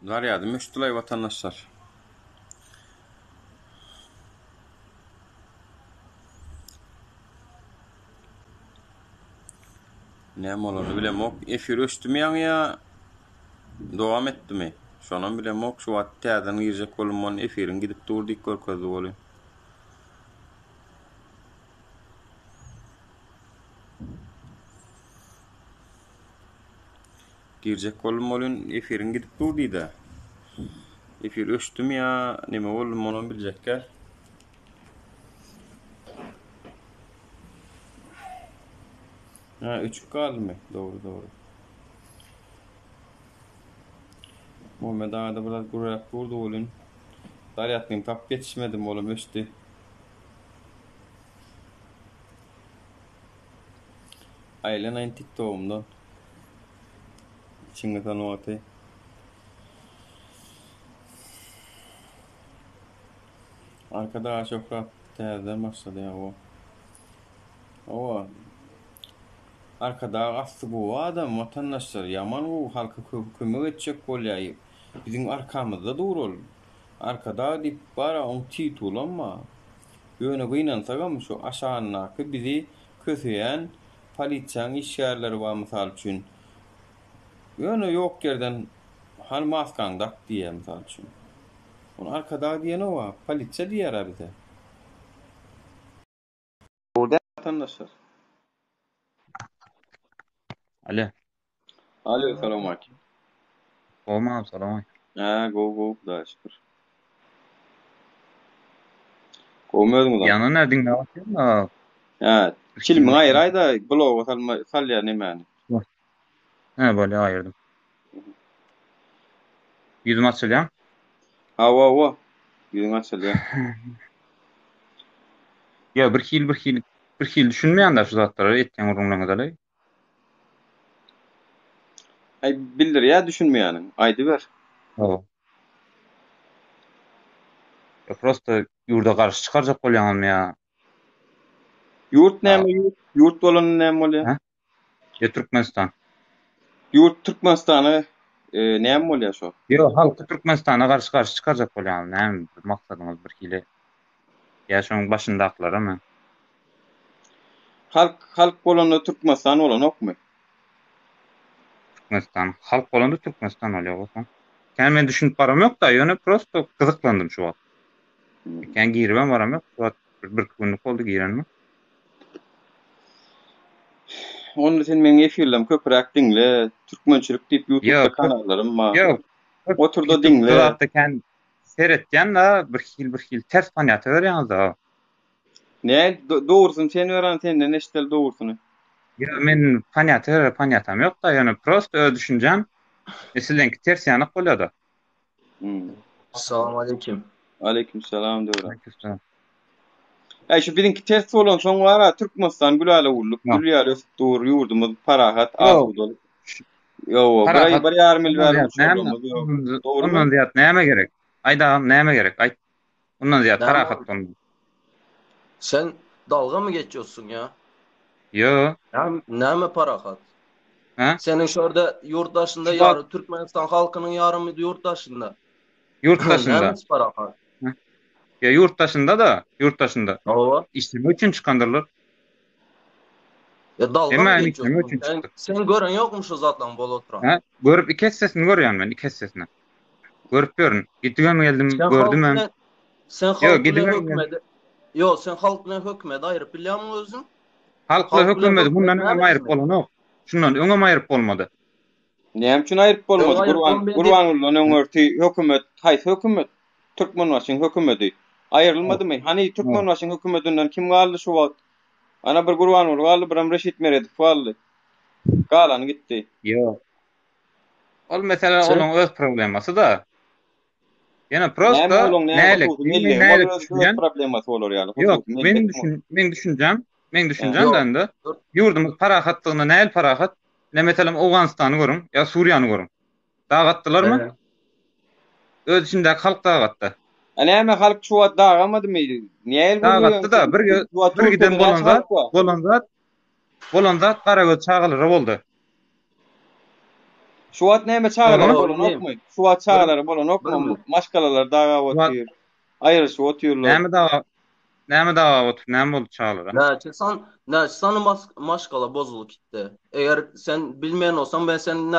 Darýady meşgulay watandaşlar. Näme bolany bilemok. Efir östümeýän ýa dowam etdimi? Şonan bilemok. Şu wagt täzeden girjek bolmany efirin gidip durdyk görkezdi boly. Girjek bolmolun efirin gidip durdy-da. Efir östümi ýa näme boldy onu biljekler. Ha, 3 kalmy. Doğru. Muhammed Ağa'da biraz gurak durdu olun. Daryatmym tap yetişmedim oğlum östü. Aylan ayın TikTok'umdan. İçinde tanıvatı. Arkada çok rahat terden başladı ya o. O arkada astı bu adam vatandaşlar yaman o halka kömek edecek bolýar. Bizim arkamızda durul. Arkada dip bara on titul ama ýöne gynansaga şu aşağınaky bizi köseýän polisiýanyň işgärleri bar mysal üçin. Ýöne ýok yerden hal maskan dak diýär mysal üçin. Onu arkada diýene wa polisiýa diýär bize. Orada vatandaşlar. Alo. Alo, selam aleyküm. Olmam, salam. Ha, go, da şükür. Goýmadym da. Ýana nädin näwatyn? Ha, çilmi aýraýda blog salýar nämäni. Ha, bolýa aýyrdım. Yüzüm açylýar. Ha. Yüzüň açylýar. Ya bir hil düşünmeýän-de şu zatlary etýän urunlaňyzda. Ay bildir ya düşünmeýäniň. Aýdy ber. O. Ya prosta ýurda garşy çykarjak bolýanmy ýa? Yurt näme yurt? Yurt bolan näme bolýar? Ha? Ya Türkmenistan. Yurt Türkmenistany näme bolýar şo? Yo, halky Türkmenistana garşy çykarjak bolýanmy? Näme maksadyňyz bir hile? Ya şoň başyndakylara mı? Halk bolanda Türkmenistan bolan okmy? Türkmenistan. Halk bolanda Türkmenistan bolýar bolsa. Men düşünip baram ýok da, ýöne prosta gyzyklandym şu wagt. Ken giribem baram ýok. Şu wagt bir günlük boldy girenmi? Onu sen meni efirlem köpürak dinle. Türkmençilik diýip YouTube'da kanallarym bar. Ýok. Oturda dinle. Zatta ken seretýän da bir hil ters panyata berýäňiz da. Ne? Doğrusun sen ören senden eşiteli doğrusunu. Ya men panyatam ýok da, ýani prosta öz düşünjem silenki ters ýanyk bolýar da. Assalamu aleyküm. Aleykümselam diýär. Şu birinki ters bolan soň wara Türkmenistan güläle urulyp, güläle dur ýurdumyz parahat aýdy. Yo, bir ýarym mil berip Ondan ziyat näme gerek? Aýdam näme gerek? Aýt. Ondan ziyat parahat bolmaly. Sen dalga mı geçiyorsun ya? Yo. Näme parahat? Ha? Senin şurada yurttaşında yarı Türkmenistan halkının yarımı yurttaşında. Yurttaşında. Näme parahat? Ya yurttaşında. Owa. İşleme üçün çıkandırlar. Ya dalga mı geçiyorsun? Sen gören yokmuş şu zatlan bol oturan. Ha? Görüp iki sesini görýän men, iki sesini. Görüp görün. Gitdim geldim, gördüm ben. Sen halk bilen hökmedi. Yo, sen halk bilen hökmedi aýryp bilýärmi özüň? Halk bilen hökmedi, bundan öňe aýryp bolan ok. Şundan öňe aýryp bolmady. Näme üçin aýryp bolmady? Gurbanullaň öňürti hökümet, haýsy hökümet? Türkmenbaşyň hökümeti. Aýrylmadymy? Hani Türkmenbaşyň hökümetinden kim galdy şu wagt? Ana bir Gurbanul galdy, biram Reşit Meredip galdy. Galan gitdi. Yo. Ol mesela olaň öz problemasy da. Ýene prosta näle problemasy bolar ýaly. Yok, men düşünjem da ýurdumyz parahatlygyna näl parahat? Ne meselem Awganystany görüň, ýa Suriýany görüň. Dagatdylarmy? Öz içinde halk dagatdy. Näme halk şu wagt dagamadymy? Näil dagatdy da bir giden bolan zat Karagöz çağılyry boldy. Şu wat näme çağırlar Oğlum, bolan neyim? okmy. Şu wat çağırlar bolan okma. Bilmiyorum. Maşgalalar daga otyr. Aýryşyp otyrlar. Näme dawa otur, näme boldy çağlara? Näçe maşgala bozulup gitdi. Eger sen bilmeýän bolsaň ben sen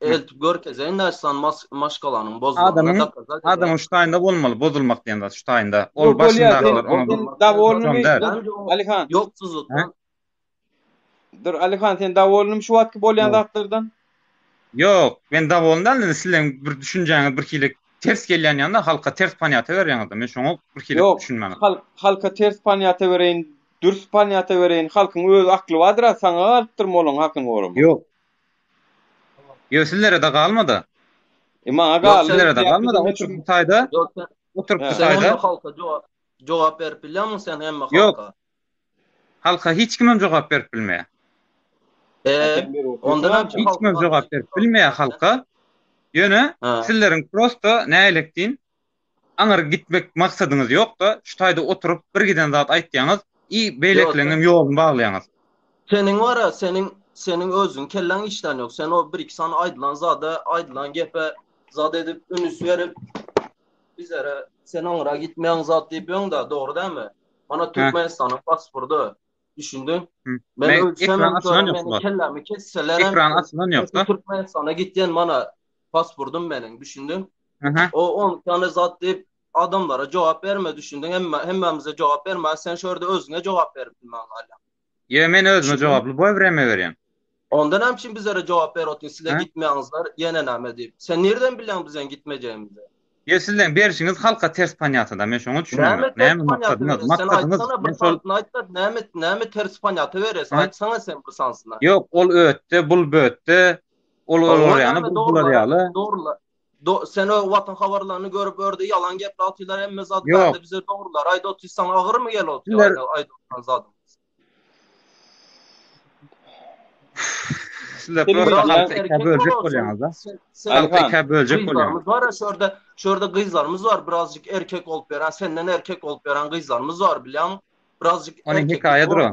eltip görkezeň näçe maşgalanyň bozulmagyna Adamın şu taýynda bolmaly, bozulmak diýende şu taýynda. Ol Yok, başyndakylar bolýar, onu davolny der. Alihan. Yok tuzutdan. Dur Alihan sen davolny şu watky bolýan zatlardan. Yok, ben dawolundan sizleň bir düşünjäňiz bir kilik ters gelýän ýanda halka ters panyata berýäňiz. Men şoňa bir kilik düşünmänim. Halka ters panyata bereýin, dürs panyata bereýin, halkyň öz akly wadyr, saňa alpdyrmalaň hakyň gorum. Yok. Yo sizlere de kalmadı. Maňa Yok, gal. Sizlere de kalmadı. Oturup bu taýda. Yok, Oturup bu sen taýda. hemme halka jogap berip bilýärmiň sen hemme halka? Yok. Halka hiç kimem jogap berip bilmeýär. Ondan Hiç kimem jogap berip bilmeýär halka. Ýöne sizleriň prosto nälik diýin? Aňyr gitmek maksadyňyz ýok da, şu taýda oturup bir giden zat aýtdyňyz, beýlekleňem ýoluny baglaýaňyz. Senin var ya, senin özün kellen işten yok. Sen o bir iki sana aydılan gepe zat edip ünüs verip bizlere sen onlara gitmeyen zat deyip yon da doğru değil mi? Bana Türkmenistan'ın pasportu düşündün. Ben ölçemem benim kellemi kesseler. Ekran aslan yok da. Türkmenistan'a gittiğin bana pasportum benim düşündün. O 10 tane zat deyip adamlara cevap verme düşündün. Hemmemize cevap verme. Sen şöyle özüne cevap verip bilmem hala. Ya men özüme cevaplı boy vereme berýän. Ondan hem için bizlere cevap ver otun. Sizle gitmeyanızlar yene näme deyip. Sen nereden bilen bizden gitmeyeceğimizi? Ya sizden berişiniz halka ters panyatada. Men şoňa düşünmädim. Näme maksadyňyz? Sen aýtsana bir saatini aýtlar. Näme ters panyata beresi? Aýtsana sen bir sansına. Yok, ol ötde, bul bötde. Ol ýany bular ýaly. Doğrular. Sen o vatan habarlarını görüp örde yalan gepler atylar emme zat bende bize doğrular. Aýda otuysan agyr mı gel otyr? Aýda otsan zat. Sizler halka bölecek bolýaňyz da. Halka bölecek bolýaňyz. Var ya şurada kızlarımız var. Birazcık erkek olup veren, senden erkek olup veren kızlarımız var bilýän. Birazcık onun hikaýedir o.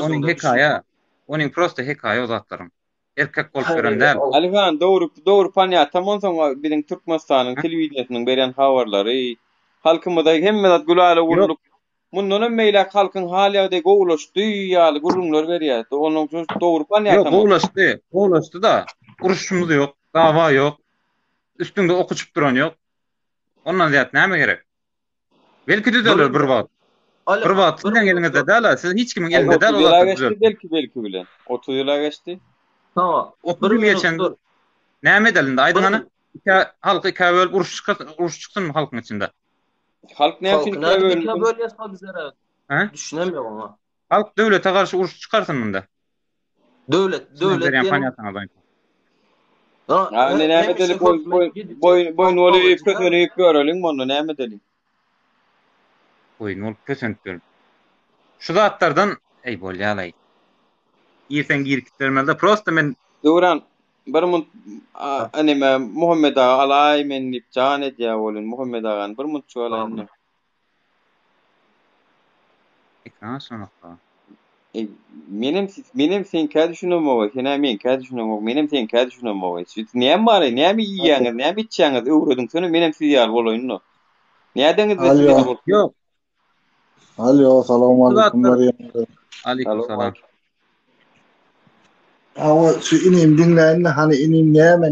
Onun hikaýa. Onun prosto hikaýa o zatlarym. Erkek olup veren däl. Alihan doğru panya tamam soňra biziň Türkmenistan'yň telewizionynyň beren habarlary halkymyza hemme zat gülala urulup mundan meýle halkyň halýady gowulaşdy ýaly gurulmalar berýär. Onuň doğru panya tamam. Yok gowulaşdy da uruşmuz ýok, dawa ýok. Üstünde okuçup duran ýok. Ondan ziyat näme gerek? Belki düzeler bir wagt. Bir wagt sizden eliňizde däl, siz hiç kimin elinde däl olar. Belki bilen. 30 ýyla geçdi. Tamam. Bir geçen näme delinde aýdyňany? Halky käbel uruş çyksyn halkyň içinde. Halk näme üçin käbel ýasa bizlere? Düşünemiyorum ama. Halk döwlete garşy uruş çykarsyn munda. Döwlet diýen. Näme delip boyun olyp kötünüp göreliň munda näme delip? Boyun olyp kötünüp göreliň. Şu zatlardan ey bolýaly. Ýerden giriklermelde prosto men Duran bir mun anime Muhammed Ağa alay men dip jan edýär bolun Muhammed Ağany bir mun çolaýan. Ekran sonaqda. Menem sen käde düşünmegi, sen men käde düşünmegi, menem sen käde düşünmegi. Şit näme bar, näme ýýäňiz, näme içýäňiz, öwredin sonu menem siýal bolaýyn. Nädeňiz bilýär? Yok. Alo, salam aleykum. Aleyküm salam. Awa şu inim dinleýän, hani inim näme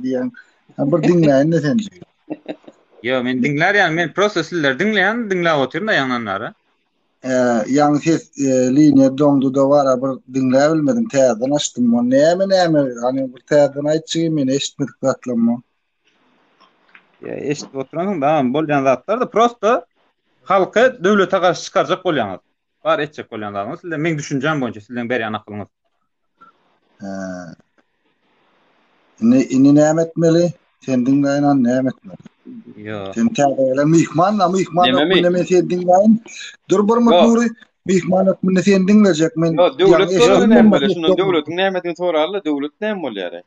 diýen. Bir dinleýän sen. Yo, men dinlerýän, men prosesler dinleýän, dinläp otyryn da ýaňlanlary. Ýaňy ses linýa doňdy da bar, bir dinläp bilmedim, täzeden açdym. Näme, hani bir täzeden aýtjy, men eşitmedik gatlanma. Ya eşitip oturaňyň da bolýan zatlar da prosto halky döwlete garşy çykarjak bolýaňyz. Bar etjek bolýanlaryňyz, sizler men düşünjem boýunça sizden berýän akylyňyz. Ini näme etmeli? Sen dinleýän näme etmeli? Yo. Sen täze mihman näme sen dinleýän? Dur bir mutlury mihman etmeli sen dinlejek men. Yo, döwlet näme bolýar? Şunu döwletiň nämetini soraly, döwlet näme bolýar?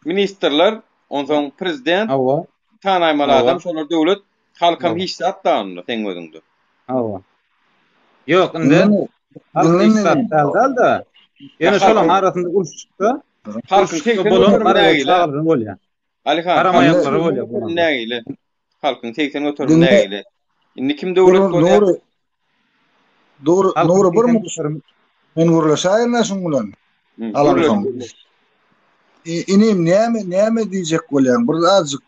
Ministrler, ondan prezident, tanaýmaly adam, şolar döwlet halkam hiç satdandy, sen özüňde. Yok, indi halk hiç satdandy da. Ýene şolaň arasynda uruş çykdy. Halkın tekden bolon oturum nägile? çağırın bolýar. Alihan, Karamayakları halkın bolýar oturum bolanda. nägile? Halkın tekden oturum Dinle. nägile? Indi kim döwlet bolýar? Nuri bir mi? Halkın Men gurlaşaýar näşin bilen. Gurlaş. Alamsam. Inim näme diýjek bolýan? Bir azjyk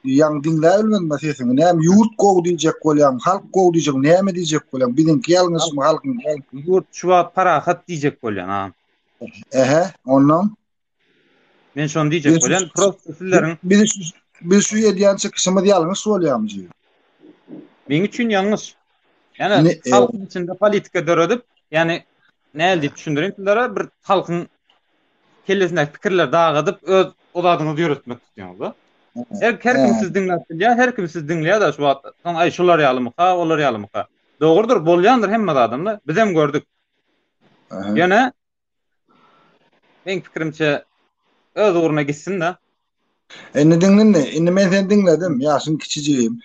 ýang dinläbilmem meseleňi. Näme ýurt gow diýjek bolýan, halk gow diýjek, näme diýjek bolýan? Biziňki ýalňyşmy halkyň? yurt şuwa parahat diýjek bolýan ha. Ehe, ondan. Men şonu diýjek bolýan, proseslerin Biz şu ýediýänçe kysymyz ýalňyş bolýarmy? men üçin ýalňyş. Yani halkın içinde politika döredip, yani näl diýip düşündirýän sizlere bir halkyň kellesindäki pikirler dağıdyp öz odadyny ýöretmek istýänler. Her kim siz dinläýär, her kim siz dinläýär da şu wagt, ay şular ýalymyka, olar ýalymyka. Dogrudur, bolýandyr hemme adamlar. Biz hem gördük. Ýöne men pikirimçe öz uğruna gitsin de. Indi men seni dinledim, ýaşyň kiçijigim.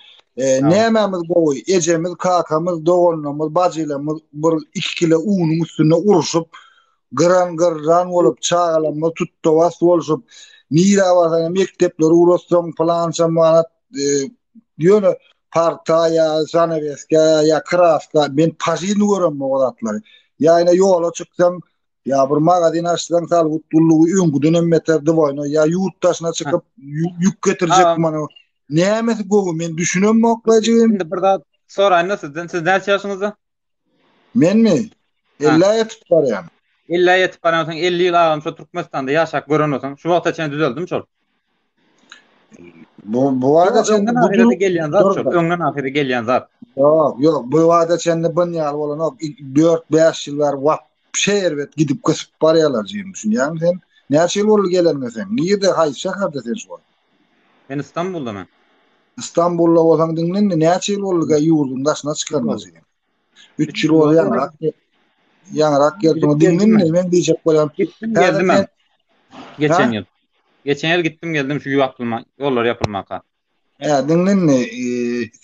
Nämämiz gowy, ejemiz, kakamız, dogonlarymyz, bajylarymyz bir 2 kilo unuň üstüne uruşup, gıran bolup, çağalanma tutdawas boluşup, nira mektepler urusdan falan zamanat diýene partaya, zanaveska, ya kraska, ben pajyny görem bu adatları. Ýa-ni ýola çyksaň, ya bir magazin açsaň sal gutullugy öňgüden meter diýýany, ya ýurtdaşyna çykyp ýük getirjek mana. Näme gowy men düşünem oklajym. Şimdi burada soraýyn sizden, siz näçe ýaşyňyzda? Menmi? 50 ýetip barýan. 50 ýetip barýan, 50 ýyl agam şu Türkmenistanda ýaşap gören bolsaň, şu wagta çen düzeldim şol. Bu wagta çen ahirete gelýän zat şol, öňden ahirete gelýän zat. Ýok, bu wagta çen bin ýyl bolan 4-5 ýyllar wap şerbet gidip kösüp barýarlar diýip düşünýän sen. Näçe ýyl bolup gelenmesen? Niýede haýsy şäherde sen şu? Ben İstanbul'da men. İstanbul'da bolsaň diňlen näçe ýyl bolup ýurdun daşyna çykarmaz ýa. 3 ýyl bolýan. Ýaňrak geldim diňlen men diýjek bolam. Gittim geldim ben. Geçen yıl. Geçen yıl gittim geldim şu yollar yapılmaka. Diňlen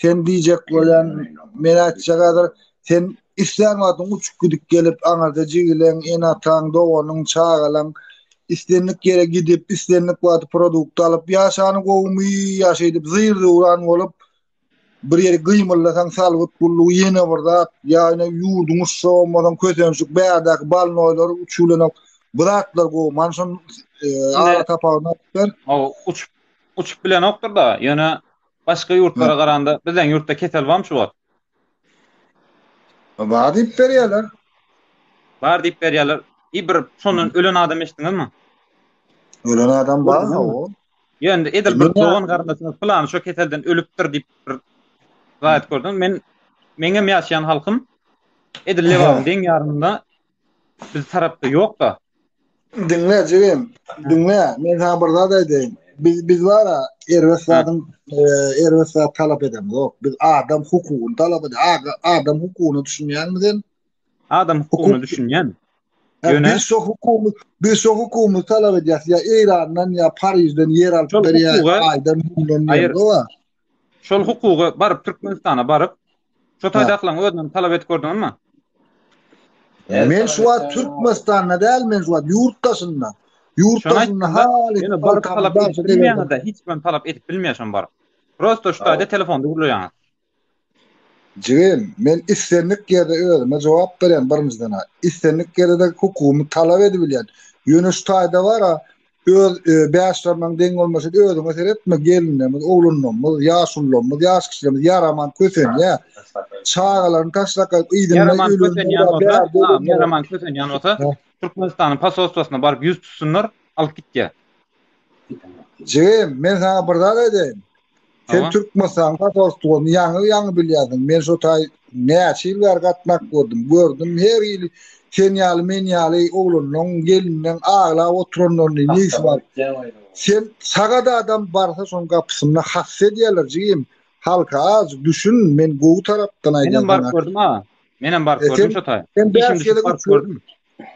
sen diýjek bolan men aýtjagadyr sen islämatyn uçup gidip gelip aňarda jigilen en ataň dogonyň çağalan istenlik yere gidip istenlik wagt produkt alıp ýaşany gowmy ýaşaýdyp zyrdy uran bolup bir ýere gymyllasaň salgyt bullugy ýene birda ýa-ni ýurduň soňmadan kösenşik bäderki balnoýlar uçulanok bıraklar gowy manşyn ara tapagynar. O uçup bilen okdur da ýöne başga ýurtlara garanda bizden ýurtda ketel barmy şu wagt? Bar diýip berýärler. Bar diýip berýärler. Bir sonun ölen adam eşdiňizmi? Ölen adam bar o. Ýöne edir bir dogan gardasyny plan şo ketelden ölüpdir diýip bir gaýet gördüm. Meňem ýaşaýan halkym edir lewam deň ýarynda biz tarapda ýok da. Dinle jigim, dinle. Men habarda daýdym. Biz wara Erwesat talap edemiz. Biz adam hukugyny talap edemiz. Adam hukugyny düşünýänmiz? Adam hukugyny düşünýän. Biz şu hukumy talap edýäs ya Irandan ya Parisden yer alyp berýär aýdan bilen dowa. Şol hukugy baryp Türkmenistana baryp şo taýdaklan özünden talap edip gördüňmi? Men şu wagt Türkmenistanda däl, men şu wagt ýurtdaşynda. Ýurtdaşynda haly baryp talap edip bilmeýände hiç ben talap edip bilmeýäşem bar. Prosto şu taýda telefonda gurlaýan. Jigim, men istenlik ýerde özüme jogap beren birimizden. İstenlik ýerde hukumy talap edibilýär. Ýöne şu taýda bara öz bäşlerden deň bolmasy özüňe mesele etme gelinlerimiz, oglunlarymyz, ýaşullarymyz, ýaş kişilerimiz ýaraman kösen ýa. Çağalaryny taşlaka Yaraman kösen ýanwata Türkmenistanyň pasostusyna baryp ýüz tutsunlar, alyp gitýär. Jigim, men sana birde diýdim. Sen Türkmenistan pasostusyny ýaňy bilýärdiň. Men şu taý näçe ýyllar gatnak gördüm. Her ýyly sen ýaly, men ýaly oglunlaryň, gelinleriň agla oturanlaryň näse bar. Sen sagada adam barsa şoň gapysyna hasset ýerler jigim. Halka az düşün, men gowy tarapdan aýdym. Menem bar gördüm ha. Menem bar gördüm şu taý.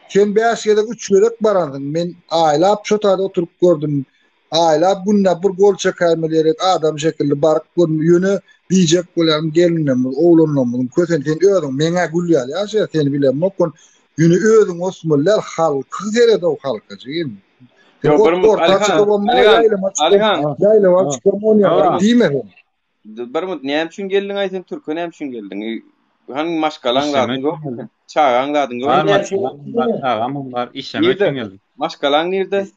Sen Beýşeýede 3 ýerek barandyň. Men aýlap şu taýda oturup gördüm. Aýlap bunda bir gol çekaýmalyk adam şekilli baryp gördüm. Ýöne diýjek bolan gelinlerimiz, oglunlarymyň kösen sen özüň meňe gülýär ýa seni bilen mokon. Ýöne özüň osmullar halky gerede o halka jigim. Yo, bir orta çıkıp Alihan. Yaylıma çıkıp oynuyor. Değil mi? Bir mut näme üçin geldin aýsyn Türk'e näme üçin geldin? Hangi maşgalan İşleme ladın yok? için geldim. Çağan ladın yok? Var var işleme için geldim. Maşgalan nerede?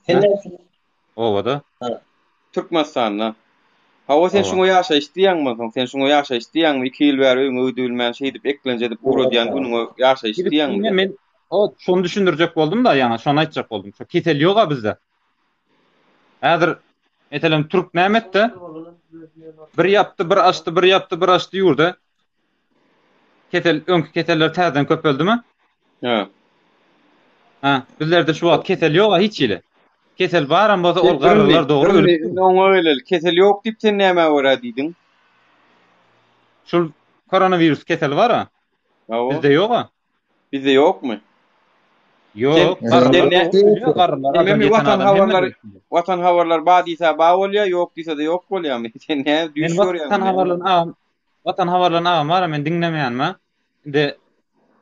Ovada. Türkmenistan'da. Hawa sen Ova. şuňa ýaşa isdiýäňmi? Sen şuňa ýaşa isdiýäňmi? 2 ýyl bäri öňe ödülmän şey edip eklenje edip uro diýen güňe ýaşa isdiýäňmi? Men o şonu düşündürjek boldum da ýa-ni şonu aýtjak boldum. Şu ketel ýok-a bizde. Häzir etelem Türk nämetde bir yaptı, bir açtı, bir yaptı, bir açtı ýurdu. Ketel öňki keteller täzeden köpeldimi? Ha, bizlerde şu wagt ketel ýok-a hiç ýyly. Ketel baram bolsa ol garrylar dogry ölüp. Oňa öyle ketel ýok diýip sen näme wara diýdin? Şul koronavirus ketel bar-a? Bizde ýok-a. Bizde ýokmy? Ýok, Watan habarlar ba diýse ba bolýar, ýok diýse de ýok bolýarmy? Sen näme düşürýärmi? Watan habarlaryny agam bar, men dinlemeýänmi? Inde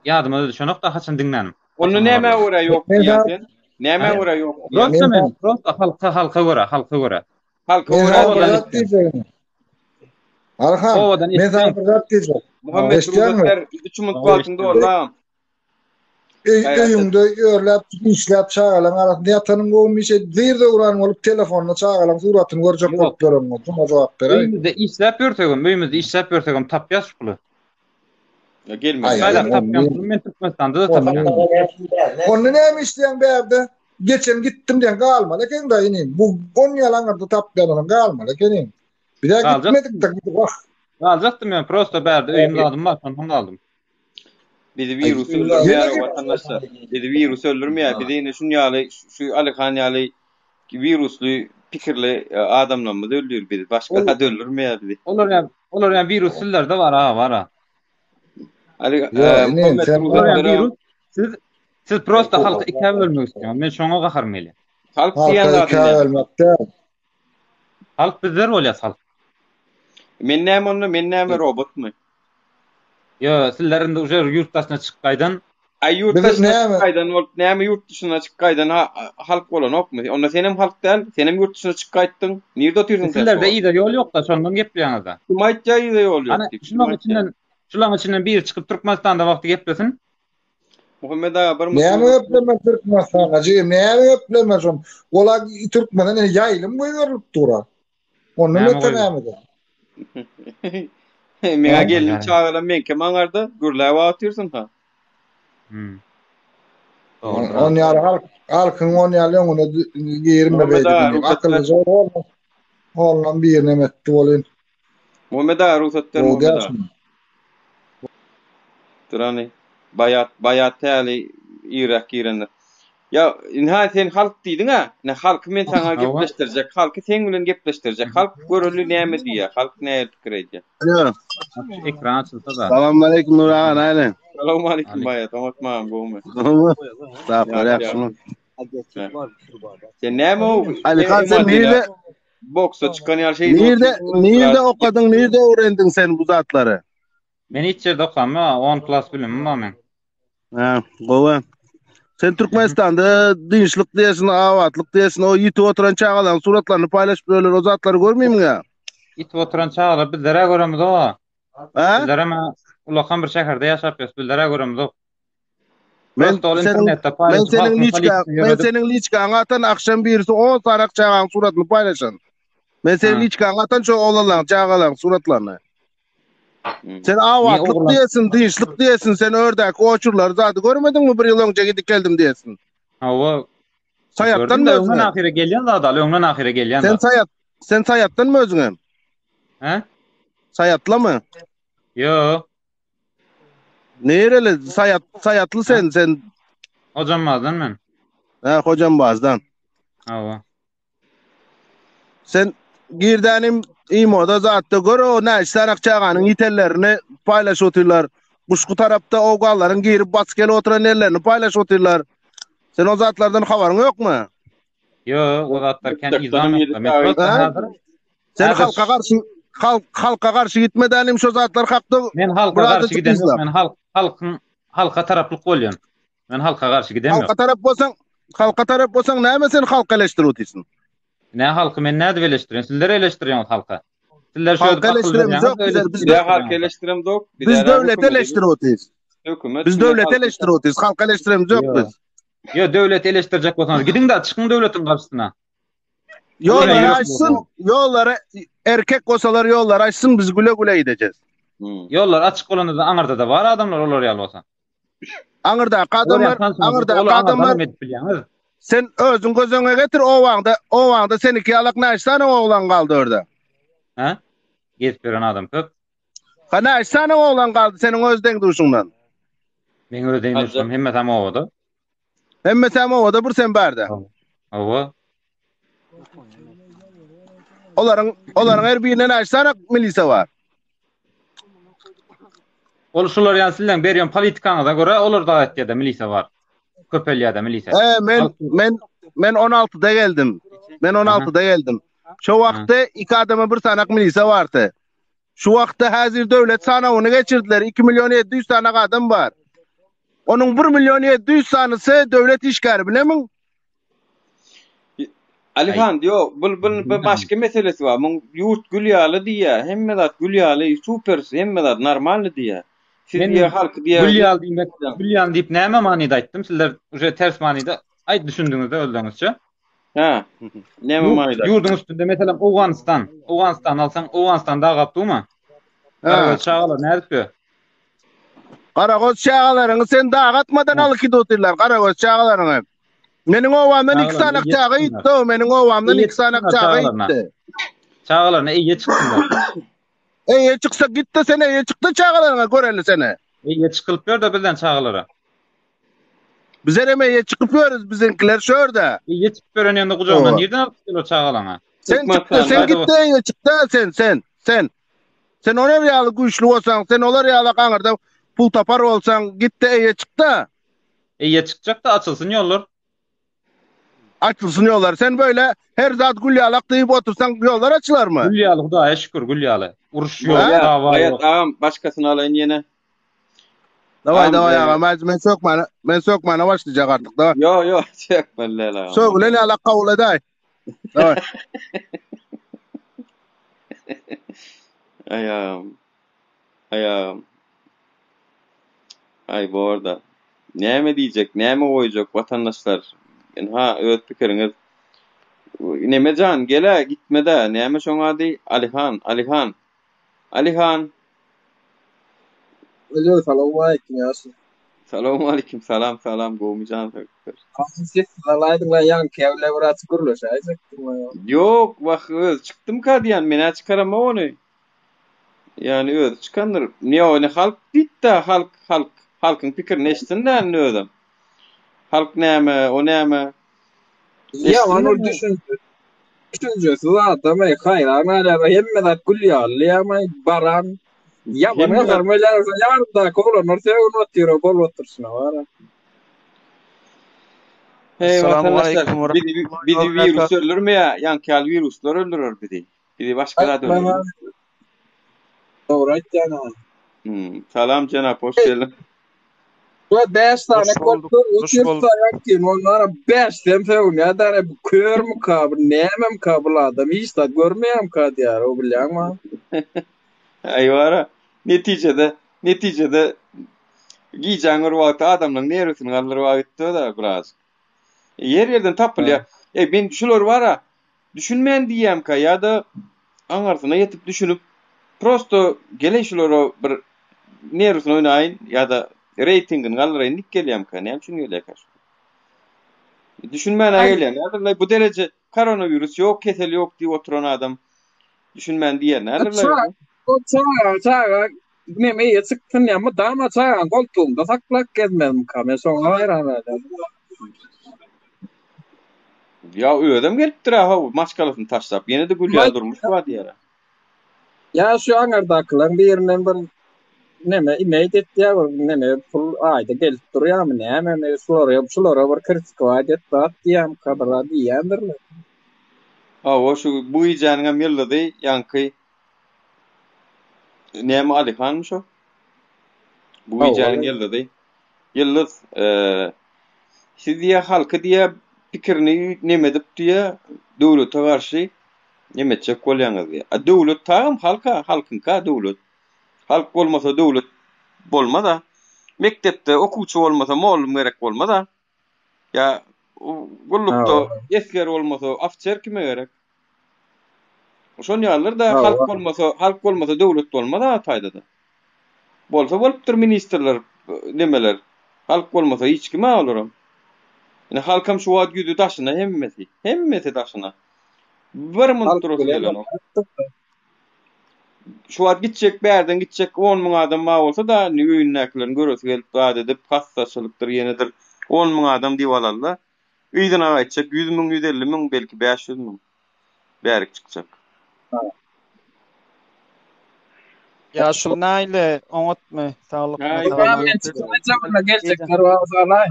ýadyma düşenok da haçan dinlenim. Onu näme wara ýok diýýän sen? Näme wara ýok diýýän? Prosta halka göre. Halka wara diýýän. Arhan, men sana bir zat diýeceğim. Muhammed Ruzatlar 3 mutfağında olam. Öýüňde ýörläp, işläp çağalan arasynda ýatanyň goýmyşy zirde uran bolup telefonyna çağalan suratyny görjek bolup görüň. Şuna jogap bereýin. Öýümizde işläp ýörtegem tapýas şuly. Ya gelme. Ýa tapýan men Türkmenistanda da tapýan. Onu näme işleýän bäde? Geçen gittim diýen galma leken da ýene bu 10 ýylanlarda tapýan galma leken. Bir daha gitmedik de bak. Alacaktım ben prosta bärde öýümde aldım bak ondan aldım. Bizi virüs öldürmeýär vatandaşlar. Bizi virüs öldürmeýär. Bizi ýene şunýaly şu Alihan ýaly virusly pikirli adamlarmy öldürýär bizi. Başga da öldürmeýär bizi. Olar ýa viruslar da var ha. Ali virus siz prosta halka ikiye bölmek istiyorsun. Men şoňa gaharmaýly. Halk diýen halk bizler bolýar halk. Men näme robotmy? Yo, sizlerinde uje yurt daşyna çykgaýdan, yurt daşyna çykgaýdan, näme yurt daşyna çykgaýdan halk bolanokmy? Onda senem halk däl, senem yurt daşyna çykgaýtdyň. Nirde oturýarsyň sen? Sizlerde ýa-da ýol ýok da şondan gepleýäňizde. Kim aýtja ýa-da ýol ýok? Şulaň içinden biri çykyp Türkmenistanda wagty geplesin. Muhammed ağa bir näme geplemek Türkmenistanda? Näme geplemek şon? Ola Türkmenden ýaýlym goýuryp dura. Onu näme de? Meňe gelin çağıran men kim aňarda gürläp atyrsyň ha. On ýar halkyň on ýar öňüne ýerime beýdi. Akylly zor bolma. Ondan bir nemetdi bolyn. Muhammed ağa ruhsatlar Muhammed ağa. Turany bayat täli Irak girenler. Ya inha sen halk diýdiň ha? Ne halk men sana gepleşdirjek, halky sen bilen gepleşdirjek. Halk görüli näme diýär? Halk näme pikir edýär? Ekran açylsa da. Salam aleikum Nur ağa, näle? Salam aleikum bayat, amatmam gomy. Sap, ýaxşy. Sen näme o? Alihan sen nirde boksa çykan ýa şey. Nirde okadyň, nirde öwrendiň sen bu zatlary? Men hiç ýerde okamam, 10+ bilimim bar men. Ha, gowy. Sen Türkmenistanda dinçlik diýesin, awatlyk diýesin, o ýitip oturan çağalan suratlaryny paýlaşyp öler, o zatlary görmeýmiň ya? Ýitip oturan çağalar bizlere göremiz o. Ha? Bizlere ulakan bir şäherde ýaşapýas, bizlere göremiz o. Men senin liçkaň atan akşam birisi 10 sarak çağan suratyny paýlaşan. Men senin liçkaň atan şo olalan çağalan suratlaryny. Sen awatlyk diýesin, dinçlik diýesin, sen ördäk oçurlar zady görmediňmi bir ýyl öňce gidip geldim diýesin. Hawa sayatdan da öňden ahire gelýän zady, öňden ahire gelýän. Sen sayatdan mı özüňe? He? Sayatlamy? Yo. Nereli sayatly sen? Hocambazdan men. Ha, Hocambazdan. Hawa. Sen girdanim imoda zatda gör o näçe çağanyň ýitellerini paýlaşyp oturlar. Guşku tarapda owgallaryň girip baskel oturan ýerlerini paýlaşyp oturlar. Sen o zatlardan habaryň ýokmy? Yo, o zatlar ken izam etdi. Sen halka garşy gitmedenim şu zatlar hakda. Men halka garşy gidemem. Men halka taraplyk bolýan. Men halka garşy gidemem. Halka tarap bolsaň, halka tarap bolsaň näme sen halka eleştirip otyrsyn? Ne halkı men näde eleştiriyorsun? Sizler eleştiriyorsunuz halka. Sizler şöyle Halka eleştiremiz yok, Bir de halk eleştirem dok. Bir biz de devlet eleştirip otyrs. hükümet. Biz devlet eleştirip otyrs. Halka eleştiremiz yok biz. Yo devlet eleştirecek bolsanız gidin de çıkın devletin karşısına. Yolları açsın, yolları erkek olsalar yolları açsın, biz güle güle gideceğiz. Yollar açık olanı da Angar'da da var adamlar olur yal olsa. Angar'da adamlar sen özün gözüne getir o wagtda seniki alak näçsany oğlan kaldı orada. Ha? Gezip beren adam köp. Ha näçsany oğlan kaldı senin özdeň duşundan. Men özdeň duşum hemme tam oldu. Hemme tam oldu bir sen barda. Owa. Olaryň her birine näçsany milisa var. Oluşular ýa sizden berýän politikaňyza görä olar da etdi milisa var. Köpelýärde milisa. Men 16'da geldim. Men 16'da geldim. Şu wagtda iki adama bir sanak milisa bardy. Şu wagtda häzir döwlet sanawyny geçirdiler. 2 milyon 700 tane adam var. Onun 1 milyon 700 sanysy döwlet işgäri bilemin? Alihan diyor, bu başka meselesi var. Mun yurt gülyalı diye, hemmedat gülyalı, super, hemmedat normal diye. Siz diye halk diye gülyalı diýmek, gülyalı diýip näme manyda aýtdym? Sizler uje ters manyda aýt düşündüňizde öldüňizçe. Ha. Näme manyda? Yurdun üstünde mesela Awganistan alsaň, Awganistanda gapdymy? Ha, çağalar näde? Karagöz çağalaryny sen dağa atmadan alyp gidýärler, karagöz çağalaryny. Meniň owamdan 2 sanak çağa gitdi, meniň owamdan 2 sanak çağa gitdi. Çağalaryna eýe çykdylar. Eýe çyksa gitdi sen eýe çykdy çağalaryna göreli seni. Eýe çykylyp ber de bizden çağalara. Biz eýe çykyp berýäris bizinkiler şörde. Eýe çykyp beren ýa-da gujagyna nerden alyp gelir çağalana? Sen gitdi eýe çykdy sen. Sen onar ýaly güýçlü bolsaň, sen olar ýaly gaňyrda pul tapar bolsaň, gitdi eýe çykdy. Eýe çykjak da açylsyn ýollar. Açılsın yollar. Sen böyle her zat gülyalak deyip otursan yollar açılar mı? Gülyalı Hudaýa şükür gülyalı. Uruş yok, dava yok. Ağam başkasını alayın yine. Davay ağam. Men sökmana başlayacak artık. Davay. Yo çek bellel ağam. Sökülen alak kavul eday. Davay. Ayağım. Ay bu arada. Näme diyecek, näme oýajak vatandaşlar? Ha öt pikiriňiz. Nemejan gele gitmede. Näme şoňa di Alihan. Alo, salamu aleykum ýaşy. Salamu aleykum. Salam gowmyjan. Siz salaýdyňlar ýan käwle biraz gurlaşaýjakdyň. Ýok, öz çykdym ka diýen, mene çykarama ony. Yani öz çykandyr. Ne ony halk diýdi, halkyň pikirini eşitdinden özüm. Halk näme, o näme? Ya onu düşüncesi zaten hayranlar hemme de gülýarly ama baran ya bana garmalar yarda kolonor sen otiro bol otursun var. Hey vatandaşlar, bizi virüs öldürür ya? Yankal virüsler öldürür bizi. Bizi başka da öldürür. Doğru canım. Salam canap, hoş geldin. Bu 5 tane korktu, 3 tane ki onlara 5 tempe ya da kör mü kabul, nemem kabul adam hiç de görmeyem kad ya o bilen mi? Ayvara neticede giyeceğin vakti adamların neresini kalır vakti da biraz. Yerden tapıl ya. Ben şular var ha, düşünmeyen diyem ka ya da angarsına yetip düşünüp prosto gele şular bir neresini oynayın ya da ratingin gallery nik gelýär ka, näme üçin gelýär ka? Düşünmän gelýär. Näderler bu derece koronavirüs ýok, kesel ýok diýip oturan adam düşünmän diýer. Näderler? O çağa näme ýetsikden ýa-da dama çağa goltuğumda saklap gezmedim ka. Men soňa hayran edem. Ya ödem gelipdir ha, maskalasyny taşlap, ýene de gülýär durmuş wa diýer. Ya şu angardakylar birinden bir neme email etdiler neme pul ayda gelip durýarmy näme şulara bir kritik wadet bat diýem kabara diýendir. O şu bu ýanyňa mellady ýanky näme Alihan şu? Bu ýanyň mellady. Yıldız siz diye halkı diye pikirini nemedip diye döwlete garşy nemetjek bolýaňyz diye. Döwlet tagym halkynka döwlet. Halk bolmasa döwlet bolmada. Mektepde okuwçy bolmasa muallim gerek bolmada. Ya gullukda esker bolmasa afçer kime gerek? Oşon ýalar da halk bolmasa döwlet bolmada taýdada. Bolsa bolupdyr ministrler nemeler. Halk bolmasa hiç kime alaram. Yani halkam şu wagt güdü daşyna hemmeti daşyna. Bir mınt durus gelen o. Şu wagt gitjek bärden gitjek 10 000 adam ma bolsa da nüýünnäklerini görüsi gelip bad edip hassaçylykdyr ýenedir 10 000 adam diýip alarlar. Üýden aýtjak 100 000 150 000 belki 500 000 bärik çykjak. Ya şol näile oňatmy saglyk gerçekler wagtlar.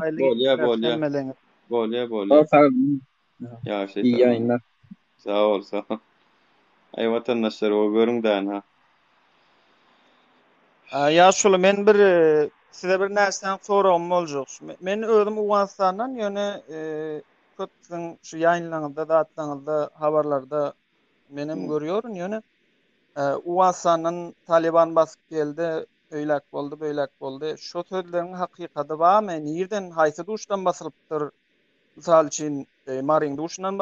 Bolýa. Ya şey. İyi yayınlar. Sağ ol. Ay vatandaşlar o görüňden ha. Ya şol men bir size bir närseni soragym boljak. Men özüm Uganstandan ýöne köpüň şu ýaýynlaryňda, datlaryňda, habarlarda menem görýärem ýöne Uganstandan Taliban basyp geldi, öýlek boldy, beýlek boldy. Şo sözleriň hakykaty barmy? Nerden, haýsy duşdan basylypdyr? Misal üçin Marin duşundan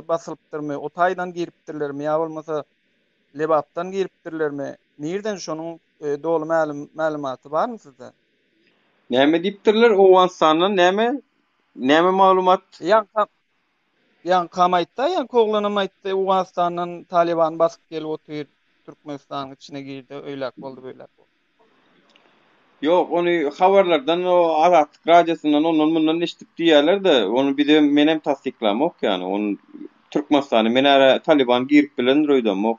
basylypdyrmy? O taýdan giripdirlermi? Ýa bolmasa Lebapdan giripdirlermi? Nerden şonuň dolu maglumaty barmy sizde? Näme diýipdirler Uganstandan näme maglumat? Yan kamaýtda, yan koglanamaytda Uganstandan Taliban basyp gelip otyr Türkmenistanyň içine girdi, öýlek boldy, beýlek boldy. Yok, onu haberlerden o Azatlyk radiosundan ondan bundan eşitip diýerler-de, onu bir de menem tasdiklamok yani. Onu Türkmenistany menä Taliban girip bilen roýdamok.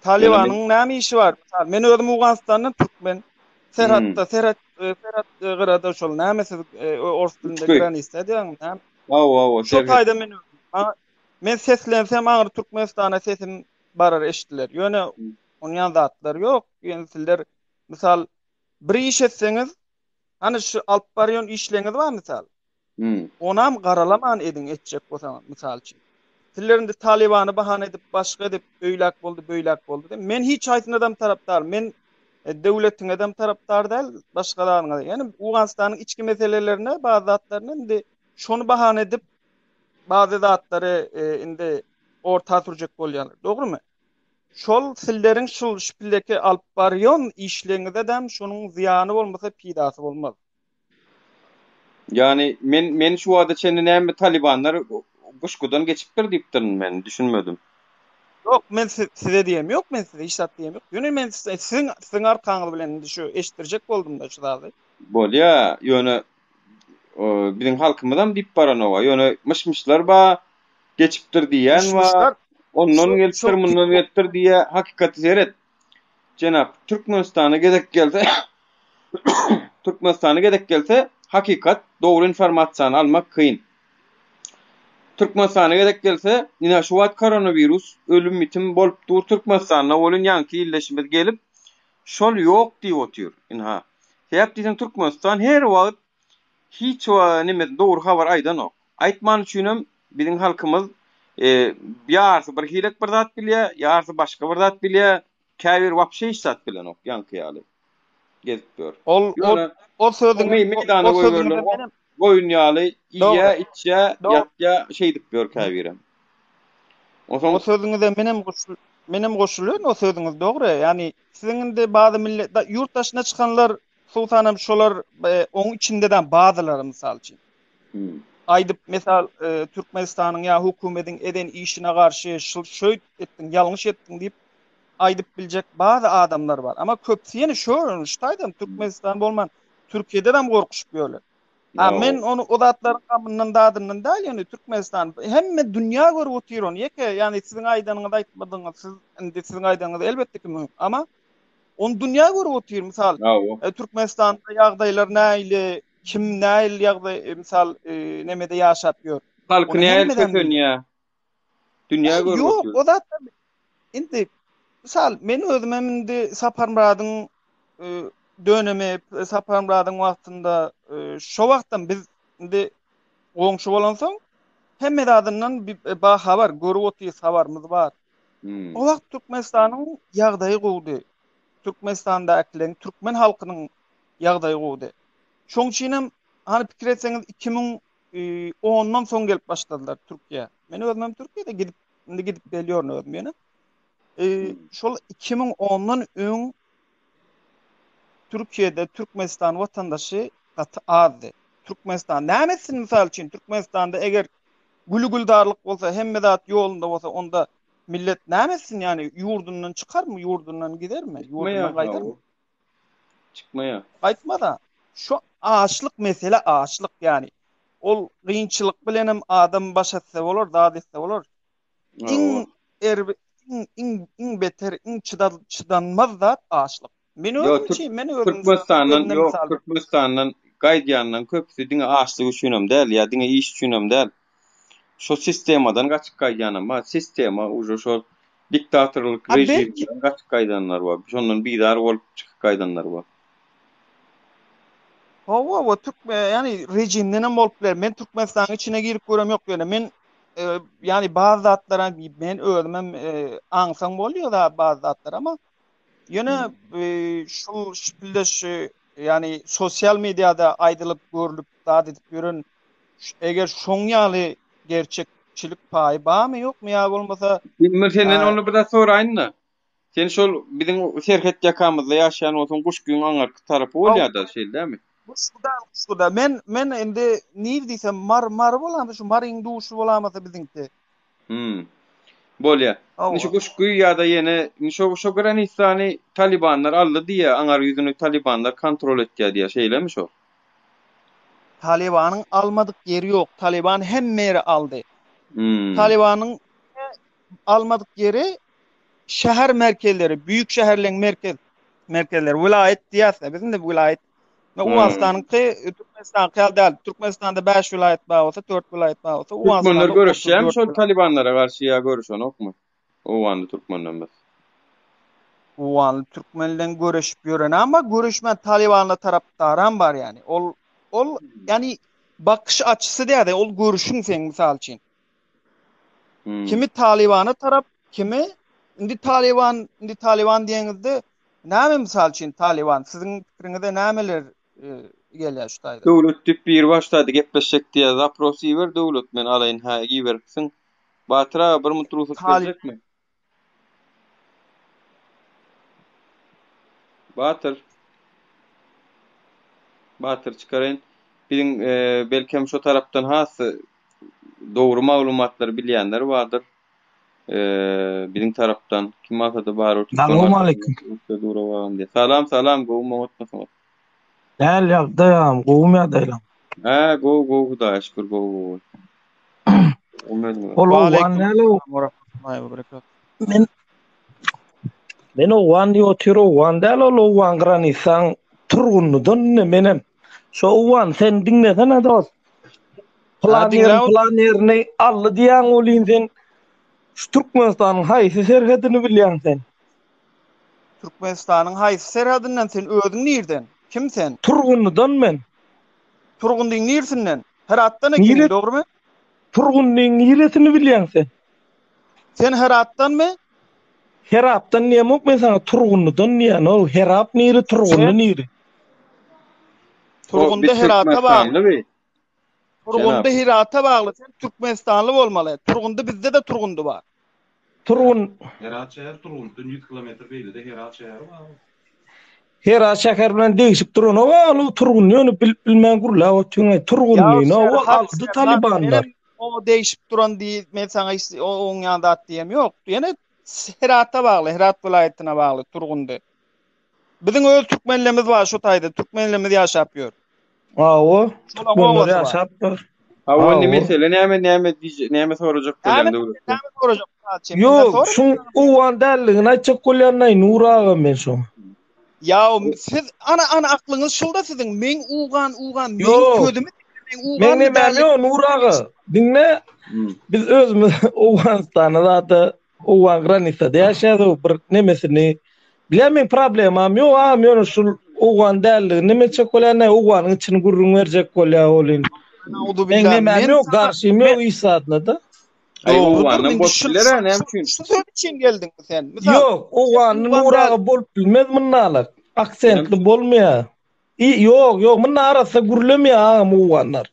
Talibanyň näme işi bar? Men özüm Uganstandan Türkmen. Serhat gyrada şol näme siz ors dilinde giren istediň, näme? Şo taýda men seslensem aňyr Türkmenistana sesim barar eşitdiler. Ýöne onýan zatlar ýok. Ýöne misal bir iş etseňiz, hani şu alyp barýan işleňiz bar misal. Onam garalaman edin etjek bolsaňyz misal üçin. Sizlerinde Talibany bahane edip başga edip öýlek boldy, beýlek boldy. Men hiç aýtyn adam tarapdar. Men döwletiň adam tarapdar däl, başgalaryň. Yani Uganstanyň içki meselelerine, bazı zatlaryny indi şonu bahane edip bazı zatlary indi orta turjak bolýarlar. Dogrymy? Şol sillerin şol şüpilleki alyp barýan işleňizde dem şonuň ziýany bolmasa pidasy bolmaz. Yani men şu wagtda çende näme Talibanlar guşgudan geçipdir diýipdirin men düşünmedim. Yok men size diýem, yok men size işat diýem yok. Ýöne men sizin arkaňyz bilen şu eşitdirjek boldum da şu daly. Bolýa, ýöne biziň halkymyzdan diýip baran owa. Ýöne mışmışlar ba geçipdir diýen we ondan gelipdir, mundan gelipdir diýe hakykati seret. Jenap Türkmenistana gedek gelse hakikat, doğru informasiýany almak kıyın. Türkmenistana gedek gelse, ina şu wagt koronavirus ölüm bitim bolup dur Türkmenistana bolun ýanky illeşmez gelip şol ýok diýip otýar. Inha. Sebäp diýsen Türkmenistan her wagt hiç nime doğru habar aýdan ok. Aýtman üçinem biziň halkymyz ýarsy bir hilek bir zat bilýär, ýarsy başga bir zat bilýär. Käbir wapşe iş zat bilen ok ýanky ýaly. Gezip dur. O sözüň meýdana goýberler. Goýun ýaly, iýe, içe, ýatja şey dip ber käbirem. O sözüňizde menem goşulýar, o sözüňiz dogry. Ýani siziň de bazı millet ýurtdaşyna çykanlar sultanam şolar oň içindeden bazylary mysal üçin. Aýdyp mesal Türkmenistanyň ýa hökümetiň eden işine garşy şöýt etdiň, ýalňyş etdiň diýip aýdyp biljek bazı adamlar bar. Ama köpsi ýene şo taýdam Türkmenistan bolman Türkiýeden gorkuşup ýörler. Men onu o zatlaryň gamyndan dadyndan däl ýöne Türkmenistan hemme dünýä görüp otyr onu. Ýani siziň aýdanyňyzy aýtmadyňyz, siziň aýdanyňyz elbetde ki mühim. Ama onu dünýä görüp otyr misal. Türkmenistanda ýagdaýlar näile, kim näil ýagdaý misal nemede ýaşap ýör. Halk näil köpünýä. Dünýä görüp otyr. Ýok, o zatlar indi misal men özüm indi Saparmuradyň dönemi Saparmuradyň wagtynda şo wagtdan biz indi oňşy bolansaň hemme adından bir habar, görüp otyş habarymyz bar. O wagt Türkmenistanyň ýagdaýy gowdy. Türkmenistandakylaryň, türkmen halkynyň ýagdaýy gowdy. Şoň üçinem hani pikir etseňiz 2010-dan soň gelip başladylar Türkiýe. Men özüm Türkiýede gidip gelýärm özüm ýene. Şol 2010-dan öň Türkiýede Türkmenistan watandaşy gaty azdy. Türkmenistan nämesin misal üçin Türkmenistanda eger gülgüldarlyk bolsa, hemme zat ýolunda bolsa, onda millet nämesin ýani ýurdundan çykarmy, ýurdundan gidermi, ýurdundan gaýdarmy? Çıkmaya. Gaýtmada. Şu açlyk mesele açlyk ýani. Ol gynçylyk bilenem adam başatsa bolar, zat etse bolar. İň beter, iň çıdanmaz zat açlyk. Men Türkmenistan'dan gaýdýandan köpüsi diňe açlyk üçinem däl, ýa diňe iş üçinem däl. Şo sistemadan gaçyp gaýdýanam bar. Sistema uje şol diktatorlyk rejimden gaçyp gaýdanlar bar. Şondan biýdar bolup çykyp gaýdanlar bar. Hawa yani rejimden bolup biler. Men Türkmenistanyň içine girip görem ýok ýöne. Men yani bazı zatlara men ölmem aňsaň bolýar da bazı zatlar ama ýöne şu şpilleş yani sosyal medyada aýdylyp görülüp zat edip ýören eger şoň ýaly gerçekçilik paýy barmy ýokmy ýa bolmasa Senden onu biraz soraýyn-da. Sen şol biziň Serhet ýakamyzda ýaşaýan bolsaň Guşgün aňarky tarapy bolýar-da şeýle dämi? Şurada men endi niýe diýsem mar bolamdy şu maryň duşy bolamasa biziňki. Bolýar. Şu Guşgün ýa-da ýene şo Granistany Talibanlar aldy diýe, aňar ýüzüni Talibanlar kontrol etdi diýe şeýlemi şo? Talibanyň almadyk ýeri ýok. Taliban hemme ýeri aldy. Talibanyň almadyk ýeri şäher merkezleri, büyük şäherleň merkezleri, vilayet diýäse, bizim de vilayet. Uwastanyňky Türkmenistan kaldal. Türkmenistanda 5 vilayet bar bolsa, 4 vilayet bar bolsa, Uwastanyň görüşýär şol Talibanlara garşy ýa görüşen okmy? Uwandy Türkmenlen bas. Uwandy Türkmenlen görüşüp ýören, ama görüşme Talibanla tarapdaram bar yani. Ol yani bakış açısı diýär, ol görüşüň sen misal üçin. Kimi Talibana tarap, kimi indi Taliban diýeňizde näme misal üçin Taliban siziň pikiriňizde nämeler gelýär şu taýda? Döwlet tip bir başlady gepleşek diýe zapros ýeber döwlet men alaýyn ha ýebersiň. Batyra bir mutrusat gelecekmi? Batır çıkarayın. Bizim belki şu taraftan hasy doğru maglumatlar bilýänler bardyr. Bizim taraftan kim atady bar oturup. Assalamu alaykum. Salam gowum otmasaň. Näl ýagdaýam, gowum ýagdaýlam. Go Hudaýa şükür go. Men o wan ýotiro wan däl o wan granisaň turgunlydan menem. Şo wan sen diňlesen dost. Planerini ally diýen olýan sen. Şu Türkmenistanyň haýsy serhedini bilýän sen. Türkmenistanyň haýsy serhedinden sen özüň nirden? Kim sen? Turgunlydan men. Turgundyň nirsinden? Heratdan ekeni, dogrymy? Turgundyň niresini bilýän sen? Sen Heratdanmy? Heratdan näme men sana turgunlydan diýän, ol Herat niri, turgunly niri. Turgunda Herata bagly. Turgunda Herata bagly. Sen Türkmenistanly bolmaly. Turgunda bizde de turgundy bar. Turgun Herat şäher turgundan 100 kilometr beýlede Herat şäher bar. Herat şäher bilen degişip duran o turgun ýöne bilmän gurla o tüňe turgunlyny o aldy Talibanlar. O degişip duran diýip men sana o oň ýanda at diýem ýok. Ýene Herata bagly, Herat vilayatyna bagly turgundy. Biziň öz türkmenlerimiz bar şu taýda, türkmenlerimiz ýaşap ýör. O türkmenler ýaşap ýör. O mesele näme sorajak bolýan döwlet? Näme sorajak? Ýok, şu uwan dälligini aýtjak bolýanlaý Nuraga men şu. Ya siz ana aklyňyz şolda siziň men ugan men ködümi men näme Nuraga diňle biz özümiz Uganstana zata uwan granitsada ýaşaýar bir nemesini bilemen problemam ýok, men şu uwan dälligini näme çekolany uwanyň içini gurrun berjek bolýar bolyn. Audu Ben billah. men yok garşym yok İsa'na da. Uwandan boşlar ne için? Şu söz için geldin mi sen? Yok, uwanyň uragy bolup bilmez munnalar. Aksentli bolmaýar. Yok, munna arasa gürlemeýär uwanlar.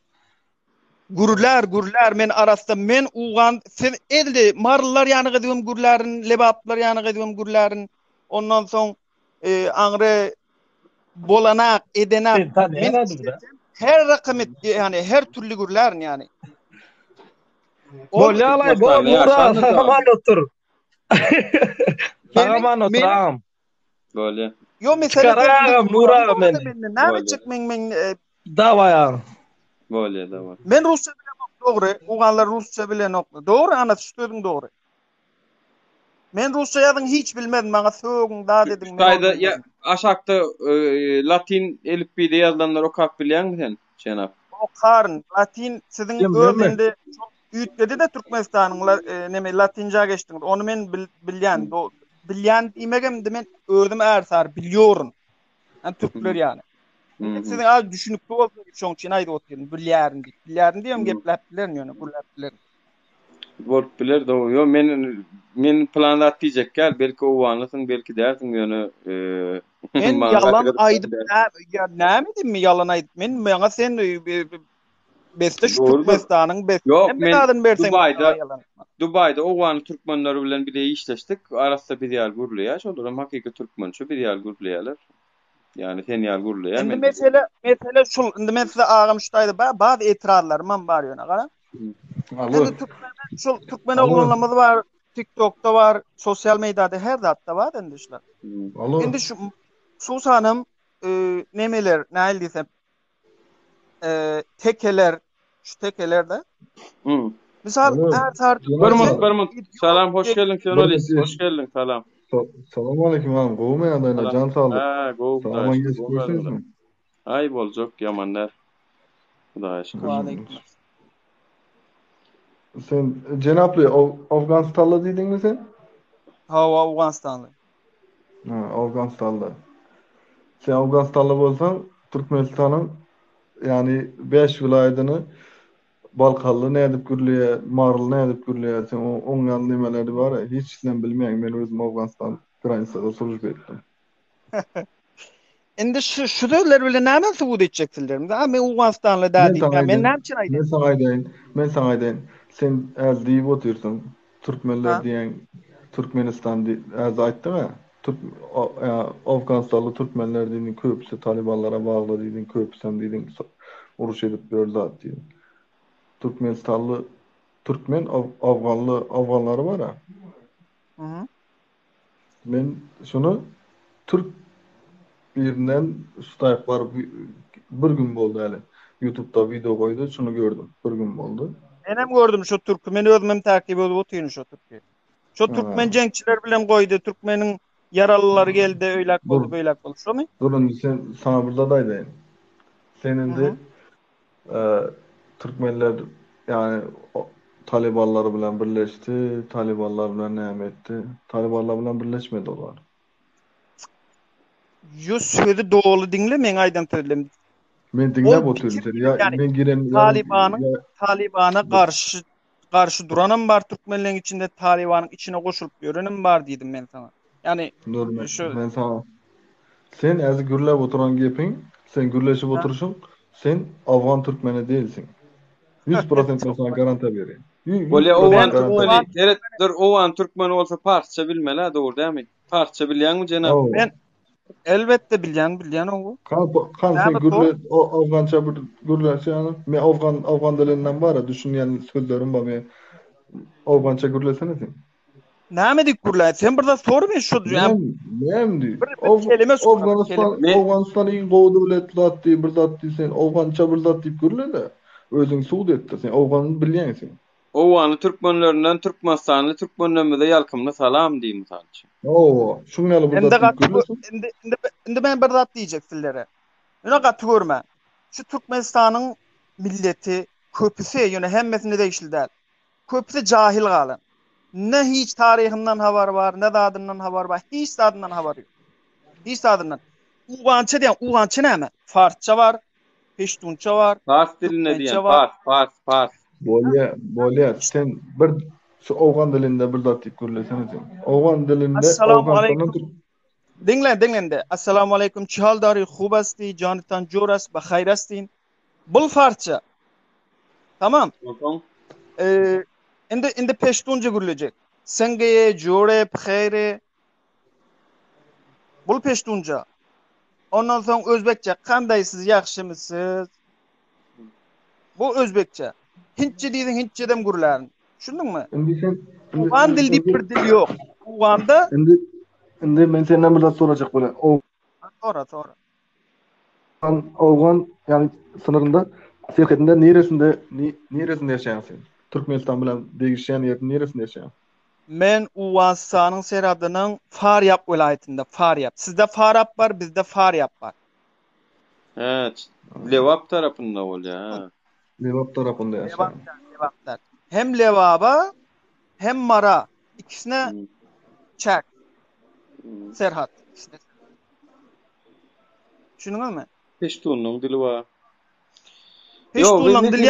Gurlar men arasda men uwan sen elde marlar ýany gydym gurlaryň lebaplar ýany gydym gurlaryň ondan soň angre bolanak edenak men her rakamet yani her türlü gurlaryň yani Bolýa alay bol mura sagaman otur. Sagaman oturam. Bolýa. Yo mesela mura men. Näme çık men Dawaýa. Bolýa dawa. Men rusça bilen dogry, uganlar rusça bilen okdy. Dogry ana sözüň dogry. Men rusça ýazyň hiç bilmedim, maňa sögüň da dedim. Gaýda ya aşakda latin elifbide ýazylanlar okap bilýärmi sen? Jenap. Okaryn latin siziň öwründe çok üýtgedi de Türkmenistanyň neme latinja geçdiň. Onu men bilýän. Bilýän diýmegem de men öwrüm ärsar bilýorun. Türkler ýani. Sizin az düşünüp bolsa şoň üçin aýdyp oturýan bilýärin diýem gepläpdiler ýöne gurläpdiler. Bolup biler de yo men planlat diýjek gel belki owanysyň belki därsiň ýöne men yalan aýdyp näme diými yalan aýdyp men maňa sen beste şu Türkmenistanyň beste men Dubayda owan türkmenleri bilen bile işleşdik arasda bir ýer gurulýar şolara hakyky türkmen şu bir ýer gurulýarlar. Yani sen ýar gurulýar. Indi mesele şol indi men size agam şutaýdy bazı etirazlar man bar ýöne gara. Indi Türkmen oglanlamady var, TikTok'ta var, sosyal medyada her zatda var indi işler. Indi şu Susanım nemeler näil diýsem tekeler şu tekelerde. Misal her Barmut. Salam, hoş geldin Şenolis. Hoş geldin. Salam. Salam aleyküm ağam. Gowma ýagdaýlar, jan saglyk. Salam geçip Ay boljak ýamanlar. Hudaýa şükür. Sen Jenaply Awganistanly diýdiňmi sen? Ha, Awganistanly. Awganistanly. Sen Awganistanly bolsaň, Türkmenistanyň yani 5 vilayatyny Balkallı ne edip gürlüye, Marlı ne edip gürlüye, sen on yan nimeleri var ya, hiç sen bilmeyen, ben özüm Afganistan Graniçada soruş ettim. Indi şu döwler bile näme suwut etjekdiler? Men Awganistanly da diýdim. Men näme için aýdym? Men sana aýdyn. Sen az diýip oturýarsyň. Türkmenler diýen Türkmenistan az aýtdyňa. Afganistanly Türkmenler diýdiň köpüsi Talibanlara bagly diýdiň köpüsem diýdiň uruş edip berdi diýdiň. Türkmenistanlı Türkmen Afganları var ha. Men şunu Türk birinden ustayıklar bir gün boldu hali. YouTube'da video koydu, şunu gördüm. Bir gün boldu. Enem gördüm şu Türk'ü. Men özüm takip edip oturyň şu Türk'ü. Şu Türkmen jeňçiler bilen koydu. Türkmeniň yaralylary geldi, öýlek boldu, beýlek boldu. Şomy? Durun, sen sana burada da aýdyn. Senin de Türkmenler yani Talibanlar bilen birleşti, Talibanlar bilen näme etdi? Talibanlar bilen birleşmedi olar. Yo sözü doğru dinle men aýdan söylem. Men dinläp oturýum. Ya men giren Talibana karşı duranım var Türkmenlerin içinde Talibanın içine koşulup görenim var diýdim men sana. Yani men sana sen az gürläp oturan gepin, sen gürleşip oturuşun, sen Afgan Türkmeni değilsin. 100% sana garanti berýän. Owan Türkmen bolsa parça bilmeli, doğru diými? Parça bilýänmi jenap? Ben elbette bilýän o. Kan sen gürle Afgança bir gürleşýän. Men Afgan dilinden bar, düşünýän sözlerim bar. Men Afgança gürlesene sen. Näme diýip gürle? Sen burada soru men şu näme Afganistan iň gowdy bilet zat diýip bir zat diýsen, Afgança bir zat diýip gürle de. Özüň suwd etdi. Sen Awgany bilýänsiň. Owany türkmenlerinden Türkmenistanly türkmenlerime ýalkymly salam diýim sançy. Şuňaly bir zat diýip. Indi men bir zat diýjek sizlere. Ýöne gaty görme. Şu Türkmenistanyň milleti köpüsi ýöne hemmesini değişildi. Köpüsi jahil galan. Ne hiç tarihinden habar var, ne dadından habar var, hiç dadından habar yok. Hiç dadından. Ugança diýen, ugança näme? Farsça var, Peştunça var. Fars diline diyen. Fars. Bolya. Sen bir şu Awgan dilinde bir zat deyip görlesene sen. Awgan dilinde Assalamu Awganistan'dan alaikum. Dinlen de. Assalamu alaikum. Çihaldari, khubasti, janitan joras, bakhayrastin. Bul farsça. Tamam. Indi peştunca gürlecek. Sengeye, jore, khayre. Bul peştunca. Ondan sonra Özbekçe. Kandaysız, yaxşımısız? Bu Özbekçe. Hintçe diýdiň Hintçedem gürlärin. Şundun mu? Ugan dil diýip bir dil ýok. Uganda Indi men senden bir zat soracak böyle. Tora. Awgan yani sınırında serhetinde neresinde yaşayan sen? Türkmenistan bilen degişen ýerde neresinde yaşayan? Men Uwastanyň seradynyň Faryab welaýetinde Faryab. Sizde Faryab bar, bizde Faryab bar. Evet. Lewap tarapynda bolýar. Lewap tarapynda yaşayan. Lewaplar. Hem Lewaba hem Mara ikisine çak. Serhat. Şunuňmy? Peştunlyň dili bar. Peştunlyň dili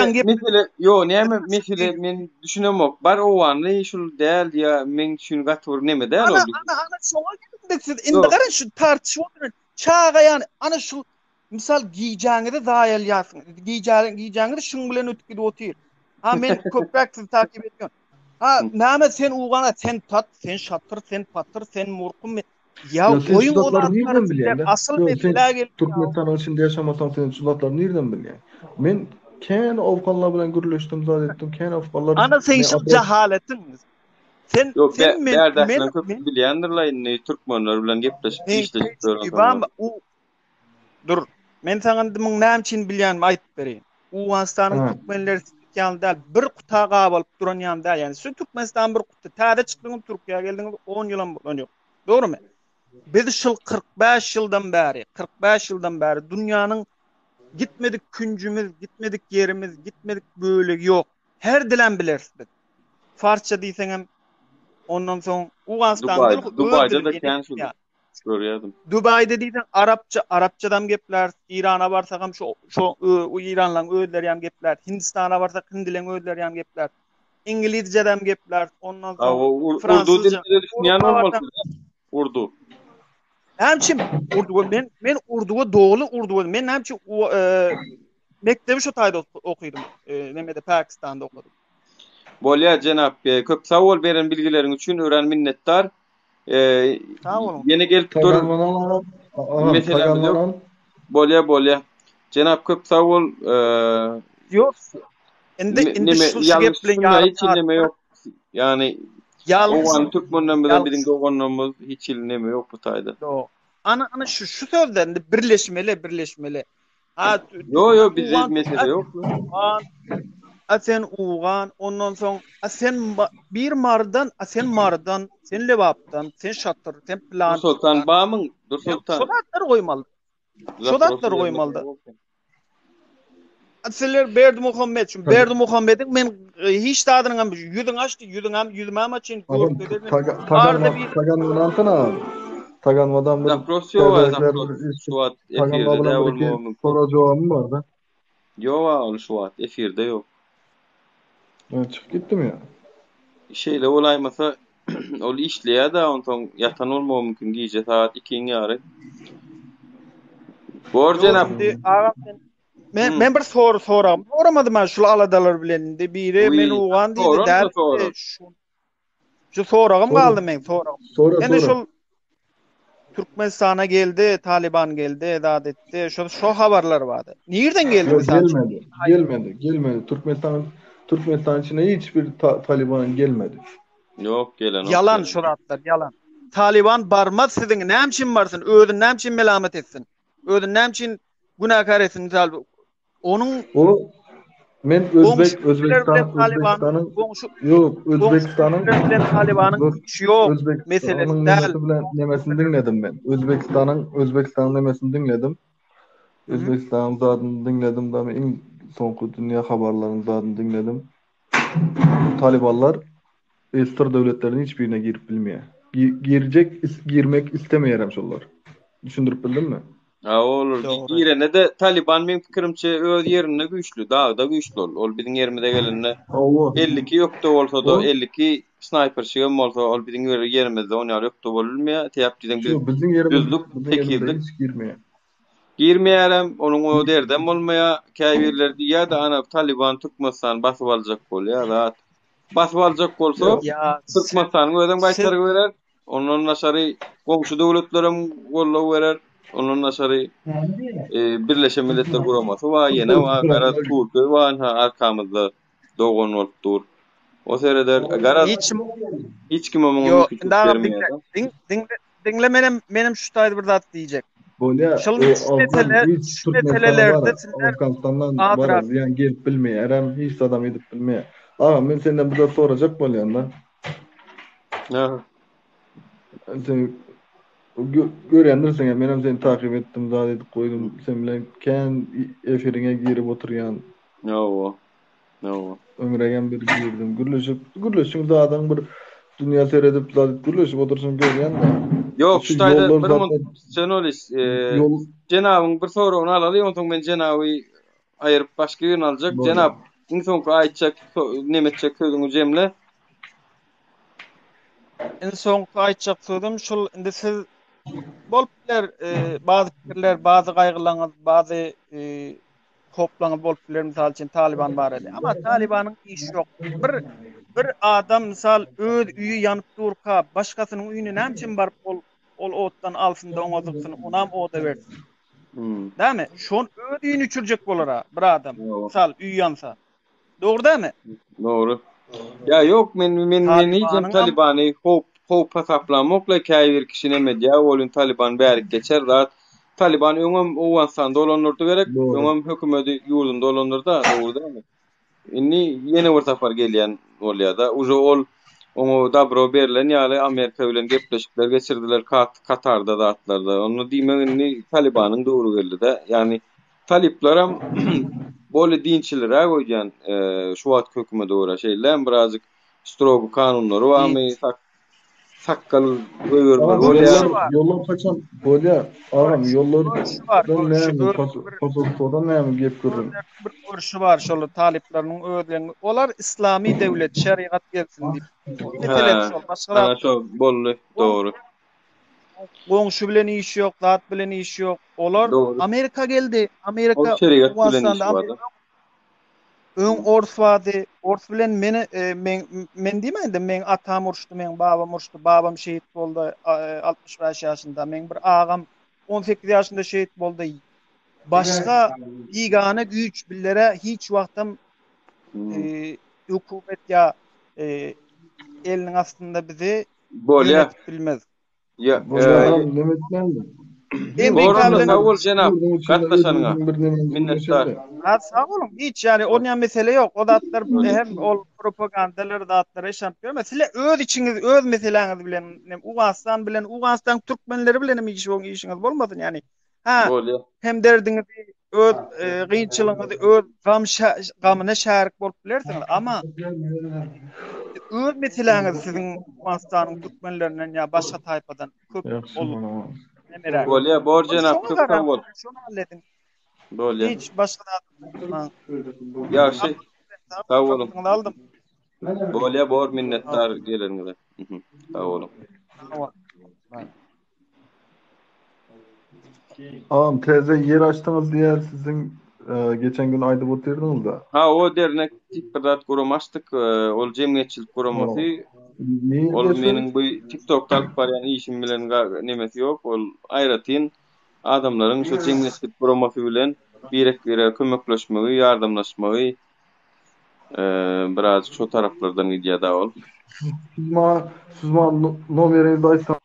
ýa-ni mesele men düşünemok. Bar owany şul däl ýa men şunu gatwur neme däl oldu. Ana şoňa geldik. Indi garan şu tartyşyp oturan. Çaga ýani ana şu misal giýjäňide daýal ýasyň. Giýjäňide şuň bilen ötüp otyr. Ha men köprak sizi takip etýän. Ha näme sen ugana sen tat, sen şatyr, sen patyr, sen murkum. Ya oyun olanlar bilen. Asıl mesele geldi. Türkmenistan'ın içinde yaşamasan sen şulatlar nereden bilýän? Men kän Awganlar bilen gürleşdim zat etdim. Kän Awganlar. Ana sen şu cehaletin. Sen men bilýändirler Türkmenler bilen gepleşip işleşip durýan. Dur. Men saňa näme üçin bilýänim aýdyp bereyim. Uwastanyň Türkmenleri ýalda bir kutaga bolup duran ýanda, ýani şu Türkmenistan bir kuta. Täze çykdyň Türkiýe geldiň 10 ýylan bolan ýok. Dogrymy? Biz şu 45 ýyldan bäri dünýäniň gitmedik küncümüz, gitmedik yerimiz, gitmedik bölegi ýok. Her dilen bilersiz. Farsça diýseň hem ondan soň Uwastanyň Dubaýda da kän görýärdim. Dubaýda diýsen Arapçadan gepler, İrana barsak hem şu İranlaň öýleri hem gepler, Hindistana barsak Hindileň öýleri hem gepler. İngilizceden gepler, ondan soň Fransızca. Urdu. Hemçin Urdu men Urduga dogly Urdu. Men hemçin mektebi şu taýda okuydum. Nemede Pakistanda okudum. Bolýar jenap, köp sowal beren bilgileriň üçin ören minnetdar. Yeni gelip dur. Mesela bolýar. Jenap köp sowal ýok. Indi şu geplen ýok. Yani Owan Türkmenler bilen birin goňanymyz hiç ilneme ýok bu taýda. Ana şu sözlerinde birleşmeli. Yo bizim mesele ýok. Sen Ugan, ondan soň sen bir mardan, sen lewapdan, sen şatyr, sen plan. Sultan bamyň, Sultan. Şodatlar goýmaly. Atseler Berdi Muhammed'in men hiç tadynyň ýüzüň açdy, ýüzüm ama çyn görüp Taganmadan bir Suat efirde de olmagy. Sonra jogamy barda. Ýok, Suat efirde ýok. Çıkıp gittim ya. Şeyle olaymasa ol işleýär da ondan yatan bolmagy mümkin gije saat 2-iň ýary. Borjenap. Men bir soram. Soramadym şu aladalar bilen de biri men ugan diýdi däl. Şu soragym galdy men soragym. Ene şol Türkmenistana geldi, Taliban geldi, edat etti. Şu habarlar bardy. Nereden geldi mesela? Gelmedi. Türkmenistan içine hiçbir Taliban gelmedi. Yok gelen. Yalan şuratlar, yalan. Taliban barmaz sizin näme üçin barsın? Özün näme üçin melamet etsin? Özün näme üçin günahkar etsin misal? Men Özbekistan'ın Taliban'ın yok meselesi bilen nemesini dinledim ben. Özbekistan'ın nemesini dinledim. Özbekistan'ın zadyny dinledim da en soňky dünýä habarlaryny zadyny dinledim. Talibanlar Estor döwletleriniň hiçbirine girip bilmeýär. Girmek istemeýärem şollar. Düşündürüp bildimmi? Olur. Girene de Taliban men pikirimçe öz yerine güýçlü, dagda güýçlü ol biziň yerimize gelende 52 ýokda bolsa da 52 sniper şigem bolsa ol biziň yerimizde oňar ýokda bolmaýar. Täpdiň biz düzlük tekildik. Girmeýärem, onuň o derden bolmaýar. Käbirler diýär-de ana Taliban Türkmenistan basyp aljak bolýar da. Basyp aljak bolsa, Türkmenistanyň özüň başçylygy berer. Ondan naşary goňşy döwletlerem gollaw berer. Ondan naşary Birleşen Milletler Guramasy we ýene we gara Türkiýe we arkamyzda dogan bolup dur. O sereder gara hiç kim omuň bermeýär. Dinle menim şu taýda bir zat diýjek. Bolya, şu meselelerde Afganistan'dan var yani gelip bilmeýär, hem hiç adam edip bilmeýär. Aga men senden bir de soracak bolýan da. Sen görýändirsiň, men hem seni takip etdim, zat edip koydum. Sen bilen kän efiriňe girip oturýan. Öňregen bir girdim. Gürleşip zadan bir dünya seyredip zat gürleşip otursun görýän-de. Ýok, şuýda bir sen olis. Jenabyň bir soragyny alaly, ondan men jenaby aýryp başga ýöne aljak. Jenab, iň soňky aýtjak, nemetjek sözüňi jemle. En soňky aýtjak sözüm şol, indi siz boluplar bazı pikirler, bazı gaýgylaryňyz, bazı hoplaňyz boluplar, misal üçin Taliban bar edi. Ama Talibanyň işi ýok. Bir adam misal öz üýü ýanyp durka, başgasynyň üýüne näme üçin baryp ol otdan alsyn da oňazyksyň, onam oda bersin. Dämi? Şon öz üýüni üçürjek bolar bir adam. Misal üýü ýansa. Dogry dämi? Dogry. Ya yok men hiç Talibany hop pasaplamokla käbir kişi nemedi ya olun Taliban bärik geçer zat. Taliban öňem Owganistan dolanırdy gerek, öňem hökümeti ýurdunda dolanırda, dogry dämi? Inni ýene bir safar gelýän bolýar-da. Ol oňa dabro berilen ýaly Amerika bilen gepleşikler geçirdiler Katarda da atlarda. Onu diýmegini Talibanyň dogry geldi-de. Yani talipleram böyle dinçilere goýan şu wagt hökümeti dogry şeýler birazcık strogo kanunlary barmy sakkal goýurlar. Yollar kaçan bolýar. Agam yollar pasaportdan näme gep görürüm. Bir görüşü var şol talipleriň özlerini. Olar İslami devlet, şeriat gelsin diýip. Meselesi şol. Başga bolly, dogry. Goňşy bilen işi ýok, zat bilen işi ýok. Olar Amerika geldi. Amerika öň ors bilen men diýmeýin, men atam urşdy, men babam urşdy, babam şehit boldy 65 ýaşynda, men bir agam 18 ýaşynda şehit boldy. Başga ýygana güýç billere hiç wagtym hökümet ýa eliniň astynda bizi bolýar bilmez. Ya, nemetlendi. Owul jenap, gatnaşanyňa minnetdar. Sağ olun. Hiç yani onun mesele yok. O datlar hem ol propagandalar datlara işaret görme. Mesele öz içiniz, öz meseleňiz bilen, Uganistan Türkmenleri bilen işiniz bolmasyn yani. Hem derdiňiz öz gynçylygyňyzy, öz gamyna şärik bolup bilersiňiz ama öz meseleňiz siziň Uganistanyň Türkmenlerinden ya başga taýpadan köp bolup. Bolýar, bor jenap köp bol. Şonu halledin. Bolýar. Hiç başga ýaşy. Sağ bolun. Aldım. Bolýar, bor minnetdar geleniňize. Sağ bolun. Ağam teze yer açtınız diye sizin geçen gün ayda oturduğunuz da. Ha o dernek bir zat guramaşdyk. Ol jemgyýetçilik guramasy. Ol meniň bu TikTok'ta alyp barýan işim bilen nemesi ýok. Ol aýratyn adamlaryň şu jemgyýetçilik guramasy bilen birek-bire kömekleşmegi, ýardamlaşmagy biraz şu taraplardan ideýada ol. Siz ma nomerinizi aýtsaňyz.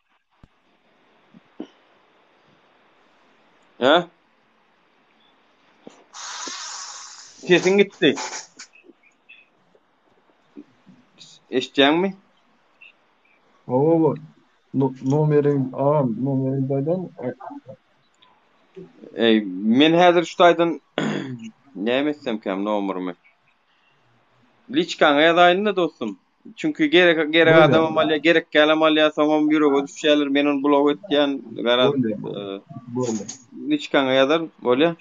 Ha? Sesin gitti. Eşitýäňmi? Nomerin daýdan. Men häzir şu taýdan näme etsem kem nomerymy. Liçkaňa ýazaýyn da dostum. çünkü gerek adam amalya gerek gel amalya soňam ýürege düşýärler meniň blog etýän garaz niçkan ýazar bolýa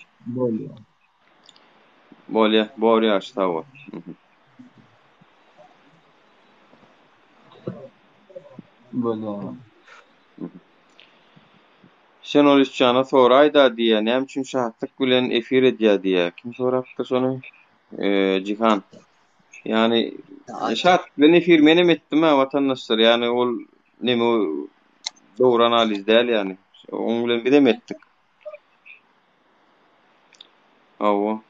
bolýa ştawa. Bolýa. Şenol işçana soraýda diýe, näme üçin şahatlyk bilen efir edýär diýe. Kim sorapdy şonu? Jihan. Yani şahat bilen efir menem etdim ha watandaşlar. Yani ol neme dogry analiz däl yani. Oň bilen bidem etdik. Awa.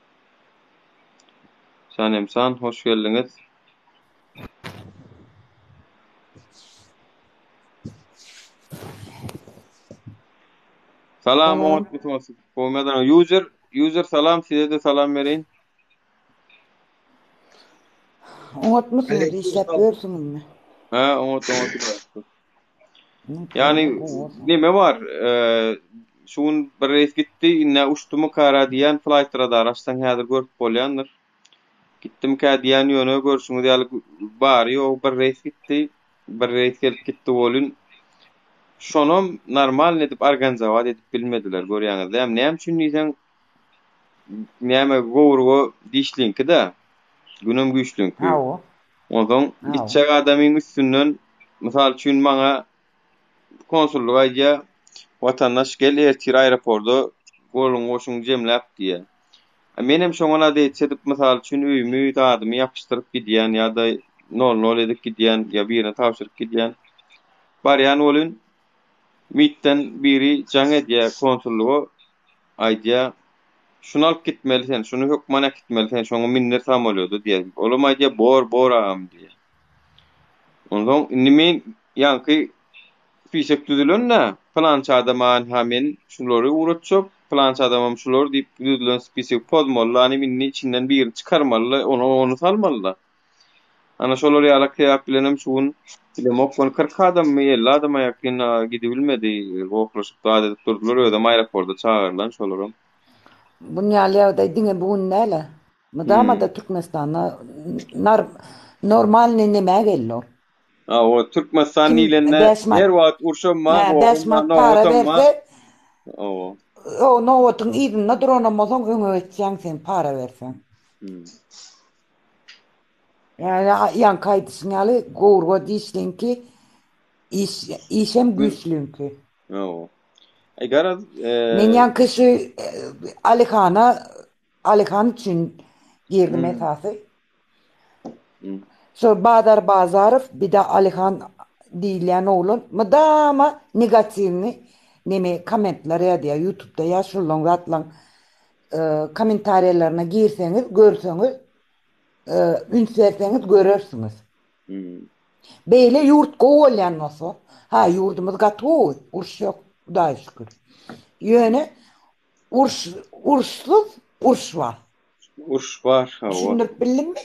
Sanem hoş geldiňiz. Salam Umut Mustafa. Komedan user salam size de salam verin. Umut Mustafa işlep görsünüz. Ha Umut. Yani neme var? Şun bir reis gitti inne uçtumu kara diýen flight radar açsan häzir görüp bolýandyr. Gittim ka diýen ýöne görüşüňiz ýaly bar ýok bir reis gitti. Bir reis gelip gitti bolun. Şonom normal edip organizowat edip bilmediler görýäňiz. Näme üçin diýsen näme gowrugo dişlinki-de günüm güýçlünki. Oňdan gitjek adamyň üstünden mysal üçin maňa konsulluğa ýa watandaş gel ertir aeroportda golun goşuň jemläp diýe. Menem şoňa adet edip mysal üçin öýümü dadymy ýapyşdyryp gidýän ýa-da 00 edip gidýän ýa birine tapşyryp gidýän. Barýan bolun mitten biri jaň edýär konsulluğa aýdýa şunu alıp gitmelisin, şunu hökmana gitmelisin, şoňa minner tam bolýardy diýär. Olam aýdýa bor agam diýär. Ondan nime ýanky fisek düzülenne falança adamın hemen şulary uğratjak, falança adamam şular diýip düzülen spisek pozmaly, any minni içinden birini çykarmaly, onu salmaly. Ana şolary ýaly kıýap bilenem şuň bilemok 40 adam mı 50 adam ýakyn gidibilmedi, goklaşyp daat edip durdular, öýdem aeroportda çağırlan şolarym. Bunyalyada diňe bugün näle? Mudama da Türkmenistan'a normal neme gello. O Türkmenistan ilenine her wagt urşama o para verse o nowatun idin drona moson öňe etjäň sen para versen. Yani yan kaýdyşyňaly gowruga diýişlenki işem güýçlünki. Garaz men ýanky Alihan üçin girdim esasy. So Badar Bazarow bir de Alihan diýilen oğlun mudama negativni neme komentler ýa-da YouTube'da ýaşylan atlan komentariyalaryna girseňiz, görseňiz, ünsverseňiz görersiňiz. Beýle ýurt gowalýan bolsa, ha ýurdumyz gatowy, urş ýok, Hudaýa şükür. Ýöne urş var. Urş var. Düşündürip bildinmi?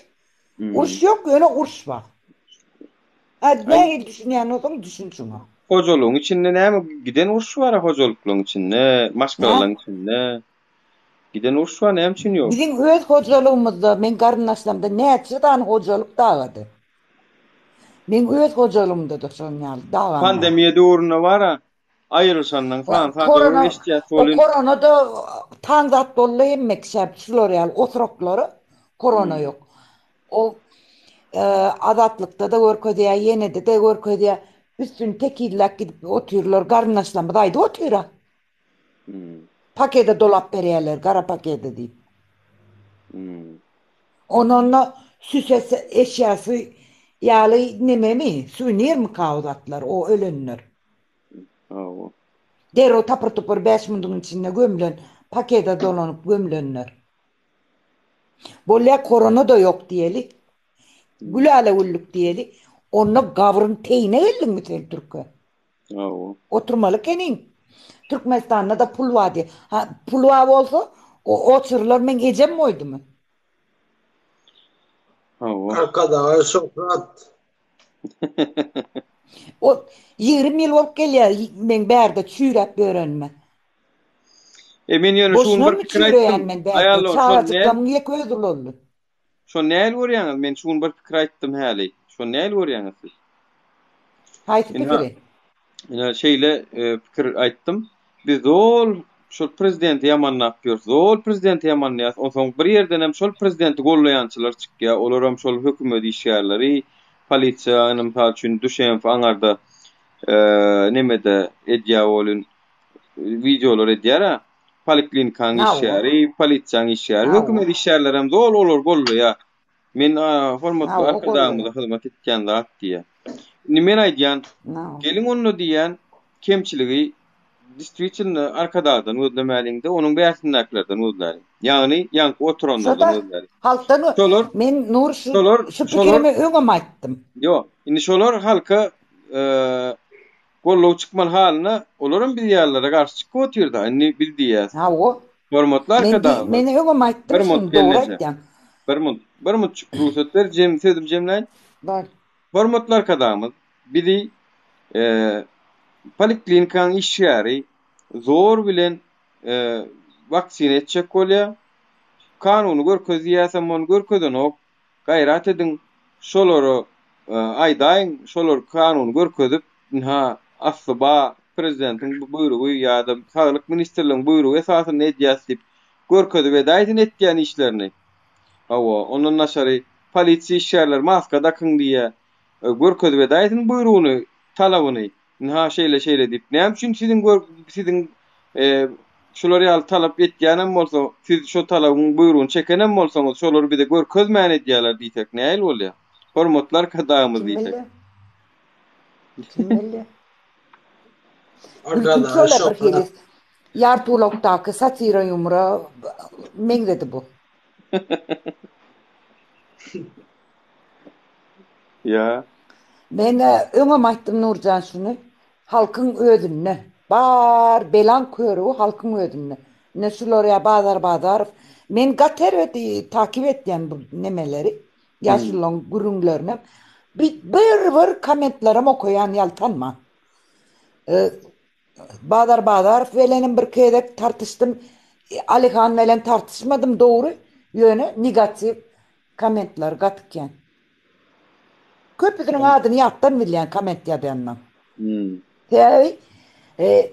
Urş ýok, ýöne urş var. Näme düşünýän bolsaň düşün şunu. Hojalygyň içinde näme giden urş var hojalyklaryň içinde, maşgalaryň içinde. Giden urş var näme üçin ýok? Bizim öz hojalygymyzda men garyndaşlarymda näçe dan hojalyk dagady. Men öz hojalygymda da şoňal dagady. Pandemiýa döwrüne bara aýrylşandan falan korona da taňdat bolly emmek şäpçiler ýaly oturoklary korona ýok. O azatlykda da görkezýär, ýene-de görkezýär. Üstün tekillek gidip oturýarlar, garyndaşlarymyz aýdy oturýar. Pakete dolap berýärler, gara pakete diýip. Onunla süses eşyasy ýaly nememi, suvenir mi kawdatlar o ölenler. Dero tapır tupur 5 minutun içinde gömülen, pakete dolanyp gömülenler. Bolya korona da yok diyeli. Gülale ulluk diyeli. Onunla gavrın teyine geldin mi sen Türk'e? Oturmalı kenin. Türkmenistan'da da pulva diye. Ha, pulva olsa o otururlar men ecem moydu mu? Arkadaş çok rahat. O 20 yıl olup gelýär men bärde çüýräp öğrenme. Men ýöne şuň bir fikir aýtdym. Aýallar, çağırdıklarym ýek özür boldy. Şo näil görýäňiz? Men şuň bir pikir aýtdym häli. Şo näil görýäňiz siz? Haýsy pikiri? Ina şeýle pikir aýtdym. Biz zol şol prezidenti ýamannap ýör. Zol prezidenti ýamannýas. Onsoň bir ýerden hem şol prezidenti gollaýançylar çykýar. Olar hem şol hökümet işgärleri, polisiýa, mysal üçin düşen aňarda nemede edýär bolun videolar edýär. Poliklinikaň işgäri, polisiýaň işgäri, hökümet işgärleri hem zol olar gollaýar. Men hormatly arkadaşlarymyza hyzmat etýän zat diýär. Men aýdýan, gelin onu diýen kemçiligi districtini arkadaşdan özlemäliňde, onuň bäsindäklerden özläri. Ýagny ýanky oturanlardan özläri. Halkdan men Nur şu pikirimi öňem aýtdym. Ýok, indi şolar halka gollaw çykman halyna olaryň bir ýerlere garşy çykyp oturýardy. Indi bildiýäs. Ha o. Hormatly arkadaşlar. Men öňem aýtdym, dogry aýtdym. Bir mut ruhsatlar sözüm jemläň. Bar. Hormatly arkadaşlar, biri poliklinikaň işgäri zor bilen waksina etjek bolýar. Kanuny görkezýäsem onu görkezenok gaýrat edin. Şolary aýdaýyn, şolar kanuny görkezip, aslyba prezidentiň buýrugy ýa-da Saglyk ministrliginiň buýrugy esasynda edýäs diýip görkezip edaýyn etýän işlerini. Ondan naşary polisiýa işgärler maska takyn diýe görkezip edaýyn buýrugyny, talabyny. Şeýle diýip, näme üçin sizin şolary al talap etýänem bolsa, siz şo talabyň buýrugyny çekenem bolsaňyz, şolary bir de görkezmän edýärler diýsek näil bolýar? Hormatly arkadaşlarymyz diýsek. Arkadaşlar, Yartulokdaky satira ýumra meňdedi bu. Ya. Men öňem aýtdym Nurjan şunu, halkyň özüne. Bar belan körügi halkyň özüne. Ne şolary bazar. Men gater takip etýän bu nemeleri, ýaşylaň gürüňlerini. Bir kommentlerim okuyan yaltanma. Bazar velenin bir kedek tartıştım. Alihan velen tartışmadım doğru. Yönü negatif komentler gatıkken. Köpüdünün adını yaptan bilyen koment yadandan.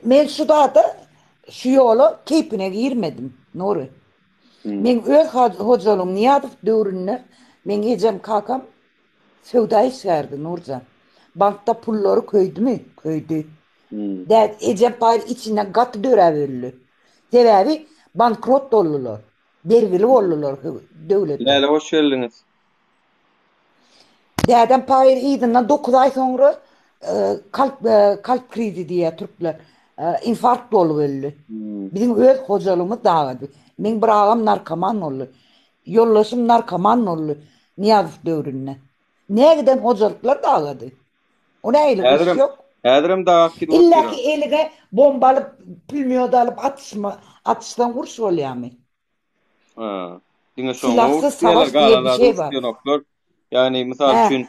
Men şu da şu yolu keypine girmedim. Nuri. Men öz hocalım Niyadıf dövrünne men gecem kakam sevda işerdi Nurcan. Bankta pulları köydü mü? Köydü. Dert ecem payır içine gatı dörevirli. Sebebi bankrot oldular. Bervili oldular devlette. Lale hoş geldiniz. Derden payır iyidinden 9 ay sonra kalp krizi diye Türkler infarkt oluverli. Bizim öz hocalığımız dağıdı. Men bir ağam narkoman oldu. Yollaşım narkoman oldu. Niyazif dövrünne. Neye giden hocalıklar dağıdı. O ne eyle yok. Häzirim dağıp gidip oturuyor. İlla ki eline bombalıp pülmüyordu alıp atıştan vuruş oluyor mu? Silahsız savaş diye bir şey var. Yani misal için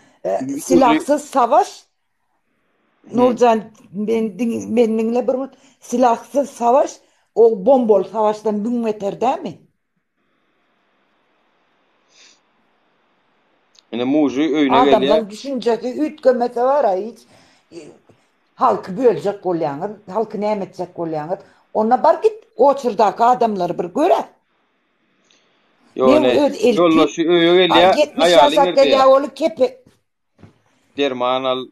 silahsız savaş Nurcan benimle bir silahsız savaş o bombol savaştan 1000 metre değil mi? Yani muju öyle geliyor. Adamlar düşüncesi ütkömese var ya hiç halkı bölecek olyanır, halkı ne edecek olyanır. Ona bar git o çırdaki adamları bir göre. Yollaşı öyle geliyor. 70 yaşak geliyor oğlu kepe. Derman al,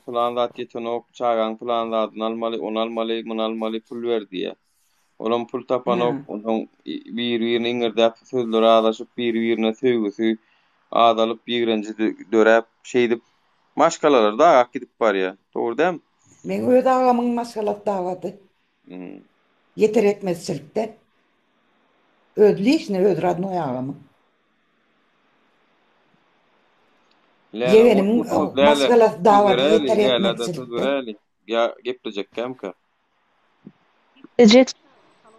plan zat yetenok, çağan plan zatını almalı, onu almalı, pul ver diye. Onun pul tapanok, onun bir ingirde sözleri ağlaşıp bir sövgüsü ağdalıp birinci dörep şeydip maşkalalar da gidip var ya. Doğru değil mi? Men öz ağamın maşkalat dağıdı. Yeter etmezçilikten. Ödlü işine öz radnoy ağamın. Yeğenimin maşkalat dağıdı yeter etmezçilikten. Ya geplecek kemka.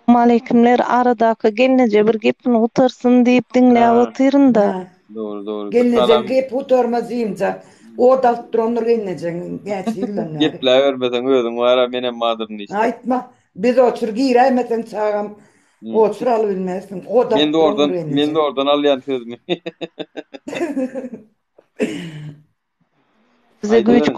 Aleykümler aradaki gelnece bir gepini utarsın deyip dinleyip oturun da. Doğru. Gelnece gep utarmaz yiyince. Orada dronlar gelnece. Geple vermeden özün var menem madırın işte. Aytma. Biz otur giremeten çağım. O sıralı bilmezsin. O da men de oradan alyan sözünü. Bize güç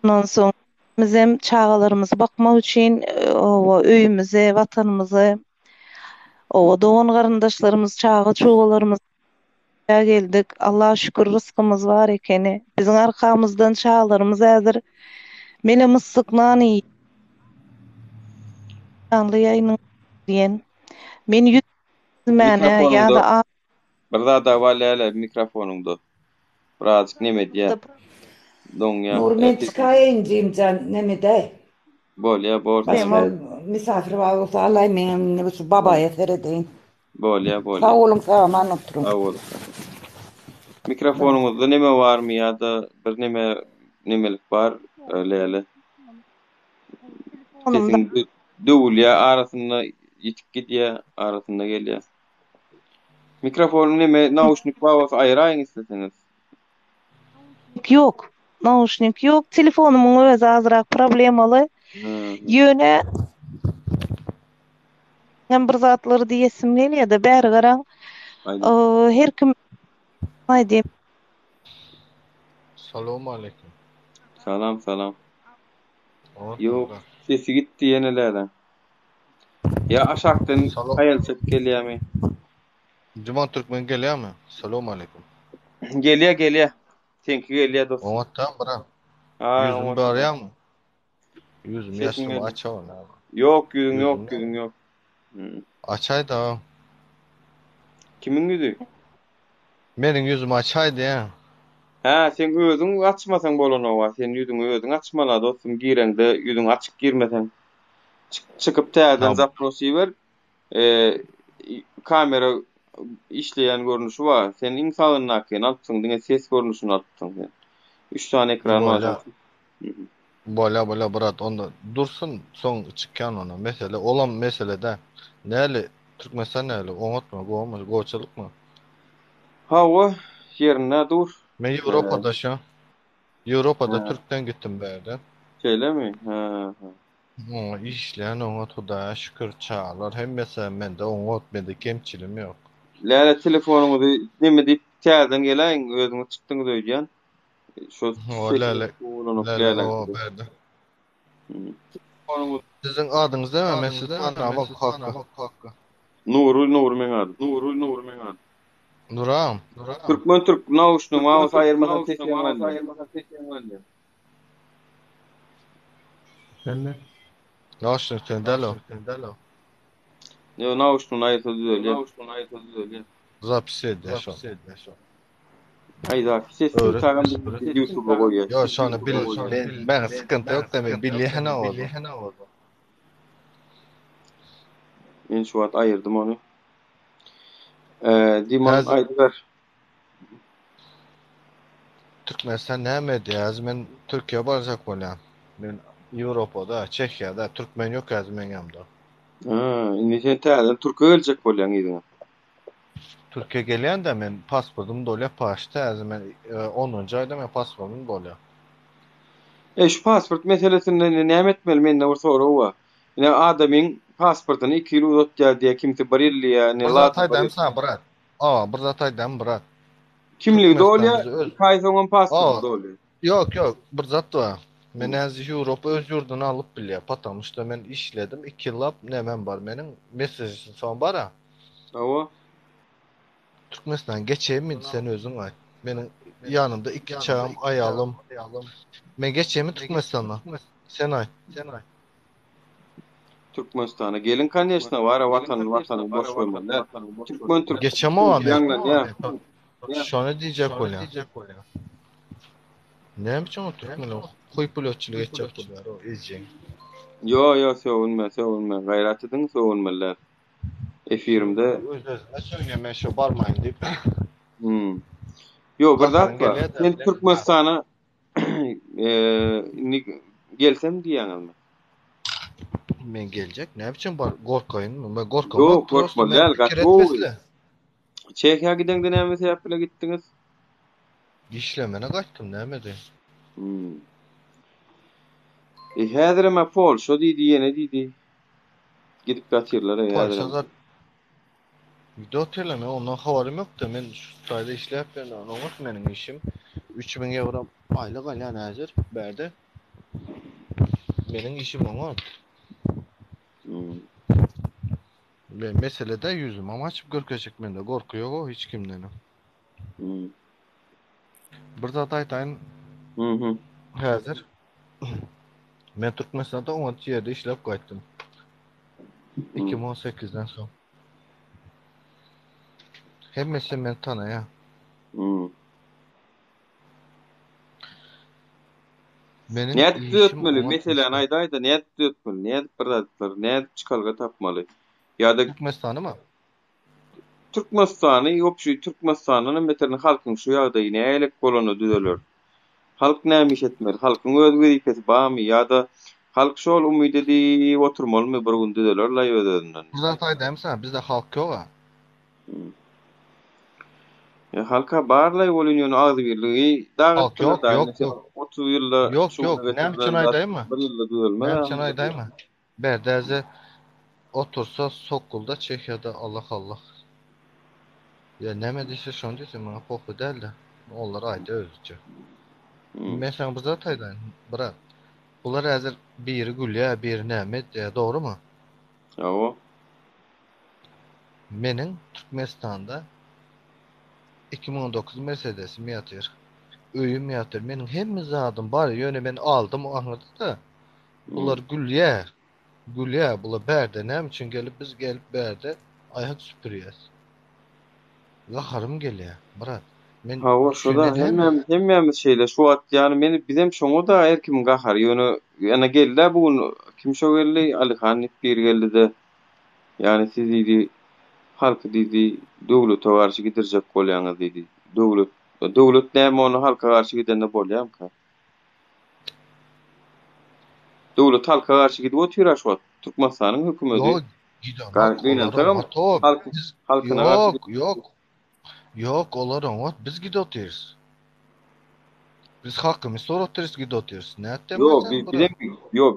ondan soň biz hem çağalarymyza bakmak üçin o öýümüze, watanymyza, o doğan garyndaşlarymyz, çağa çogalarymyz geldik. Allah'a şükür rızkymyz var ekeni. Biziň arkamızdan çağalarymyz häzir mele mysyknan iyi. Anly ýaýnyň diýen. Men yüzmäne ýa-da bir zada walala mikrofonunda. Birazcık neme diýär. Doň ýa. Men çykaýyn diýimden nemede. Bolýa, bor. Misafir var olsa Allay men şu babaýa seredeýin. Bolýa. Sağ olun, salaman oturun. Sağ olun. Mikrofonumuzda neme barmy ýa-da bir nemelik bar öyle. Sesin döwülýär, arasynda ýitip gidýär, arasynda gelýär. Mikrofonum neme, naushnik bar bolsa aýraýyň isteseňiz. Yok. Naushnik yok. Telefonumyň özü azrak problemaly. Ýöne hem bir zatlary diýesim gelýär-de bäri garaň. Her kim aýdym. Salamu aleykum. Salam. Yok, sesi gitti yenelerden. Ya aşaktan ayalçık gelýärmi? Juman Türkmen gelýärmi? Salamu aleykum. Gelýär. Senki gelýär dostum. Oňatdan bira. Yüzüm barýarmy? Yüzüm ýaşmy açaw. Yok, yüzüň yok. Açaýda. Kimiň yüzü? Meniň yüzüm açaýdy ýa. Ha, sen özüň açmasaň bolanok, sen yüzüňi özüň açmala dostum, gireňde yüzüň açyk girmeseň. Çıkıp täzeden zaprosi ber. Kamera işleýän görnüşi bar. Sen insanyna ken alpsyň, diňe ses görnüşini alpsyň sen. 3 tane ekran bar. Bola brat, onda dursun soň çykýan ona. Mesele olan meselede näli Türkmenistan näli? Oňatma, goçalykmy? Hawa ýerine dur. Men Ýewropada şu. Ýewropada Türkden gittim bäde. Şeýlemi? İşleyen oňat Hudaýa şükür çağlar. Hemmese mende oňat mende kemçilim ýok. Läle telefonuňyzy neme diýip täzeden geleň, özüňi çykdyňyz öýdýän. Şu läle berde. Siziň adyňyz näme? Men sizden anlamak hakka. Nur men ady. Nur men ady. Nuram. Türkmen Türk naushny maws aýyrmasa seçýän. Sen naushny sendalo. Yo naushny aýyrdy. Zapis edýär. Aýda, sesini tagan YouTube'a goýýar. Yo, şonu ben sıkıntı yok da men bilýän oldu. Men şu wagt aýyrdym onu. Diman aýdylar. Türkmenistan näme diýär? Men Türkiýe barjak bolýan. Men Ýewropada, Çekiýada türkmen ýok häzir men ýamda. Indi sen täze Türkiýe geljek bolýan ýygyň. Türkiýe gelýän de men pasportum dolýar paşda häzir men 10-njy aýda men pasportum bolýar. Şu pasport meselesinde näme etmeli mende bir soru bar. Ine adamyň pasportyny 2 ýyl uzatýar diýe kimse bir ýyl ýa-ni latydam sa brat. Bir zatydam brat. Kimligi dolýar, kaýsoňam pasport dolýar. Yok, bir zat bar. Men häzir Ýewropa öz ýurduny alyp bilýär. Patamışda men işledim 2 ýyllap nämem bar meniň mesajym son bara. Awa. Türkmenistan geçeyim sen özüň aýt. Meniň ýanymda 2 çağım, aýalym. Men geçeyim Türkmenistan'a. Sen aýt. Türkmenistana gelin конечно var watany boş goýmalar. Türkmen Türk geçem o ya. Şonu diýjek bolýar. Näme üçin Türkmen goýup bolýarçylyk etjekler o izjeň. Yo, sowunma. Gaýratydyň sowunmalar. Efirimde söýlemen şu barmaýyn diýip. Yo, bir zat bar. Sen Türkmenistana gelsem diýäňizmi? Men geljek, näme üçin bar gorkaýyn? Men gorkam. Yok, gorkma däl, gatwy. Çekiýa gideňde näme sebäp bilen gitdiňiz? İşlemene gaýtdym, näme de? Häzir me Polşa diýdi, ýene diýdi. gidip gatyrlar Paşazat video teleme ondan haberim yok da men şu sayda işlep ben anlamak menin işim 3000 euro aylık alyan hazır berdi. Menin işim oňa. Ben meselede yüzüm ama açıp görkeşik mende gorku yok o hiç kimden. Bir zat aytayn. Hazır. Men Türkmenistan'da 10 yerde işlep qaytdım. 2018'den soň. Hemmesi men tanaya. Benim näde düzeltmeli? Meseleni aýda näde düzeltmeli? Näde birazlar, näde çykalga tapmaly? Ýa-da Türkmenistany mı? Türkmenistany, ýopşy Türkmenistanyň meseleni halkyň şu ýagdaýy nälik bolany düzeler. Halk näme iş etmeli? Halkyň öz wezipesi barmy ýa-da halk şol umyt edip oturmalymy bir gün düzelerler ýa-da Bizde taýdam sen, bizde halk ýok. Ya halka barlay bolýan agzy birligi Halk yok. 30 ýylda Yok. Näme üçin aýdaýmy? Bir ýylda düzelmez. Näme üçin aýdaýmy? Berdäze otursa Sokulda Çekya'da Allah. Ya näme diýse şonu diýse maňa popy däldi. Onlar aýda özüçe. Men sen bizde taýdan, bırak. Bular häzir biri gülýä, biri näme diýe, dogrymy? Ýa-o. Menin Türkmenistanda 2019 Mercedes'im ýatyr. Öýüm ýatyr. Menin hemme zadym bar ýöne ben aldım aňyrdy da. Bular gülýär. Bular berde näme üçin gelip biz gelip berde aýak süpürýäs. Gaharym gelýär, brat. Men hawa şoda hemmemiz şeýle şu at ýani meni bizem şoňa da erkim gahar ýöne ýana geldi bu kim şo geldi Alihan bir geldi de ýani siz diýdi halk diýdi döwlete garşy gidirjek bolýaňyz diýdi. Döwlet näme onu halka garşy gidende bolýar ka? Döwlet halka garşy gidip oturýar şu Türkmenistanyň hökümeti. Yok, olar oňa biz gidotyrys. Biz hakkymyz soratyrys gidotyrys. Näde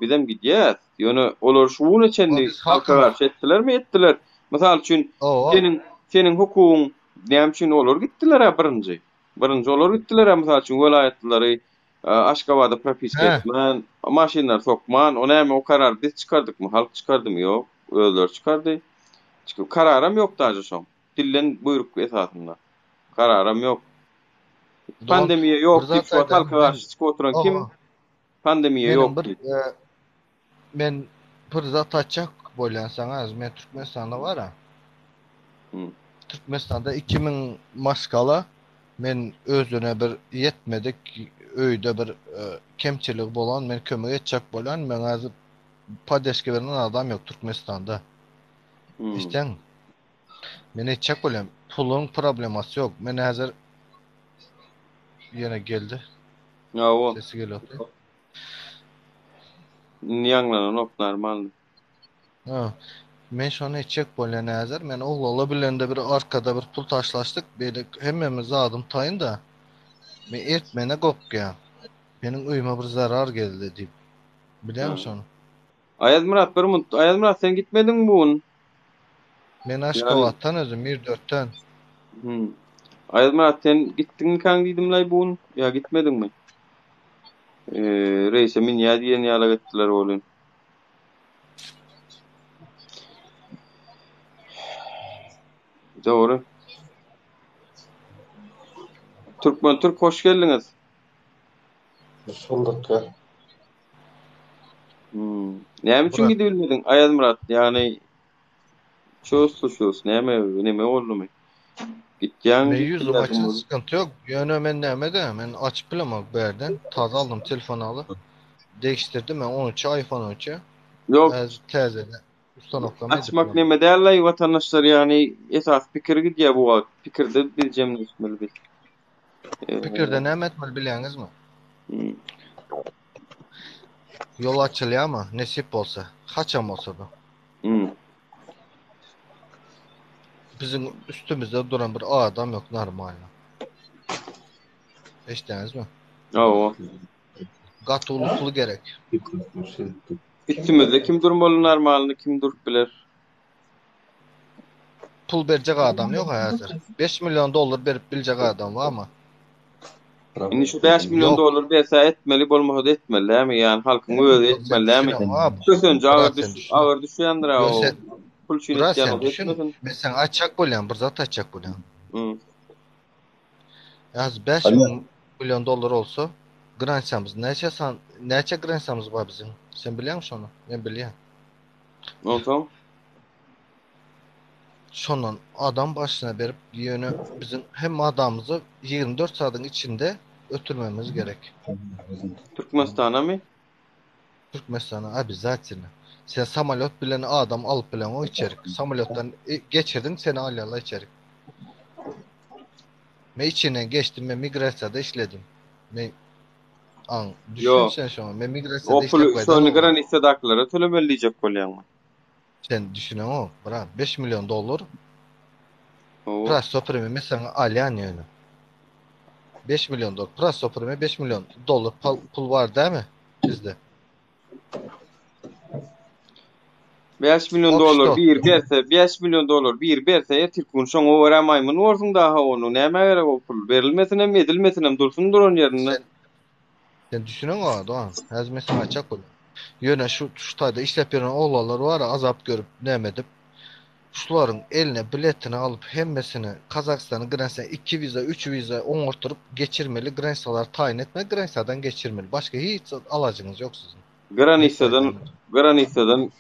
Bizem gidýär. Ýöne olar şuun içinde halka garşy etdilermi? Etdiler. Mysal üçin senin hukugyň näme üçin olar gitdiler birinji. Birinji olar gitdiler mysal üçin welaýatlary Aşgabatda propiska etmen, maşinler sokman, o näme o karar biz çykardykmy? Halk çykardymy? Ýok, özler çykardy. Çünki kararam ýok daýja şoň. Dillen buyruk esasında. Kararam ýok. Pandemiýa ýok diýip halka garşy çykyp oturan kim? Pandemiýa ýok. Men bir zat açak bolýansaňyz, men Türkmenistanda bara. Türkmenistanda 2000 maskala men özüne bir yetmedik öýde bir kemçilik bolan men kömek etjek bolan men hazır padeşke beren adam ýok Türkmenistanda. İşten men etjek bolan pulun problemasy ýok. Men hazır ýene geldi. Ýa-o. Sesi gelýär. Niýanglanan ok normal. Men şonu etjek bolan hazır. Men oglala bilen de bir arkada bir pul taşlaşdyk. Beýle hemmemiz adım taýyn da. Men etmene gopýa. Benim öýüme bir zarar geldi diýip. Bilýärmiň şonu? Ayazmurat sen gitmediň bugün? Men Aşgabatdan özüm 24'ten. Ayazmurat sen gitdiňmi kaň diýdimle bugün? ýa gitmediňmi? Reýse min ýa diýen ýala gitdiler bolyn. Dogry. Türk hoş geldiňiz. Bulduk. Näme üçin gidibilmediň Ayazmurat? Ýani şos näme boldumy? Gitýäň. Men ýüzüm açyk sıkıntı ýok. Ýöne men näme men açyp bilemek berden. Taza aldım telefon alyp. Değiştirdim men 13 iPhone 13. Ýok. Täzede. Ustanokla açmak näme däl watandaşlar ýani esas pikir gidýär bu wagt. Pikirde bir jemleşmeli biz. Pikirde näme etmeli bilýäňizmi? Yol açılýarmy? Nesip bolsa, haçan bolsa da. Bizim üstümüzde duran bir adam yok normal. Eşitdiniňizmi? Ýa-o. Gatulukly gerek. Üstümüzde kim durmaly normalny, kim durup biler? pul verecek adam yok hazır. 5 milyon dolar berip bilecek adam var mı? Indi şu 5 milyon dolar berse etmeli, bolmasa da etmeli, mi? Yani halkyň özü etmeli, mi? Kösünce ağır düşýändir o. Pul şuň etýän etmesin. Men sen açak bolýan, bir zat açak bolýan. Az 5 milyon dolar olsa, gransamız neçe gransamız var bizim? Sen bilýärmiň onu? Men bilýän. Tamam. Şondan adam başına berip ýöne bizim hem adamımızı 24 saatyň içinde ötürmemiz gerek. Türkmenistana mı? Türkmenistana abi zaten. Sen samolyot bilen adam alıp bilen o içerik. Samolyottan geçirdin seni alyalar içerik. Men içinden geçtim, men migrasiyada işledim. Men düşünsen şu an men migrasiyada işledim. O şonu garan istedaklara tölemelleyecek bolýarmy? Sen düşünen o, bırak 5 milyon dolar. Pras sopremi mesela alyan yani. 5 milyon dolar. Pras sopremi 5 milyon dolar pul var değil mi bizde? 5 milyon dolar bir berse 5 milyon dolar bir berse Türkün şoňa öwremäýmin bolsun daha onu näme gerek o pul berilmesinem edilmesinem dursun duran ýerinde. Sen düşünen o Doğan. Häzir mesela açak bol. Ýöne şu taýda işlep beren oglanlar var azap görüp nämedip şularyň eline biletini alıp hemmesini Kazakstana girense 2 viza 3 viza oňorturup geçirmeli grensalar taýin etme grensadan geçirmeli. Başka hiç alajyňyz ýok sizin. Granisadan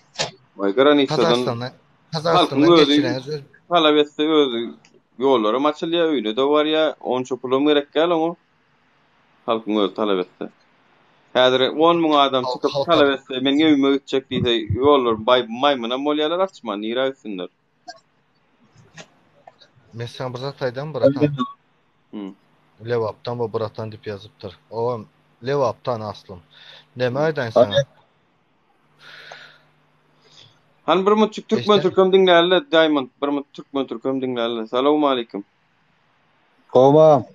Kazakistan'a geçireniz talap etse özü ýollary açylýar öýle de var ya 10 pulum gerek gel o halkyň özü talap etse. Häzir 10 000 adam çykyp talap etse men öýme gitjek diýse ýollar maýmuna molýalar açman nira etsinler. Men sen bir zat aýdam biratan. Lewapdan bu biratan diýip ýazypdyr. O Lewapdan aslym. Näme aýdan sen? Han bir muçuk Türkmen türküm dinlerle Diamond bir muçuk Türkmen türküm dinlerle. Selamun aleyküm. Kova.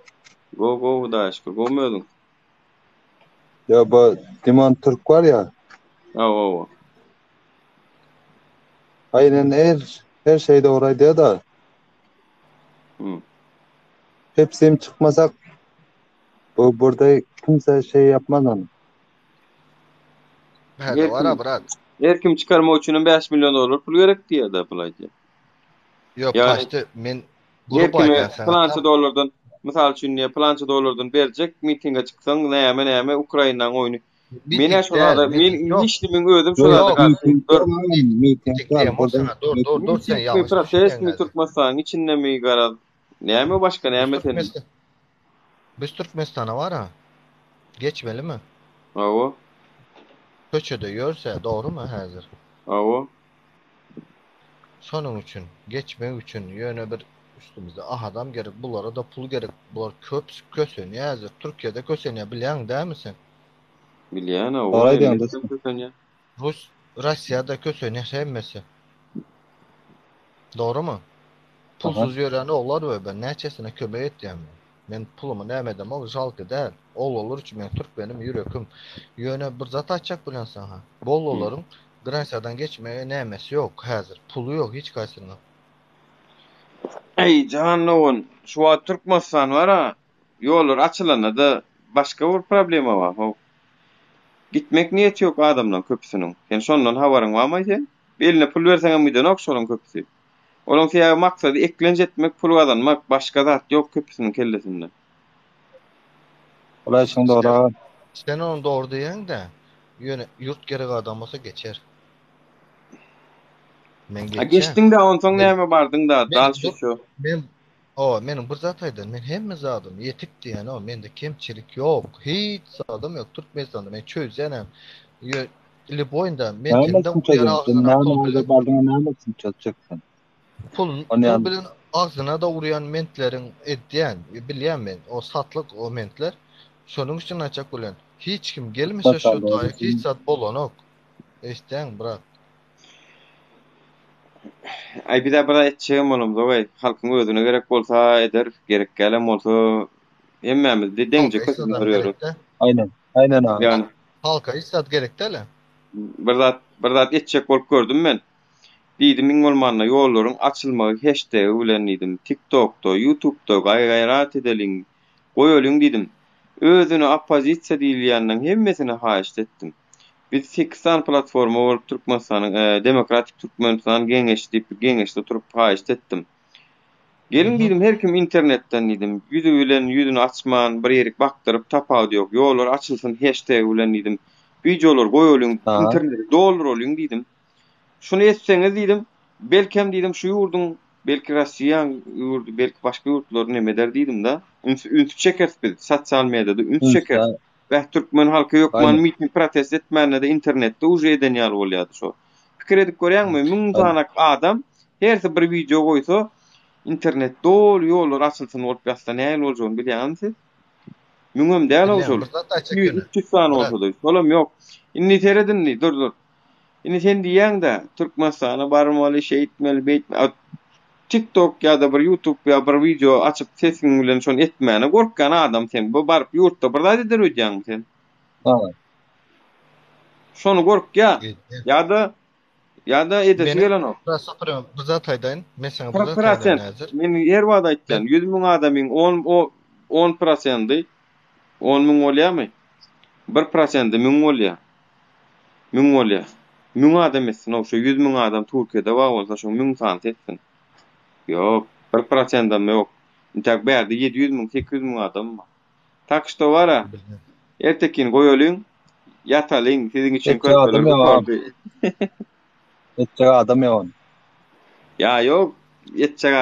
Go da aşkı. Go mödün. Ya bu Diamond Türk var ya. O. Aynen her şeyde oraydı da. Hepsim çıkmasak burada kimse şey yapmaz onu. Hadi vara bırak. Her kim çıkarma üçin 5 milyon dolar pul gerek diýe da pulaýdy. Yok kaçtı men grup aýdan plança dolardan misal üçin ne plança dolardan berjek mitinge çyksaň näme Ukrainaň oýny. Men şolada men işlimin özüm şolada dur sen ýalňyş. Protest mi Türkmenistan içinde mi garaz? Näme başga näme sen? Biz Türkmenistana var ha. Geçmeli mi? Awo. Köçede görse doğru mu hazır? Awo. Şonun üçün, geçmek üçün ýöne bir üstümizde adam gerek, bulara da pul gerek. Bular kösön hazır. Türkiýede kösönýär bilýän dämi sen? Bilýän o. Russiýada kösönýär hemmesi. Doğru mu? Pulsuz ýören oglar we ben näçesine kömek etdim. Men pulumu nämedem ol jalky däl. Olur üçin men Türkmenim ýürekim. Ýöne bir zat açak bilen sana. Bollolaryň Gransadan geçmeye nämesi ýok häzir. Pulu ýok hiç gaýsynyň. Ey canowun, şu Türkmenistan var ha. Ýollar açylanda başga bir problema bar. Gitmek niyeti ýok adamlaryň köpüsiniň. Sen şondan habaryň barmy sen? Beline pul berseň miden ok şolaryň köpüsü. Olaň täze maksady eklenç etmek, pul kazanmak, başga zat ýok köpüsiniň kellesinde. Olay şonda ora. Sen onu doğru diýen de, ýöne ýurt gerek adam bolsa geçer. Men geçdiň de onsoň näme bardyň da, dal şu. Menin bir zat aýdym, men hemme zadym ýetip diýen o, mende kemçilik ýok, hiç zadym ýok. Türkmenistanda men çöýzenem. Ili boýunda men kimden çatjaksan. Pul bilen agzyna da urýan mentleriň edýän, bilýän men, o satlyk o mentler. Şonuň üçin açak bolan. Hiç kim gelmese şu taýy hiç zat bolanok. Eşdeň bırak. Ay bir de bana etçeğim oğlum da halkın özüne gerek bolsa eder, gerek gelem olsa emmemiz de denge kötü arıyoruz. Aynen abi. Yani halka hiç zat gerek değil. Bir zat etçek bolup gördüm men. diýdim miňolmanna ýollaryň açylmagy hashtag bilen diýdim. TikTok'da, YouTube'da gaýrat edeliň, goýalyň diýdim. Özüne opozisiýa diýilýändiň hemmesini haýyş etdim. Biz 8 tane platforma bolup Türkmenistanyň Demokratik Türkmenistan geňeşde turup haýyş etdim. Gelin diýdim her kim internetden diýdim. Ýüzü bilen ýüzüni açman, bir ýerik bakdyryp tapady ýok. Ýollar açylsyn hashtag bilen diýdim. Videolar goýalyň, internetde doldurylyň diýdim. Şunu etseňiz diýdim, belkem diýdim şu ýurdun, belki Russiýa ýurdu, belki başga ýurtlar näme der diýdim da. Üns çekers biz sosial mediada üns çeker. Ve Türkmen halkı ýokman miting protest etmände de internetde uje edenýär bolýardy şo. Pikir edip görýärmi? 1000 tanak adam her bir video goýsa internet dol ýollar açylsyn bolup ýatsa näme boljagyny bilýärsiz? Müňem däl bolşul. 300 tane bolsa-da. Solam ýok. Inni teredinni dur. Inni sen diýäň da Türkmenistana barmaly şey etmeli beýtme. TikTok ya da bir YouTube ya bir video açıp sesini bilen şonu etmäne gorkkan adam sen bu baryp ýurtda bir zat eder öýdäň sen. Şonu gork ya da edesi gelen o. Bu zat aýdaýyn. Men sana bu zat aýdaýyn häzir. Men her wagt aýtdym 100 000 adamyň 10%y 10 000 bolýarmy? 1% 1000 bolýar. 1000 bolýar. 1000 adam etsin o şu 100 000 adam Türkiýede bar bolsa şu 1000 sany etsin. Yok, 1% da yok. İntak berdi 700 000, 800 000 adam var. Tak što vara. Ertekin goýalyň, ýatalyň, siziň için köpüler. Etçek adam ýok. Ya yok, etçek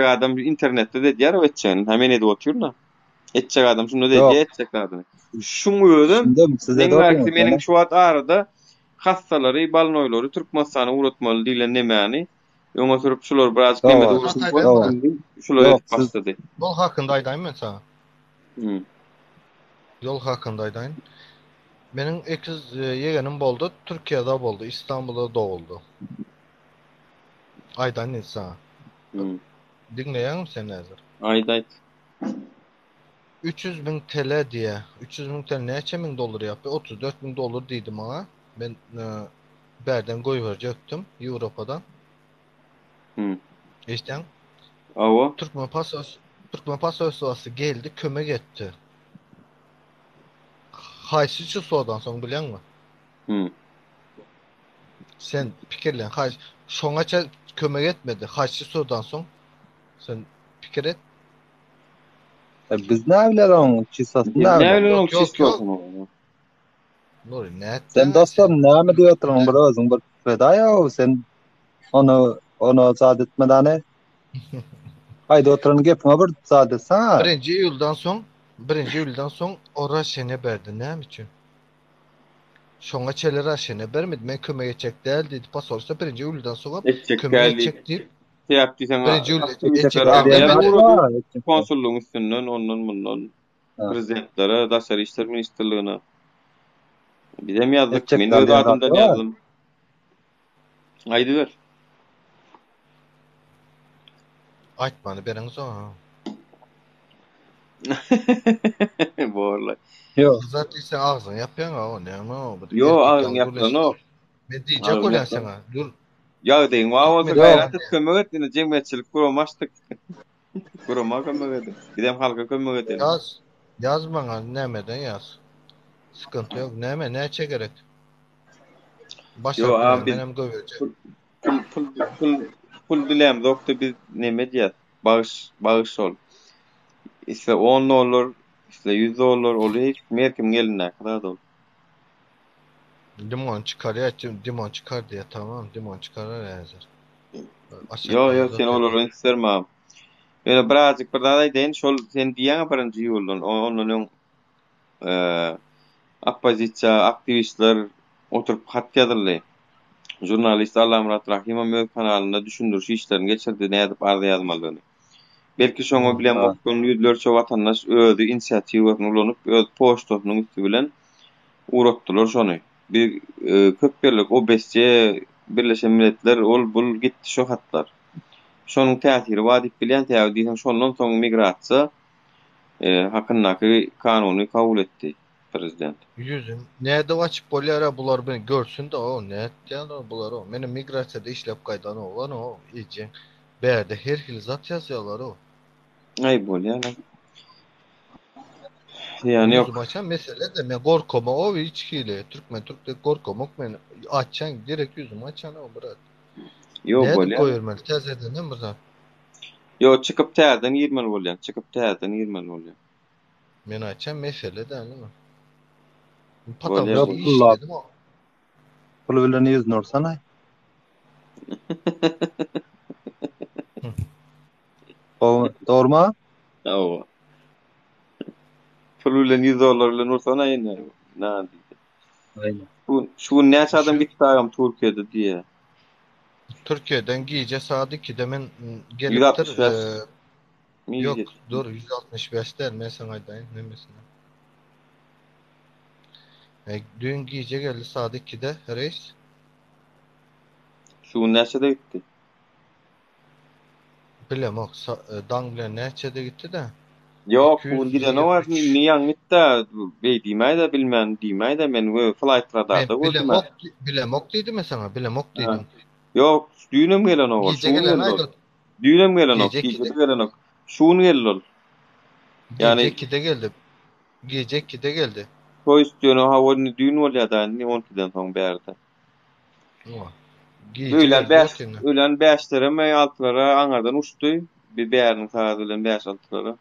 adam internetde de diýär o etçeň. Hemen edip oturýar. Etçek adam şunu diýär, etçek adam. Şuňy özüm, meniň şu wagt arada hastalary, balnoýlary Türkmenistana uğratmaly diýilen nämäni ýöne sürüp şular biraz kemede ursun. Şular başladı. Yol hakynda aýdaýyn men sana. Yol hakynda aýdaýyn. Meniň ekiz ýegenim boldy, Türkiýede boldy, İstanbulda doguldy. Aýdaýyn sana. Dinleýäňmi sen häzir? Aýdaýt. 300 000 TL diye. 300 000 TL neçe min dolar yaptı? 34 000 dolar dedim ona. Ben berden goýberjekdim Ýewropadan. Eşden. Awa. Türkmen pasosu geldi, kömek etdi. Haýsy sodan soň bilýärmi? Sen pikirlen, şoňaça kömek etmedi. Haýsy sodan soň sen pikir et. Biz näbilerim çysasyn näbilerim çysasyn. Nuri net. Sen dostlar näme diýýärdiň bir özüň bir fedaýa sen onu zat etmedane. Haýda oturan gepime bir zat etsen. 1-nji ýyldan soň ora şene berdi näme üçin? Şoňa çeler şene bermedi. Men kömek etjek däl dedi. Pasorsa 1-nji ýyldan soň kömek etjek diýip konsulluğun üstünden ondan bundan prezidentlere, Daşary işler ministerligine bize mi yazdık? Men öz adımdan yazdım. Aýdy ber. Aýtmany beriňiz o. Borla. Yo. Zaten sen ağzın yapýan o näme o? Yo, ağzın yapýan o. Men diýjek bolan sana. Dur. Ya deň wawasy gaýrat kömek etdi, jemgyýetçilik guramaşdyk. Gurama kömek etdi. Gidem halka kömek etdi. Yaz bana nämeden yaz. Sıkıntı yok. Näçe gerek? Başla benim göwürjek. Pul bilem doktor biz näme diýär? Bağış ol. İşte 10 dolar, işte 100 dolar olur hiç merkim geline kadar da olur. Limon çıkar diye tamam limon çıkarar hazır. Yo sen olur istermem. Böyle birazcık bir daha deyin şol sen diýen birinji ýoldan onun opozisiýa aktivistler oturup hat ýazdylar. Jurnalist Allamrat Rahimov öz kanalynda düşündürüş işlerini geçirdi nädip arda ýazmalygyny. Belki şoňa bilen okun ýüzlerçe watandaş özü inisiatiwasyny ulanyp öz postasynyň üstü bilen uğratdylar şonu. Bir köpberlik OBSC Birleşen Milletler ol bul gitdi şo hatlar. Şonuň täsiri wadip bilen täwdiň şondan soň migrasiýa hakyndaky kanuny kabul etdi. prezident. Yüzüm. Näde açıp bolýara bular beni görsün de o ne diýerler bular o. Meni migrasiýada işlep gaýdan olan o iýje. Berde her hil zat ýazýarlar o. Ay bolýar. Yani yok. Yüzüm açan mesele de men gorkoma o içkiyle Türkde gorkomak men açan direkt yüzüm açan o bırak. Yok bolýar. bolýar. Koýurmaly täzeden mi zat? Yo çıkıp täzeden ýermeli bolýar. Çıkıp täzeden ýermeli bolýar. Men açan mesele de nima? Bolýar. Işledim o. Pul bilen ýüzüni ursana. O doğruma? Awa. Pul bilen $100 bilen ursana ýene. Näde? Aynen. Şu näçe adam gitti agam Türkiýede diýe. Türkiye'den giyece saat 2'de men gelipdir. 165. Yok dur 165 der men sana aýdaýyn nemesine. Dün giyece geldi saat 2'de reis. Şu näçede gitti? Bilemok dang bilen näçede gitti de. Yok bu giden o var niýan gitdi? Beý diýmäýde bilmän diýmäýde men flight radarda gördüm. Bilemok diýdim men sana bilemok diýdim. Yok, düýnem gelen o. Düýnem gelen o. Gelen o. Şunu geldi. Yani gece 2'de geldi. Gece 2'de geldi. Toy istiyor ha woni düýün bolýar da ni 12'den soň berdi. Ölen 5'lere me 6'lara aňardan uçdy. Bir bäriň saat bilen 5-6'lara.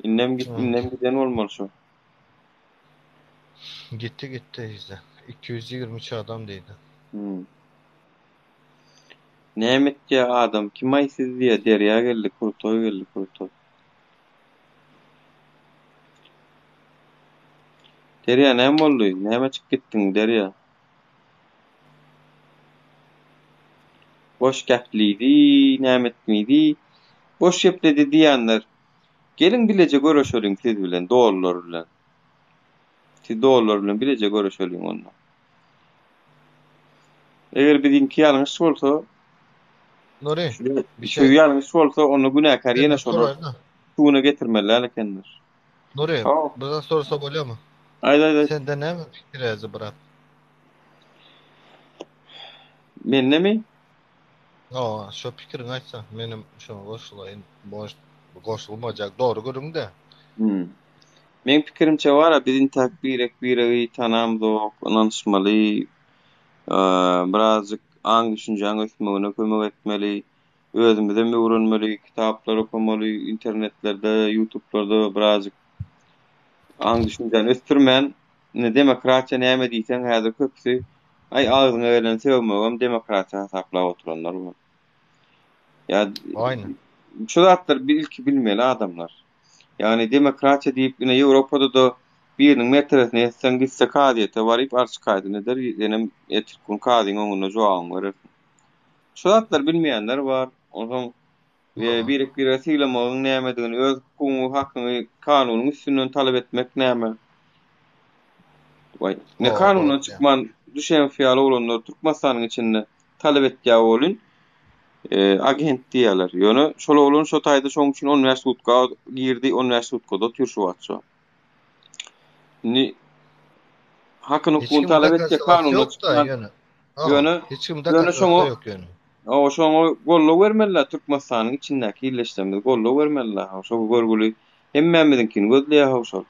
İnnem giden olmaly şu. Gitti izle. 223 adam diýdi. Nämetde adam kim aýsyz diýe derýa geldi, kurtoy geldi, kurtoy. Derýa näme boldy? Näme çykyp gitdiň derýa? Boş gäplidi, näme etmidi? Boş ýepledi diýenler. Gelin bilece görüşelim siz bilen, doğrular bilen. Siz doğrular bilen bilece görüşelim onunla. Eger bizinki ýalňyş bolsa, Nuri, bir şey ýalňyş bolsa, onu günäkär ýene şol. Şunu getirmeliler ekenler. Nuri, bize sorsa bolýarmy? Aýda. Sende näme pikir ýazy bırak? Men näme? Şo pikiriň aýtsa, menim şoňa goşulaýyn. Boş goşulmajak, dogry görüňde. Men pikirimçe wara bizin takbirek tanamdyk, onanşmaly, birazcık aň düşünjäň ösmegine kömek etmeli, özümize öwrenmeli, kitaplar okumaly, internetlerde, YouTube'larda birazcık aň düşünjäň ösdürmän, ne demokratiýa näme diýsen häzir köpsi ay ağzyna gelen sevmegem demokratiýa saklap oturanlar bar. Ya aynen. Şu zatlar bilki bilmeli adamlar. Yani demokratiýa diýip ine Ýewropada da biriniň mertebesine ýetsen gitse kadiýete baryp arşy kaýdy eder, ýene etkun kadyň oňuna jogaň berer. Şu zatlar bilmeýänler bar. Oňa bir siýlemagyň näme digini, öz hukumy, hakyny kanunyň üstünden talep etmek näme? Vay, ne kanundan çykman düşen fiýal olanlar Türkmenistanyň içinde talep etýär bolun. Agent diýerler. Ýöne şol oğlun şo taýda şoň üçin universitetga girdi, universitetde türşüp atça. Ni hakyny hukumy talep etýär kanunda çykman. Ýöne hiç kimde şoňa ýok ýöne. Şoňa gollap bermeliler Türkmenistanyň içindäki ýerleşdirmede gollap bermeliler. Şo görgüli hemmemizinkini gözleýär şol.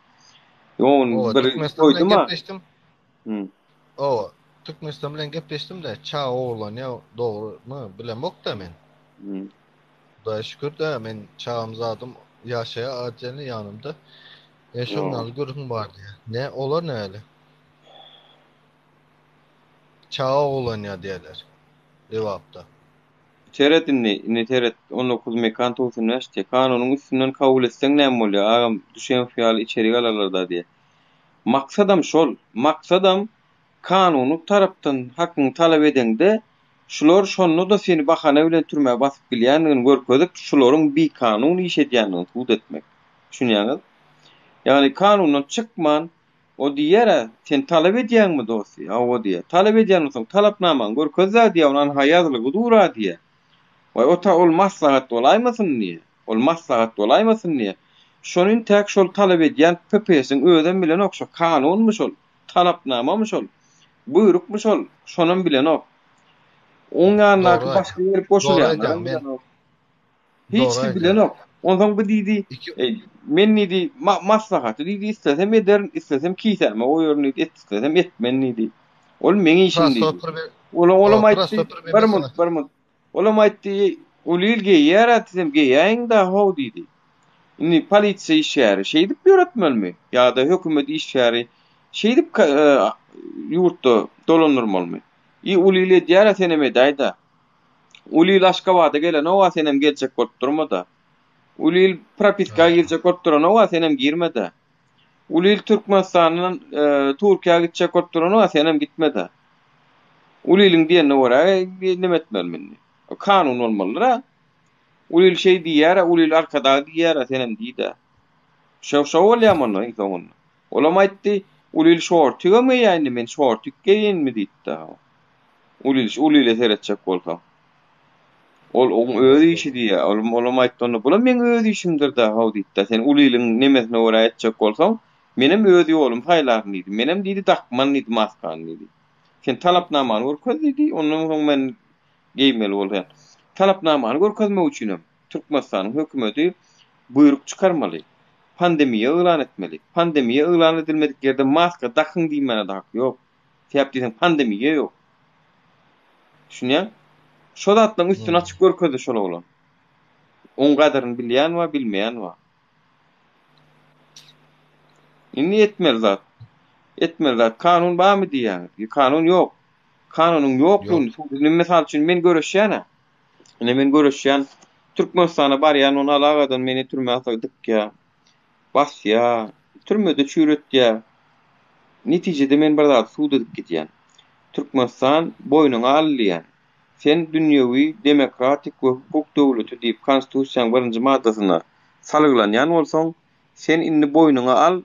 Ýöne bir koýduma. Türkmenistan bilen gepleşdim de çağ oğlan ya doğru mu bilemok da men. Da şükür de men çağımzadım yaşaya acele yanımda. Şonal görüm vardı ya. Ne olar ne öyle? Çağ oğlan ya diyorlar. Cevapta. Teretinni teret 19 Mekantos Üniversite kanunyň üstünden kabul etseň näme bolýar? Agam düşen fiýal içeri galarlarda diýe. Maksadam şol. Maksadam kanuny tarapdan hakyny talep edende şular şonu da seni bahana bilen türmäge basyp bilýändigini görkezip şularyň bir kanuny iş edýändigini tuýut etmek. Şunuňyz. Yani kanundan çykman o diýere sen talep edýänmi dosy? O diýe. Talep edýänsoň talapnamaň görkezä diýe onan haýazlygy dura diýe. Ol maslahat olaýmasyn diýe. Ol maslahat olaýmasyn diýe. şonuň tek şol talap edýän PPS'in öden bilen okşa kanunmuş ol, talapnamamış ol, buyrukmuş ol, şonuň bilen ok. Oňanlar başga ýere boşulýanlar bilen ok. Hiç bilen ok. Ondan bu diýdi, men nidi maslahaty diýdi, istesem ederim, istesem kiýsem, o ýörni etsem etmen diýdi. Ol meňe işim diýdi. Olam aýtdy, barmyk. Olam aýtdy, ulil geýär atsam geýäň da how diýdi. Indi polisiýa işgäri şey dip ýöretmelmi? Ýa-da hökümet işgäri şey dip ýurtda dolanyrmalmy? Ulil edýär senem edäýda. Ulil Aşgabat'a gelen o senem geljek bolup durmada. Ulil propiska girecek bolup duran o senem girmede. Ulil Türkmenistanyň Türkiýe'ye gitjek bolup duran o senem gitmede. Uliliň diýene görä nime etmelmi? Kanun bolmalyra. Ulil şey diýär, ulil arkada diýär senem diýdi. Şo bolýarmyň ýa-da olam aýtdy, ulil şortyga ýa-ni men şortyk geýenmi diýdi. Ulil seretjek bolsa. Ol öz işi diýär. Olam aýtdy, "Bula men öz işimdir da haw diýdi. Sen uliliň nemesine görä etjek bolsaň, menem öz ýolum haýlarny diýdi. Menem diýdi dakman diýdi, maskan diýdi. Sen talapnamany görkezdi diýdi, ondan soň men geýmeli bolýan. Talapnamany görkezmek üçin Türkmenistanyň hökümeti buyruk çykarmaly. Pandemiýa elan etmeli. Pandemiýa elan edilmedik ýerde maska dakyn diýmene de hak ýok. Sebäp diýsen pandemiýa ýok. Şuňa şo zatlaryň üstüne açyk görkezdi şol bolan. On gadaryny bilýän we bilmeýän we. Indi etmeli zat. Kanun barmy diýär? Kanun ýok. Kanunyň ýoklugyny mesal üçin men göreşýän. Ine men göreşýän Türkmenistana barýan onu alagadan meni türmäge atdyk ýa. Bas ýa, türmede çüretýär. Netijede men bir zat suw edip gitýän. Türkmenistan boynuňa alýan. Sen dünýäwi demokratik we hukuk döwleti diýip konstitusiýanyň 1-nji maddasyna salgylanyň bolsaň, sen indi boynuňa al.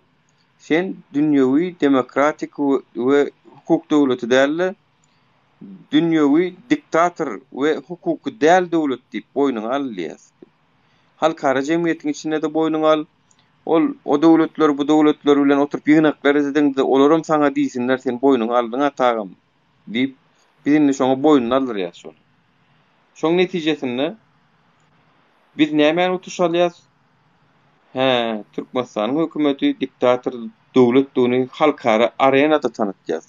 Sen dünýäwi demokratik we hukuk döwleti däl, dünýäwi diktator we hukuky däl döwlet diýip boynuňa alýas. Halkara jemgyýetiň içinde de boynuňa al. O döwletler bu döwletler bilen oturup ýygnaklar edende olaram saňa diýsinler sen boynuňa aldyň atagam diýip birini şoňa boynuňa aldyrýar şol. Şoň netijesinde biz näme utuşalýas? Türkmenistanyň hökümeti diktator döwletdigini halkara arenada tanıtýar.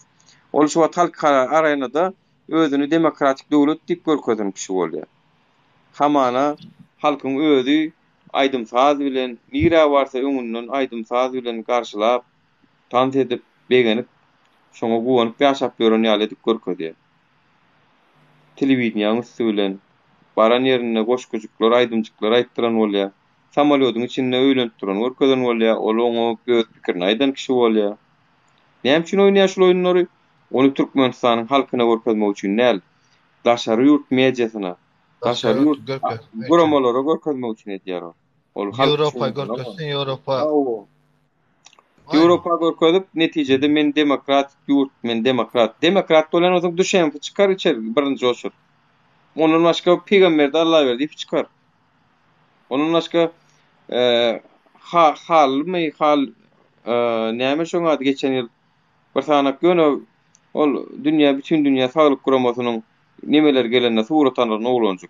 Ol şu halkara arenada özüni demokratik döwlet diýip görkezýän kişi bolýar. Hamana halkyň özü aýdymsaz bilen, nira barsa öňünden aýdymsaz bilen garşylap, tant edip, begenip, şoňa gowanyp ýaşap ýören ýaly edip görkezýär. Telewizionyň üstü bilen, baran ýerine goşgujyklar, aýdymjyklar aýtdyran bolýar. Samolyotyň içinde öýlenip duran görkezýän bolýar, ol oňa göz pikirini aýdan kişi bolýar. Näme üçin oýnaýar şol oýunlary? Onu Türkmenistanyň halkyna görkezmek üçin näl? Daşary ýurt mediasyna, daşary ýurt guramalara görkezmek üçin edýär. Ýewropa görkezsen Ýewropa. Ýewropa görkezip netijede men demokratik ýurt, men demokrat bolan oňa düşen çykar içer birinji oşur. Ondan başga peýgamber de Allah berdi çykar. Ondan başga näme şoňa ady geçen ýyl bir sanak ýöne ol bütün dünýä saglyk guramasynyň nemeler gelende suratlaryny oglanjak.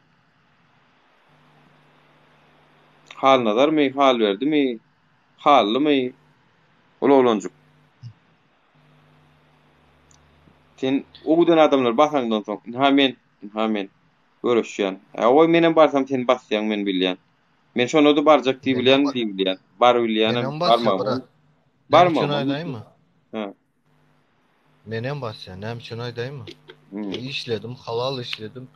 Hal nazar mi, hal verdi mi, hallı mı, oglanjak. Sen oğudan adamlar basandan soň, ha men görüşýän. Oý menen barsam sen basýan men bilýän. Men şonu da barjak diýip bilýän, bar bilýän, barma. Şunu aýdaýmy? Menen basýan, näme şunu aýdaýmy? İşledim, halal işledim.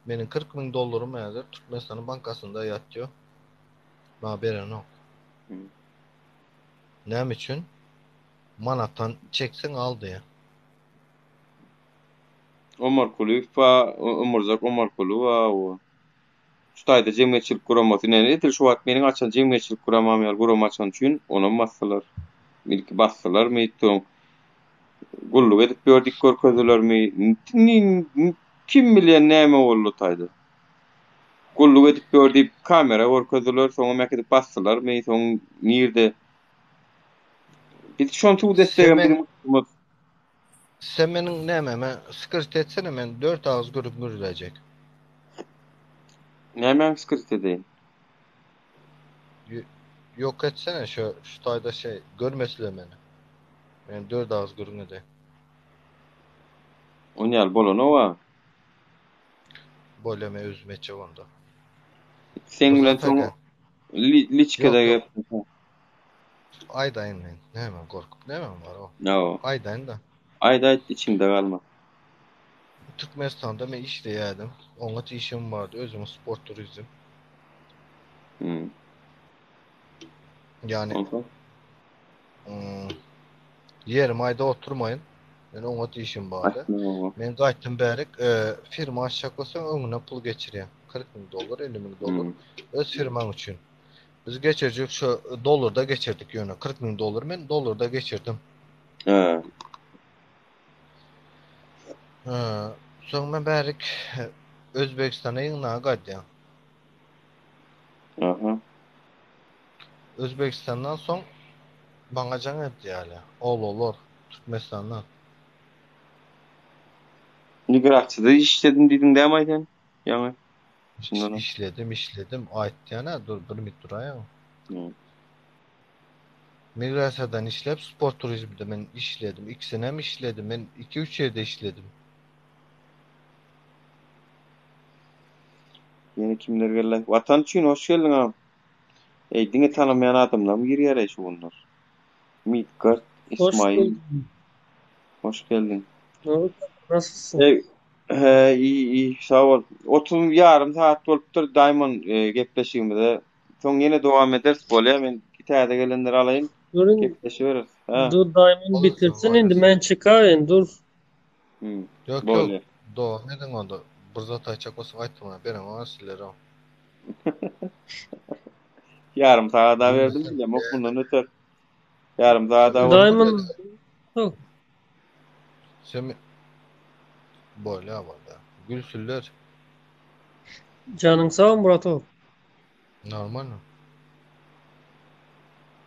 Menin $40,000 häzir Türkmenistanyň bankasynda ýatýar. Bana beren ok. Näme üçin? Manatdan çeksen aldy ya. Omar Kulüp, Omar Kulüp, şutaýda jemgyýetçilik guramaty näme? Şu wagt meniň açan jemgyýetçilik guramam ýaly guram açan üçin ona bassalar. Milki bassalar mı ýetdiň? Gulluk edip gördük görkezdiler mi? Kim bilýän näme boldy taýdy? Gulluk edip gördüp kamera orkadılar, soňra mekedip bastılar. Men soň nirde biz şonçu destegen bir sen menin nämeme skırt etsene, men 4 ağız görüp mürdäjek. Näme skırt edeýin? Yok etsene şu taýda şey görmesler meni. Men 4 ağız görüňede. Oňal bolan owa. Boleme özmeçe onda. Sen bilen soň liçkede gepdi. Aýdaýyn men. Näme gorkup, näme bar o? No. Aýdaýyn da. Aýda içinde galma. Türkmenistan'da ben işleýärdim. Oňa işim bardy, özüm sport turizm. Yani yerim ayda oturmayın. Men oňa işim bardy. Men gaýtdym bärik, firma açaklasaň öňüne pul geçirýän. $40,000, $50,000 öz firmaň üçin. Biz geçirjek şu dolarda geçirdik ýöne. $40,000 men dolarda geçirdim. Soň men bärik Özbekistana ýyňna gaýdym. Özbekistandan soň baňa jaň etdi ýaly. Türkmenistandan. Migrasyada işledim diýdiň däme aýdyn? Ýa-ni işledim. Aýtdy ýa-na, dur bir minut duraýa. Migrasyýadan işlep sport turizmde men işledim. 2 senem işledim. Men 2-3 ýerde işledim. Yeni kimler geldi? Vatan üçin hoş geldin ağam. Diňe tanamayan adamlar mı girýär şu bunlar? Midgard, İsmail. Hoş geldin. Nasılsın? İyi, sağ ol. 30 yarım saat bolupdyr daýman gepleşigimizde. Soň ýene dowam ederiz bolýar. Men gitärde gelenleri alaýyn. Gepleşibeririz. Dur daýman bitirsin indi men çykaýyn dur. Yok. Dowam edin onda. Bir zat aýçak bolsa aýtma, berem ona sizler o. Yarım saat daha verdim diýem, okundan öter. Yarım saat daha. Daýman. Sen bolýa. Gülsüller. Canın sağ ol Murat. Normal.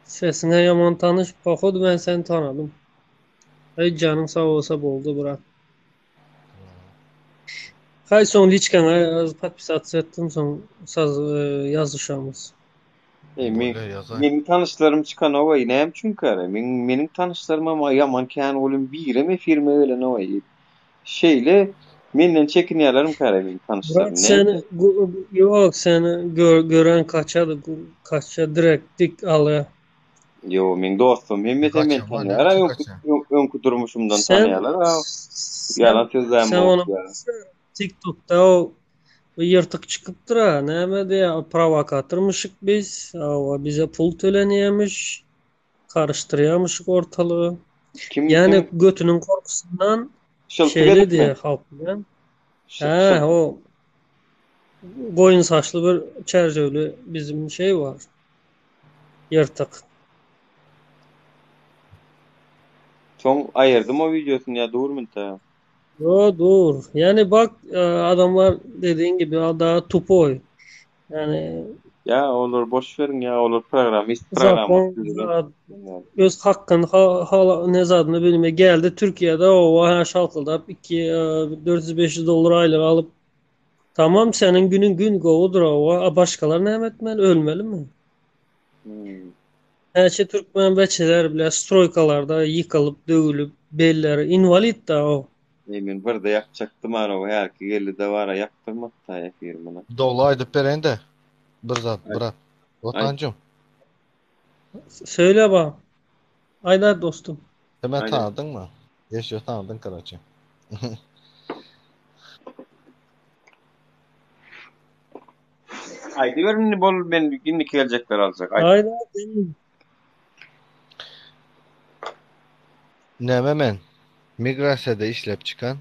Sesine yaman tanış baxod ben seni tanıdım. Hey canın sağ olsa boldu Murat. Hay son liçkana podpisat etdim soň saz yazışamız. Menin tanışlarım çıkan owa näme çünkü meniň tanışlarıma yaman kän bolum bireme firma ölen owa. Şeyle menden çekinýärlerim kara meniň tanışlarym. Sen yok seni gören kaça direkt dik alýar. Yo, men dostum, hemmet tanýar. Öňkü durmuşumdan tanýarlar. Yalan sözlärim bolýar. TikTok'ta o yırtık çıkıp dura. Näme diýär? Provokatörmüşik biz. Bize pul tölenýärmiş. Karıştırýarmyşyk ortalygy. Yani götünün korkusundan şeyle diýär halk bilen. O goýun saçly bir çerjewli bizim şey var. Yırtık. Soň aýerdym o videosunu ýa durmunda. Yo dur. Yani bak adamlar dediğin gibi daha tupoy. Yani ya olur boş verin ya olur program. Öz hakkını nezadını bilme geldi Türkiye'de o şalkıldap $400-500 aylık alıp tamam senin günün gün govudur o başkaları ne etmeli ölmeli mi? Her şey Türkmen beçeler bile stroykalarda yıkılıp dövülüp belleri invalid da o. Men birde ýakjaktym ara herki geldi de bara ýaktyrmak taýy firmana. Dolaydy berende. Bir zat, Murat. Otancım. Söyle bak. Aydar dostum. Hemen tanıdın mı? Yaşıyor tanıdın Karaçı. Aydı verin bol ben günlük gelecekler alacak. Aydar. Näme men? Migrasiýada işlep çıkan.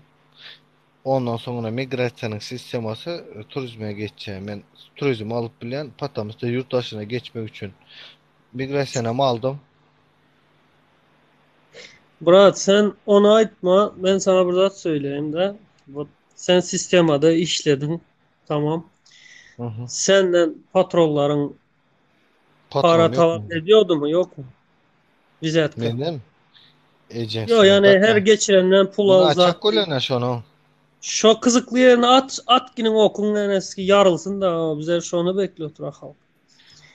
Ondan sonra migrasiýanyň sistemasy turizme geçýär. Men turizm alıp bilen patamyzda yurtdaşyna geçmek üçin migrasiýany aldım. Murat sen onu aytma. Ben sana bir zat söyleyeyim de. Sen sistemada işledin. Tamam. Senden patronların para talep ediyordu mu yok mu? Vizetka. Benim Yok yani her geçirenden pula uzat. Açak golene şonu. Şu kızıklı yerine at ginin okun eski yarılsın da bize şonu bekliyor halk.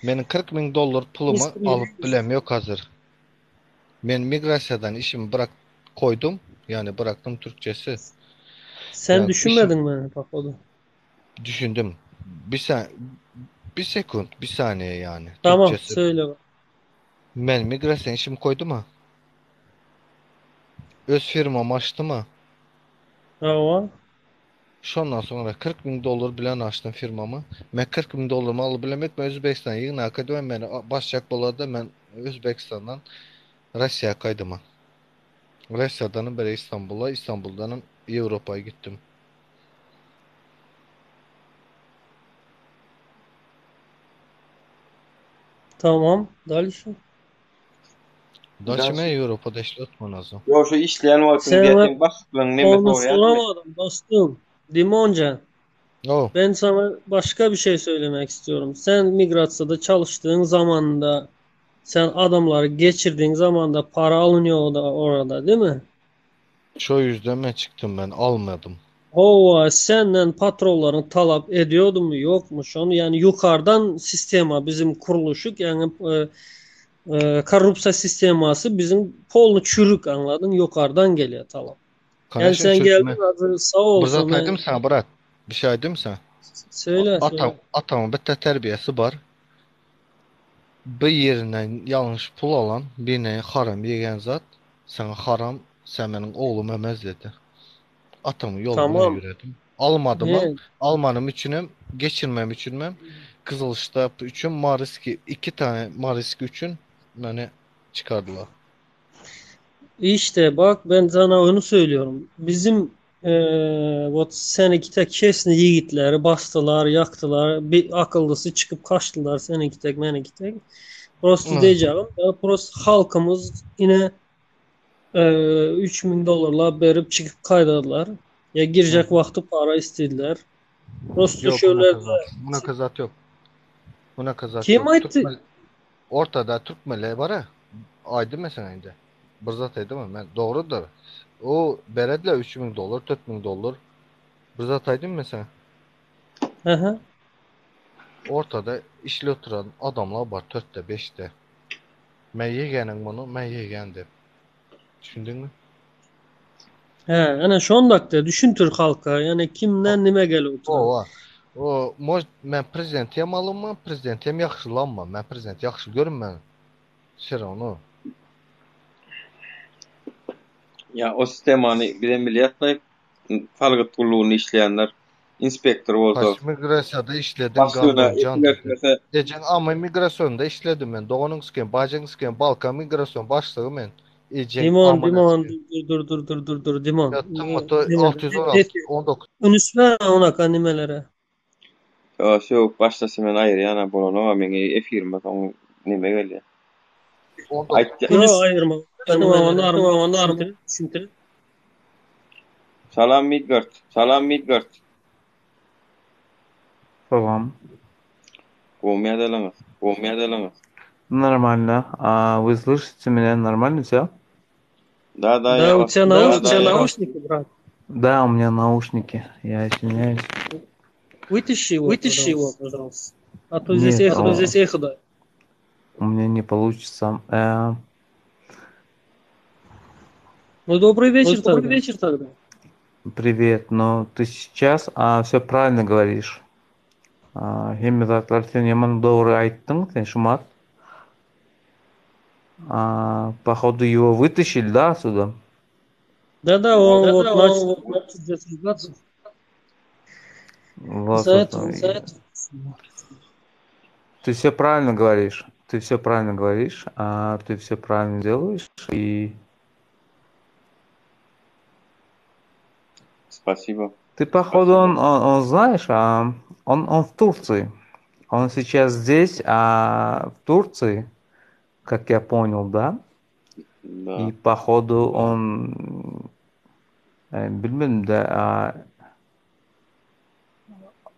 Benim 40 bin dolar pulumu alıp bilem yok hazır. Ben migrasiyadan işimi koydum. Yani bıraktım Türkçesi. Sen yani düşünmedin mi Pakodu? Düşündüm. Bir sekund, bir saniye yani. Tamam, Türkçesi. söyle. Ben migrasyon işimi koydum mu? Öz firmam açtı mı? Tamam. Şondan sonra 40 bin dolar bilen açtım firmamı. Ben 40 bin dolarımı alıp bilemek ben Özbekistan'a yığına akademi beni başlayacak boladı ben Özbekistan'dan Rusya'ya kaydım. Rusya'dan beri İstanbul'a, İstanbul'dan Avrupa'ya gittim. Tamam, dальше. Dальше ben Avrupa'da işletmem lazım. Yo şu işleyen vaktin diyetin başlıklarını ne onu soramadım dostum. Dimonca. Ben sana başka bir şey söylemek istiyorum. Sen Migratsa'da çalıştığın zamanda sen adamları geçirdiğin zamanda para alınıyor orada değil mi? Şu yüzden ben çıktım ben almadım. Senden patronların talep ediyordu mu yok mu şunu yani yukarıdan sistema bizim kuruluşuk yani korrupsiya sisteması bizim polnu çürük anladın yukarıdan geliyor talep. Yani sen geldin adı sağ olsun. Burada dedim sana bırak. Bir şey dedim sana. Söyle. Atamın bir terbiyesi var. Bir yerinden yanlış pul alan birine haram yegen zat sana haram sen benim oğlum emez dedi. Atamı yoluna yürüdüm. Almanım üçünüm, geçirmem üçünüm. Kızılıştap üçün, Mariski 2 tane Mariski üçün beni çıkardılar. İşte bak ben sana onu söylüyorum. Bizim seneki tek kesin yiğitleri bastılar, yaktılar. Bir akıllısı çıkıp kaçtılar seneki tek, meneki tek. Prosto diyeceğim. Prosto halkımız yine 3000 dolarla verip çıkıp kaydadılar. Ya girecek vakti para istediler. Prosto şöyle buna kazat yok. Buna kazat kim yok. ayıttı? Ortada Türk meleği var ya. Aydı mesela indi. Bırzat aydı mı? Ben doğrudur. O beredle 3000 dolar, 4000 dolar. Bırzat aydı mı mesela? Hı. Ortada işle oturan adamlar var 4'te 5'te. Ben yegenim bunu, ben yegendim. Düşündün mü? Yani şu andakta düşün Türk halka yani kimden nime geliyor? Ben prezident yamalımma, prezident yam yaxşılanma. Ben prezident yaxşı görünmem. Şera onu. Ya o sistemani bilen bilyatmay falgıt kulluğunu işleyenler inspektör oldu. Kaç migrasiyada işledim can. Ecen ama migrasyonda işledim ben. Doğunun sken, bacın sken, Balkan migrasyon başlığı ben. Dimon dur Dimon. 19 Unusma ona kanimelere. Yok başlasın ben ayır yana bunu ama men efirme tamam neme geldi. Ayırma. Anlar. Salam Midgard. Салам. Гомя-даламас. Нормально. А вы слышите меня нормально все? Да, да, у тебя наушники, брат. Да, у меня наушники. Я извиняюсь. Вытащи его, пожалуйста. А то здесь эхо, да. У меня не получится. Ну, добрый вечер тогда. Привет. Ну, ты сейчас все правильно говоришь. Хемизатлар сен яман doğru айттың, сен Шумат. Походу его вытащили, да, отсюда? Да, он вот здесь ругаться. За это. Ты все правильно говоришь. Ты все правильно делаешь. И спасибо. Ты, походу, он знаешь, он в Турции. Он сейчас здесь, в Турции, как я понял, да? Да. И, походу, он... Bilmem de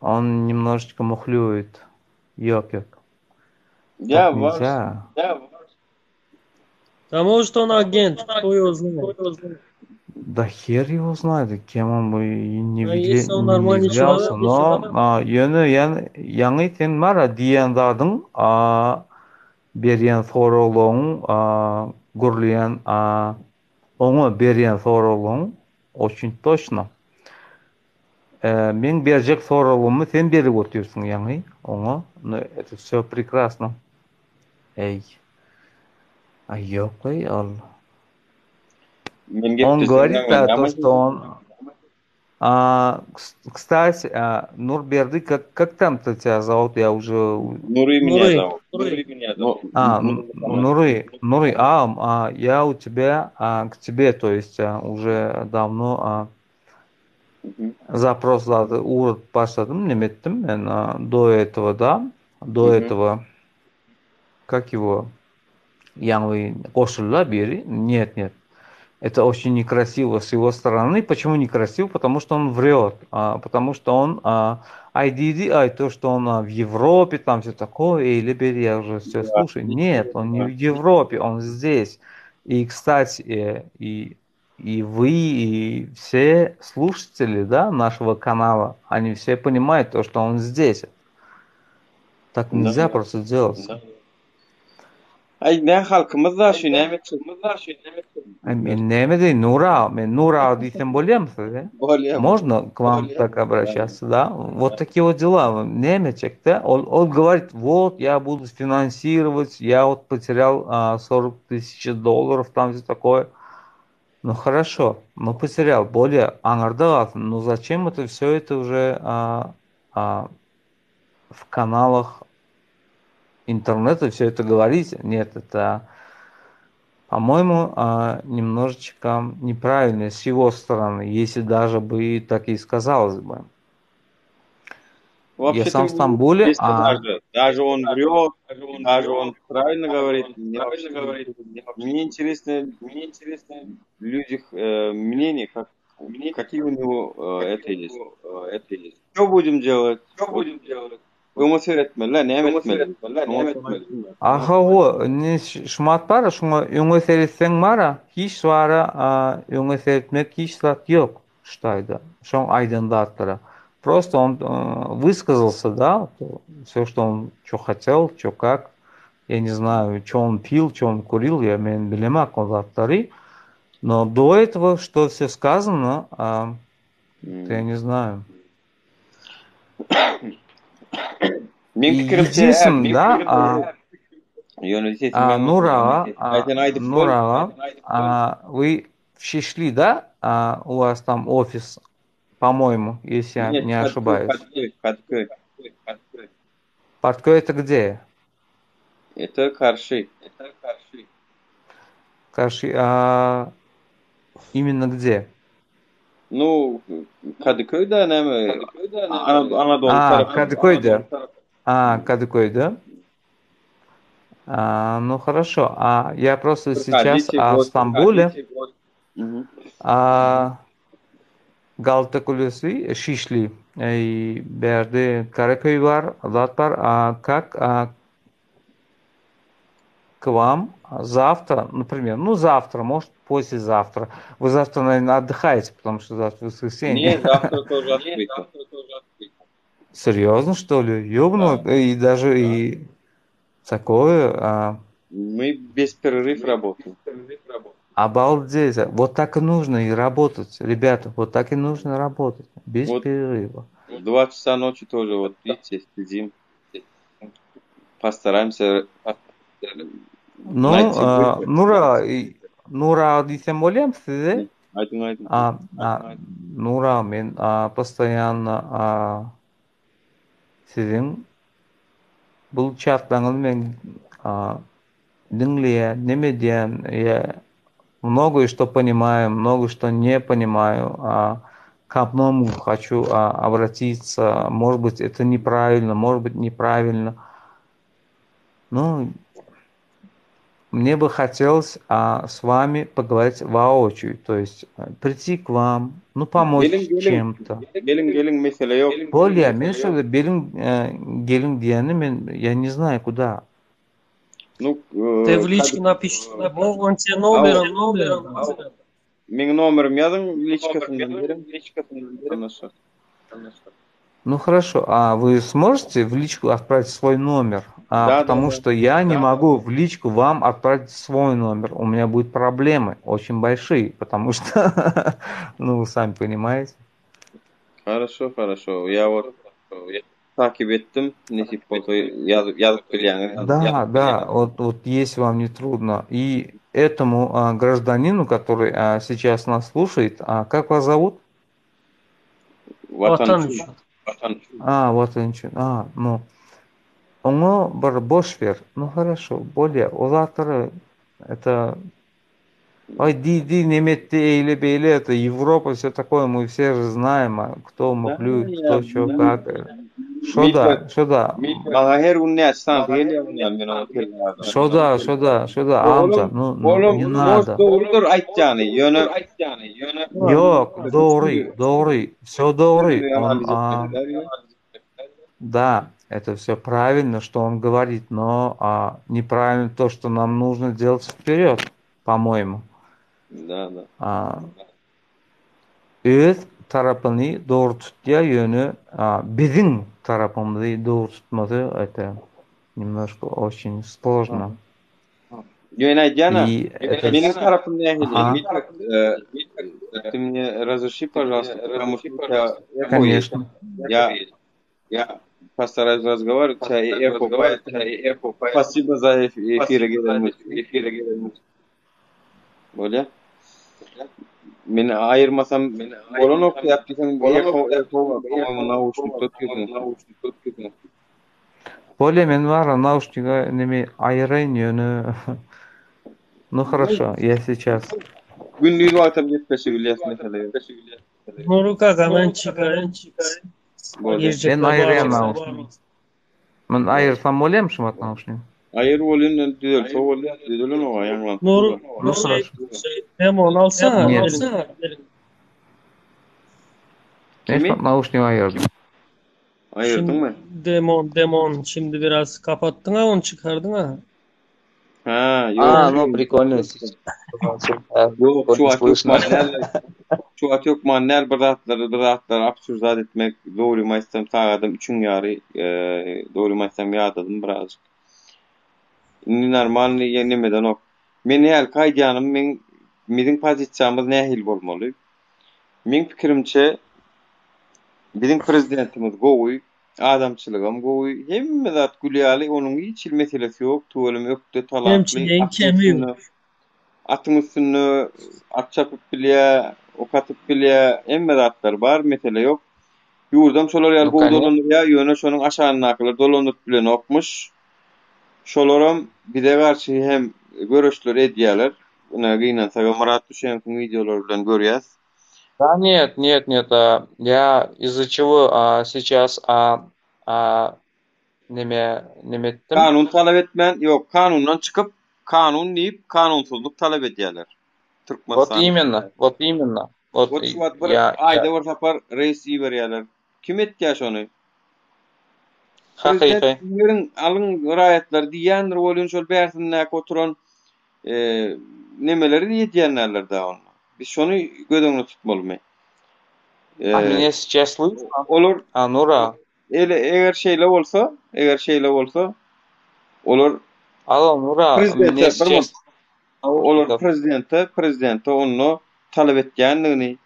он немножечко мухлюет. Yok. Ya Так var. нельзя. А может он агент, кто его знает. Да хер его знает, кем он бы и не если он нормальный являлся. человек, Но яңы сен мара диендардың берген соролуң гурлиен оңы берген соролуң очень точно. Мен бережек соролуымы сен беріп отырсың яңы оңы. Это все прекрасно. Эй. Yok он говорит то, что он... Кстати, Нурберды, как там-то тебя зовут? Я уже... Нуры меня зовут. Нуры. Я у тебя, к тебе, то есть уже давно запрос урод пашладым, неметтім мен до этого, да? До этого, как его... Яңы кошула бери. Нет. Это очень некрасиво с его стороны. Почему некрасиво? Потому что он врет. Потому что он то, что он в Европе, там все такое, или бери, я уже все слушаю. Нет, он не в Европе, он здесь. И, кстати, и вы, и все слушатели, да, нашего канала, они все понимают то, что он здесь. Так нельзя просто делать. Ay ne halkımız da şu ne Нура десем болем, можно к вам так обращаться, да? Вот такие вот дела. Немечек, да? Он говорит, вот я буду финансировать, я вот потерял 40 тысяч долларов, там все такое. Ну хорошо, потерял, более аңарда, но зачем это все это уже в каналах интернета все это говорить? Нет, это, по-моему, немножечко неправильно с его стороны, если даже бы так и сказалось бы. Я сам в Стамбуле... Даже он врет, даже он правильно говорит. Мне интересно людях мнение, какие у него это есть. Что будем делать? Öňe seretmeli, näme etmeli? Aha o ne şumat bara şuna öňe seretseň mara hiç wara öňe seretmek hiç zat yok ştayda. Şoň aýdandatlara. Просто он высказался, да, все, что он что хотел, что как. Я не знаю, что он пил, что он курил, я билемак он заттары. Но до этого, что все сказано, я не знаю. Единственное, да, Нурава, вы шли, да, у вас там офис, по-моему, если я не ошибаюсь. Парткой это где? Это Карши. Карши, именно где? Ну, Kadıköy'de ne mi? Anadolu tarafı. Kadıköy'de. Kadıköy'de. Ну хорошо. Я просто сейчас в Стамбуле. Galata Kulesi, Şişli. Berde Karaköy var, Adat var. Как к вам завтра, например, завтра, может, послезавтра. Вы завтра, наверное, отдыхаете, потому что завтра воскресенье. Нет, завтра тоже открыто. Серьезно, что ли? Ёбну, и даже и такое. Мы без перерыва работаем. Обалдеть. Вот так и нужно и работать, ребята. Вот так и нужно работать, без перерыва. В 2 часа ночи тоже, вот видите, сидим. Постараемся... Нура десем болем size. Айтın. Нура, мен постоянно sizin бұл чаттаңыз мен dinleyen, неме диyen, я многое что понимаю, много что не понимаю, к одному хочу обратиться, может быть это неправильно, может быть неправильно. мне бы хотелось с вами поговорить воочию, то есть прийти к вам, ну, помочь чем-то. Gelin mesele yok. Более, мен şöyle gelin diyeni я не знаю куда. Ну, Ты в личку напиши, он тебе номером. Menin nomerim yazın, личкасından verin. Anlaşıldı. Ну хорошо, а вы сможете в личку отправить свой номер? Потому что я не могу в личку вам отправить свой номер. У меня будут проблемы очень большие, потому что, ну, вы сами понимаете. Хорошо. Я вот takip ettim. Nasip oldu yazıp bilýäňiz. Да, вот есть вам не трудно. И этому гражданину, который сейчас нас слушает, как вас зовут? Ватанчы. Ватанчы. Ну. Оно бош бер. Ну хорошо, более улатыры это ди неметти эйле бейле, это Европа, все такое, мы все же знаем, кто мухлюет, кто чё, как. Что да? Bana her gün ne açsan geliyorum ben o telefona. Что да, amca, ну не надо. Doğrudur aytjany, yönü. Yok, doğru, все doğru. Да, это все правильно, что он говорит, но неправильно то, что нам нужно делать вперед, по-моему. Да. Öz tarafını doğru tuttuya yönü bizim tarafımızı doğru tutması это немножко очень сложно. Диана, меня тарапым не ты мне разреши, пожалуйста, потому что Конечно. Я постараюсь разговаривать. Спасибо за эфир. Böyle. Beni ayırmasam olan nokta yaptıysam naушник tutuyorsun. Более мен var наушника неме айырайын yönü. Ну хорошо, я сейчас. Günlüğü vaktim yetmesi biliyorsun mesela. Nuruka hemen çıkarın. Ben ayırayım naушник. Ben ayırsam olayım şu naушник. Ayır olun diyor. Diyor o ayağlan. Nur hem onu alsana. Neyse naушник ayırdım. Ayırdın mı? Demon şimdi biraz kapattın ha onu çıkardın ha. Ну прикольно. Şu at yok manner bırakları absürzat etmek doğru maysam sağadım üçün yarı doğru maysam yağdadım birazcık. Normal yenemeden ok. Men hal kaydanım bizim pozisiyamız nähil bolmaly? Men pikirimçe bizim prezidentimiz gowy, adamçylygam gowy, hemme zat gülýäli, onuň hiç meselesi ýok, tuwalym ökde talaply. Atın üstüne at çapıp bilýär, ok atyp bilýär, hemme zatlar bar, mesele ýok. Ýurdam şolar ýaly dolanýar, ýöne şonuň aşagynakylar dolanyp bilen okmuş. Şolaram bize karşı hem görüşler edýärler. Buna gynansaga Murat Düşenkiň videoları bilen görýäs. Да нет, я из-за чего сейчас nemettim. Kanun talep etmen yok, kanundan çıkıp kanun deyip kanunsuzluk talep edýärler. Вот именно. Ayda bir sapar reis berýärler. Kim etýär şonu? Hakyky. Alın raýatlar diýenler bolýan şol bärsinden oturan nemeleri diýenler da onu. Biz şonu gödüňde tutmalymy? Меня сейчас слышно? Olur. Nura. Eger şeýle bolsa, olur. Alo Nura, меня сейчас olur prezidente onu talep etýändigini,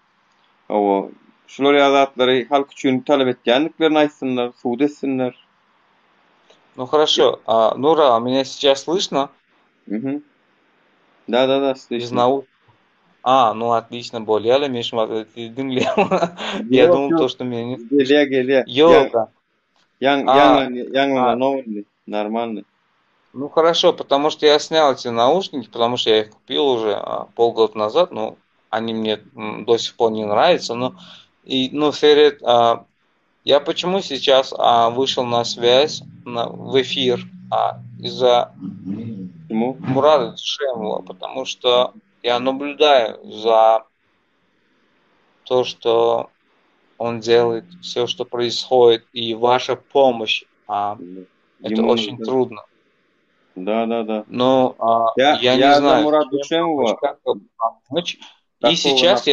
şular ýazatlary halk üçin talep etýänliklerini aýtsynlar, suud etsinler. Ну хорошо, Нура, меня сейчас слышно? Да, слышно. Ну отлично, более меньше я думал, то, что меня не... Гелия. Йога. Нормально. Ну хорошо, потому что я снял эти наушники, потому что я их купил уже полгода назад, но они мне до сих пор не нравятся, Ферет, я почему сейчас вышел на связь, в эфир, из-за Мурат Шемова, потому что я наблюдаю за то, что он делает, все, что происходит, и ваша помощь, это очень трудно. Да. Но я не знаю, как помочь. И сейчас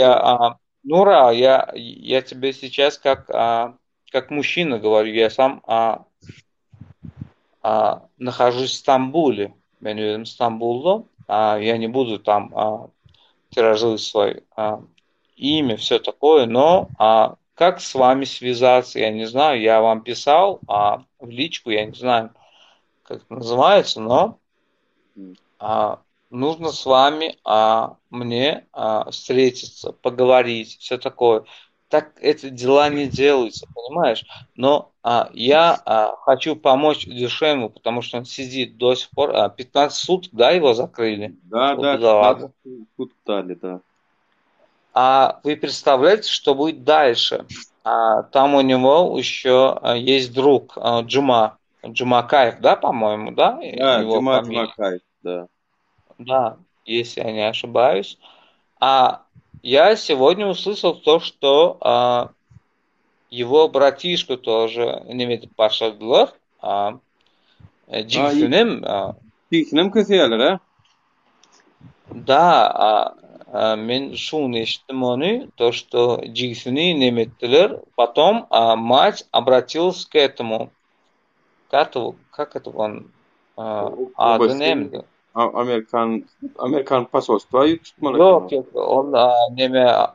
Нура, я тебе сейчас как мужчина говорю, я сам нахожусь в Стамбуле. Ben özüm Стамбул'da. Я не буду там тиражировать свое имя, все такое, но как с вами связаться, я не знаю, я вам писал в личку, я не знаю, как это называется, но нужно с вами мне встретиться, поговорить, все такое. Так эти дела не делаются, понимаешь? Но я хочу помочь Дюшему, потому что он сидит до сих пор, 15 суток, да, его закрыли? Да, 15 суток дали, да. Вы представляете, что будет дальше? Там у него еще есть друг Джумакаев, да, по-моему, да? Да, Джумакаев, да. Да, если я не ошибаюсь. Я сегодня услышал то, что его братишку тоже Немет Пашадлар, Диксинем köseýärler, ha? Да, мен шуну eşitdim onu, то, что Джигсини неметtiler, потом мать обратилась к этому, как это он, adı neydi? Amerikan pasostva tutmalı. Yok, on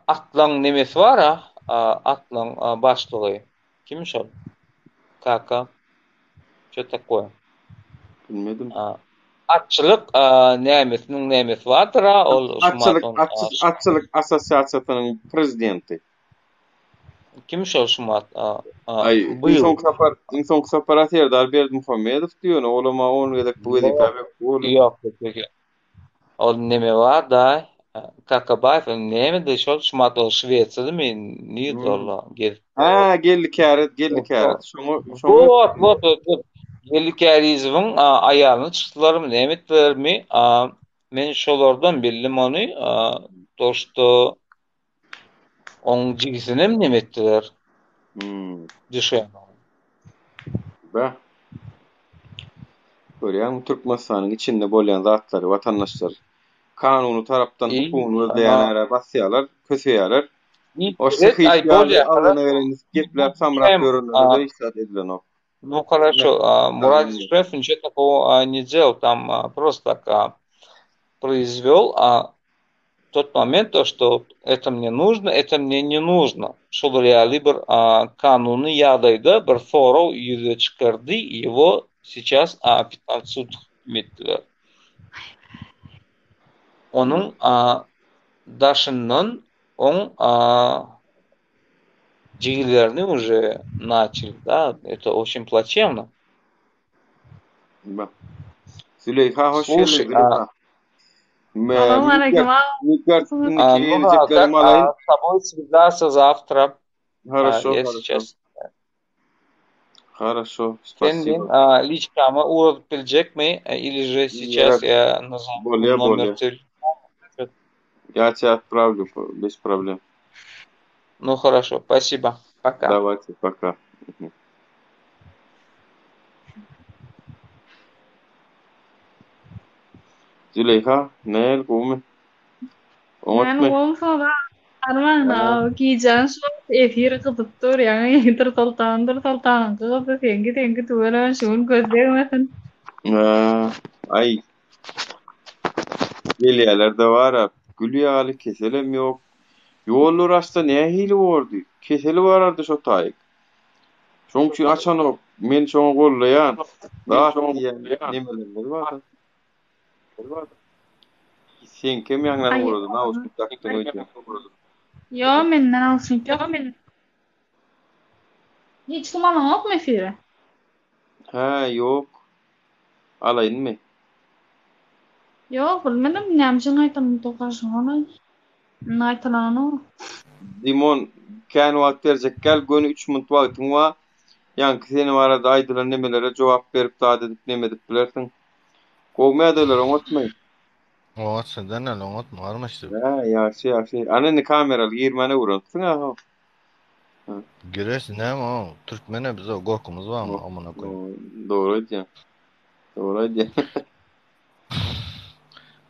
Atlan nemesi var ha, Atlan başlığı. Kimmiş o? Kaka. Что такое? Bilmedim. Atçılık nemesi vardır ha. Atçılık asosiyasyasının prezidenti. Kimmiş o Şumat? İnson separatör Albert Muhamedov diyor. Olama onu edek bu edip Yok. O neme var da Kakabayev neme de Şumat o Şveç'de mi? Neydi Allah? Geldi kâret. Вот. Gelikərizmin ayağını çıxdılar mı, nemetdiler mi? Men şolardan bildim onu. To, что onun cigisini mi nemetdiler? Düşen. Ba. Görýän Türkmenistanyň içinde bolýan zatlar, watandaşlar kanuny tarapdan hukukunu özleýänlere basýarlar, köseýärler. O şeýle alyna beren gepler samrat görünýär, istat edilen o. Ну хорошо, Мурат Шеф ничего такого не делал, там просто так произвел тот момент, то, что это мне нужно, это мне не нужно. Шулрия Либер кануны ядайда бір форов yüze çıkardı, его сейчас 15 суток mettiler. Onun дашыннан он Джигилерны уже начали, да, это очень плачевно. Да. Зüleyha hoş geldin. Салам алейкум. С тобой связаться завтра. Хорошо, я сейчас. Хорошо, спасибо. Senin личкама уровень gelecek mi? Или же сейчас я назову номер телефона? Я тебя отправлю, без проблем. Ну хорошо, спасибо. Пока. Давайте, пока. Züleyha, näl gomy? Ben olsa arman ki janso efir qıdıpdır, yani tırtaltandır, qıdıp tengi tuvalan şun gözlermesin. Ay. Gelýärlerde var, gülýäli keselem ýok. Yollar açsa ne hili vardı? Keseli varardı şu tayık. Çünkü açan o, men şoň gollayan, daha nemeler var. Sen kim ýanlar boldy? Naus tutakdyň öýdü. Yo, menden alsın. Hiç kumalan yok mu efire? Yok. Alayın mı? Yok, bilmedim. Nämişin aýtan tokaşyň ona. Naytanano. Dimon, kän wagt berjekkel, gönü 3 minut wagtyň bar. Ýa-ni seni barada aýdylan nemelere jogap berip, daat edip, neme edip bilersiň. Kovmayadılar, oňatmaý. O senden ne oňatma armaşdy. Ha, ýaşy. Anany kameraly ýermane uransyň ha. Giresin näme o? Türkmene bize gorkumuz barmy amına koyayım. Doğru diýen.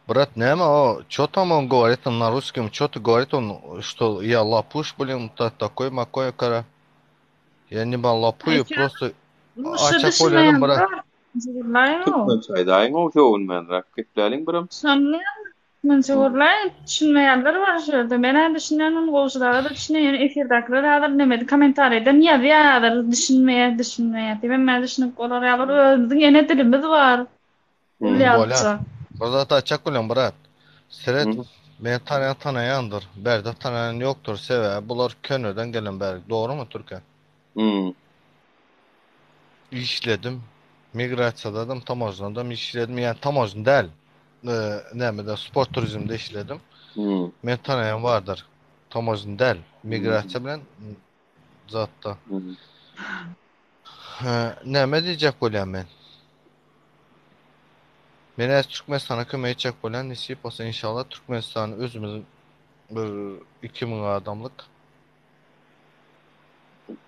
Брат, näme o? Чё там он говорит на русском? Чё ты говорит он, что я лапуш, блин, такой макой кара. Я не был лапую, просто açak koyarım брат. Çaydaýyň oňşown men raketläliň birim. Men söwürläň, düşünmeýänler bar şerde. Men hadi düşünýän gowşulara da düşünýän, efirdakiler hazır nemedi komentar eden ýazýar, düşünmeýär. Men düşünüp bolar ýalar, özüň ene dilimiz bar. Burada açak koyarım брат. Seret men tanayandır. Berde tanayan yoktur seve. Bular könöden gelen berk. Doğru mu Türkan? İşledim. Migrasiyadadım, tamojnadadım, işledim. Yani tamojn değil. Näme spor turizmde işledim. Men tanayan vardır. Tamojn değil. Migrasiya bilen zatda. Näme diýjek bolýan men? Men Türkmenistana kömek etjek bolýan nisip bolsa inşallah Türkmenistan özümüz bir 2000 adamlyk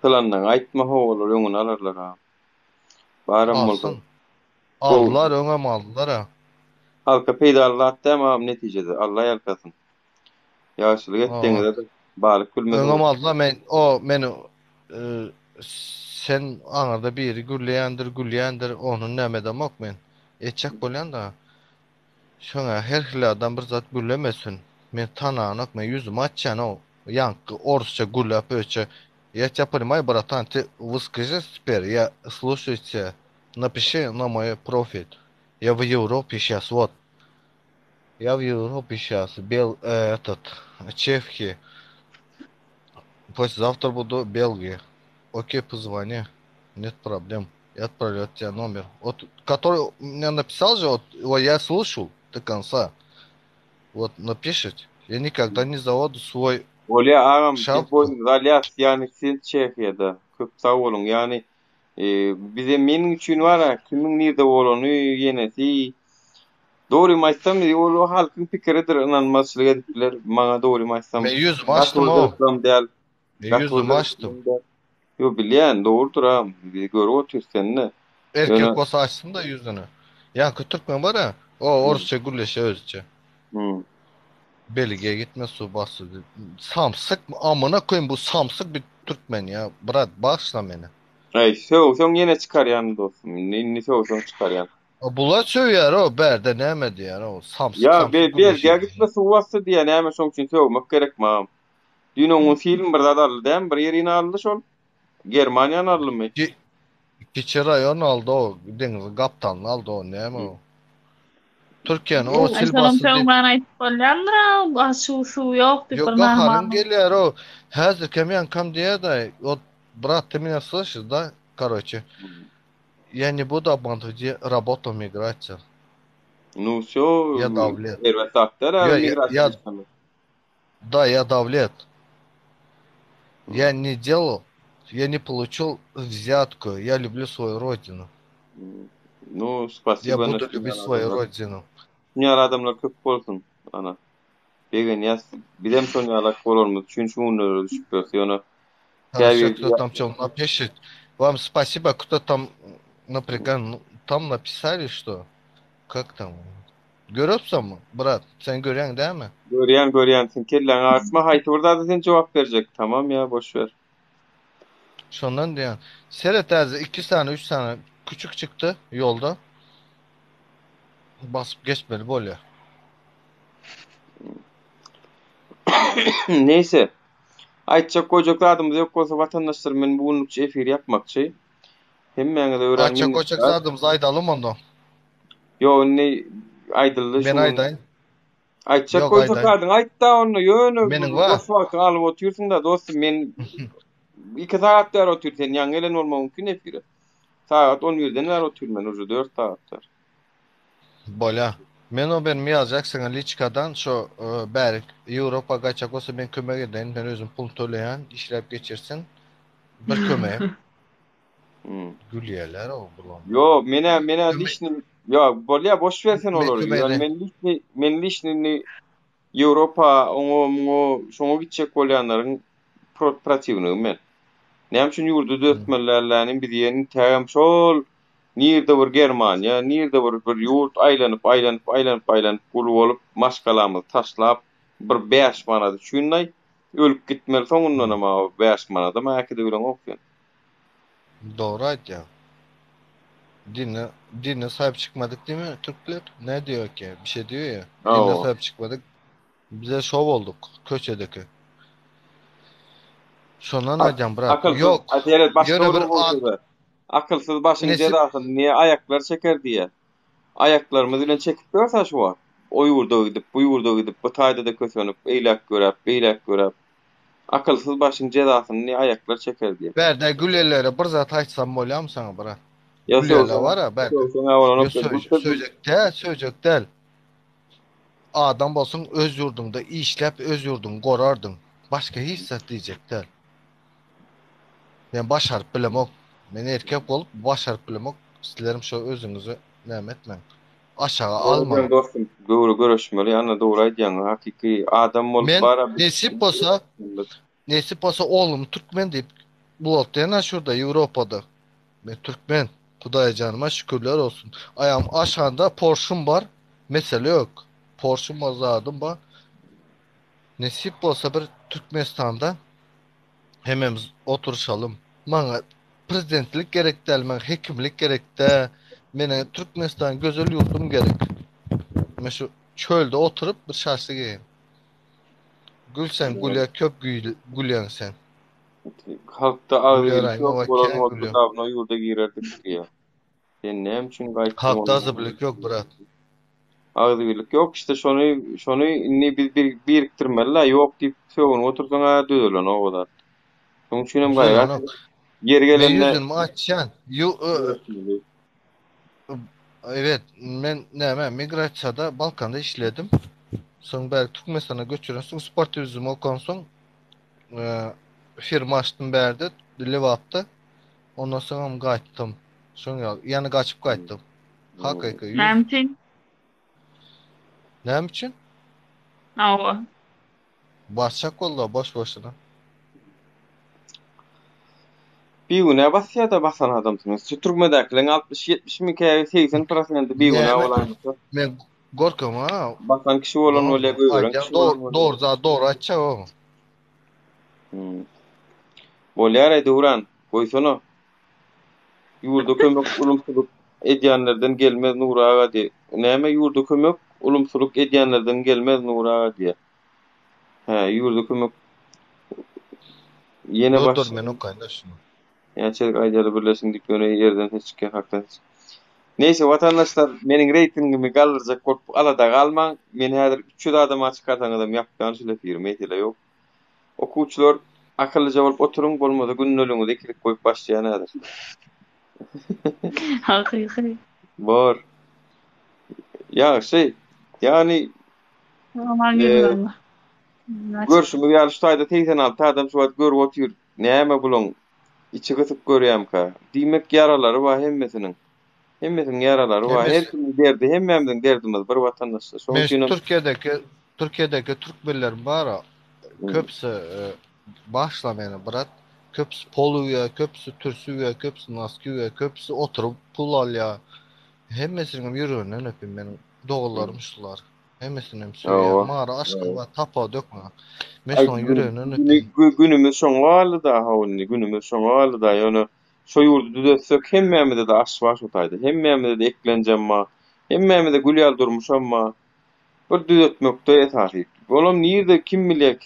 plandan aýtma howalar öňüne alarlar ha. Baram bolsun. Aldılar öňe aldılar ha. Halka peýdalat tamam netijede Allah ýalkasyn. Ýaşylyk etdiňizde balyk gülmez. Öňe aldılar meni sen aňarda biri gülýändir onuň näme demek men etjek bolýan da şoňa her hili adam bir zat güllemesin. Men tananyk, men ýüzüm açjan o ýanky orsça gülläp öçe. Я тебя понимаю, братан, ты выскажись теперь, я слушаю тебя. Напиши на мой профиль. Я в Европе сейчас, вот. Я в Европе сейчас, Чехия. Послезавтра буду в Бельгии. Окей, позвони. Нет проблем. Я отправлю тебе номер. Вот, который мне написал же, вот, его я слушал до конца. Вот, напишите. Я никогда не заводу свой Olya ağam boyun Galyas yani siz Çekya'da köp sağ olun yani bize menin üçün var ha kimin nerede bolany ýenesi doğru maçsam o halkın pikiridir inanmazçılık edipler bana doğru maçsam men yüz maçtım o yüz maçtım yo bilýän doğrudur ha görüp otursan erkek bolsa açsın da yüzünü ya Türkmen var ha o orsça gülleşe özçe Belgiye gitme su bastı. Samsyk amına koyayım bu samsyk bir Türkmen ya. Brat bağışla beni. Ay sen yine çıkar yani dostum. Ne sen çıkar yani. Bular söýär o berde näme diýär o samsyk. Ya Belgiye gitme su bastı diýär näme şoň üçin söýmek gerek mam. Dün oňun film bir zat aldy, bir ýerine aldy şol. Germaniýany aldymy? Geçen rayon aldı o. Deniz kaptanını aldı o näme o. Türkiýany o silbasy. Sen bana aýtyp bolýandyr, şu ýok diýip bir narman. Yok, gelýär o. Häzir kam diýär da, o брат, ты меня слышишь, да? Короче, я не буду обманывать, где работа миграция. Ну всё. Я давлет. Да, я давлет. Я не делал, я не получил взятку. Я люблю свою родину. Ну, спасибо. Я буду любить свою родину. Dünya adamlar köp bolsun ana. Begen ýas bilem şonýalak bolarmy? Çünki şunu düşüp ýöne. Кто там что напишет? Вам спасибо, кто там, например, там написали что? Как там? Görüpsänmi, brat? Sen görýän dämi? Görýän. Sen kelläň açma, haýty burada da sen jogap berjek. Tamam ya, boş ver. Şondan diýen. Seret äzi 2 tane, 3 tane küçük çıktı yolda. Basıp geçmeli bolýar. Neyse. Aýtjak goýjaklarymyz ýok bolsa vatandaşlar men bugunluk efir ýapmakçy. Hemmeňize öwrenmek. Aýtjak goýjaklarymyz aýdalym onda. Yo, ne aýdyldy? Men aýdaýyn. Aýtjak goýjaklaryň aýtda onu ýöne. Meniň bar. Wagt alyp oturýarsyň da dostum men 2 saat bar oturýan ýa gelen bolmagy mümkin efir. Saat 11-den bar oturýan, uje 4 saatlar. Bolýa. Men o benim ýazjak liçkadan şu berk Ýewropa gaçak olsa ben kömek edeň, men özüm pul töleýän, işläp geçirsin. Bir kömek. Gülýärler o bulan. Yo, mene Ya bolya boş versen olur. Yani menli işini Europa oňo şoňa gitjek bolýanlaryň protiwnygy men. Näme üçin ýurdu dötmellerläniň bir ýerini tägem şol nirde bir Germaniýa, nirde bir ýurt aýlanyp gulup bolup maşgalamyzy taşlap bir 5 manada düşünnäy ölüp gitmeli soňundan ama 5 manada mäkide bilen okyan. Doğru aýtýar. Dine sahip çıkmadık değil mi Türkler? Ne diyor ki? Bir şey diyor ya. Dine sahip çıkmadık. Bize şov olduk köçedeki. Şondan aýdam bırak. Yok. Yöne bir akılsız başyny jedasyn niye ayaklar çeker diye. Ayaklarymyz bilen çekip dursa şu var. O ýurda gidip, bu ýurda gidip, bu taýda da kösönüp, beýlek görüp. Akılsız başyny jedasyn niye ayaklar çeker diye. Berde gülellere bir zat aýtsam bolýarmy saňa bırak? Ýa-da var ha, ben. Söýjek del. Adam bolsun öz ýurdunda işläp öz ýurduny gorardın. Başka hiç zat diýjek del. Men başaryp bilemok. Men erkek bolup başaryp bilemok. Sizlerim şu özüňizi näme etmeň. Aşağı alma. Ben dostum görüşmeli. Ýa-da dogry aýdýan. Hakiki adam bolup bara. Nesip bolsa oğlum Türkmen diýip bulotdyna şurada Ýewropada. Men Türkmen. Hudaýa janyma şükürler olsun. Ayam aşağında Porsche'm var. Mesele yok. Porsche'm var, zadym var. Nesip bolsa bir Türkmenistan'da hememiz oturuşalım. Maňa prezidentlik gerek däl, maňa hekimlik gerek de. Mene Türkmenistan gözel ýurdum gerek. Men şu çölde oturup bir şaşly geýin. Gülsen gülýä köp gülýän sen. Halkda ağırlık yok, bolan ýurda girerdik diýär. Sen näme üçin gaýtdyň? Halkda azlyk yok brat. Ağırlyk yok, işte şonu inni biriktirmeliler, yok diýip söwüň otursaňa dödülen o kadar. Şoň üçin hem gaýrat. Yer gelende yüzünü açan. Evet, men näme migrasiýada Balkanda işledim. Soň belki Türkmenistan'a göçüren soň sport turizmi okuwan soň firma açtım berde Lewapda. Ondan soň gaýtdym. Şoň ýany gaçyp gaýtdym. Hakyky. Näme üçin? Awa. Başak boldy boş-boşuna. Bir güne basýada basan adamsınız. Şu Türkmendekilerin 60-70 min käbi 80% bir güne bolan. Men gorkam ha. Basan kişi bolan öyle görüň. Doğru açça o. Bolýar Duran, goýsana. Ýurda kömek ulumsuluk edýänlerden gelmez nuraga diýe. Näme ýurda kömek ulumsuluk edýänlerden gelmez nuraga diýe. Ýurda kömek ýene baş. Men okaýda şunu. Ýa-çelik aýdýary birleşik ýöne ýerden hiçki hakda. Neyse watandaşlar meniň reytingimi galdyrjak bolup alada galmaň. Men häzir 300 adam açyk ataňydam ýapdan şule firmetile ýok. Okuwçylar akyllyja bolup oturuň bolmasa günnölüňizi ikilik goýup başlaýan häzir. Hakyky. Bor. Ýa yani görüşümi ýalyşdaýda 86 adam şu wagt görüp otur. Näme bulan? İçi gıtıp görýärm ka. Diýmek ýaralary var hemmesiniň. Hemmesiniň ýaralary var. Her kim derdi, hemmemden derdimiz bir watandaşlar. Şoň Türkiýedeki türkmenler bar. Köpsi başlamaýan brat. Köpsi poluýa, köpsi türsüýa, köpsi naskyýa, köpsi oturup pul alýar. Hemmesiniň ýüreginden öpüm meniň dogullarym şular. Hemmesinem söýýär. Mara aşky we tapa dökmä. Men şoň ýüreginden öpüm. Günümüz şoňaly da hawny, günümüz şoňaly da ýöne şo ýurdu düzetsek hemmemizde de aşwaş otaýdy. Hemmemizde de eklenjemma, hemmemizde gülýal durmuşamma. Bir düzetmekde etaýdy. Bolam nirde kim bilýär?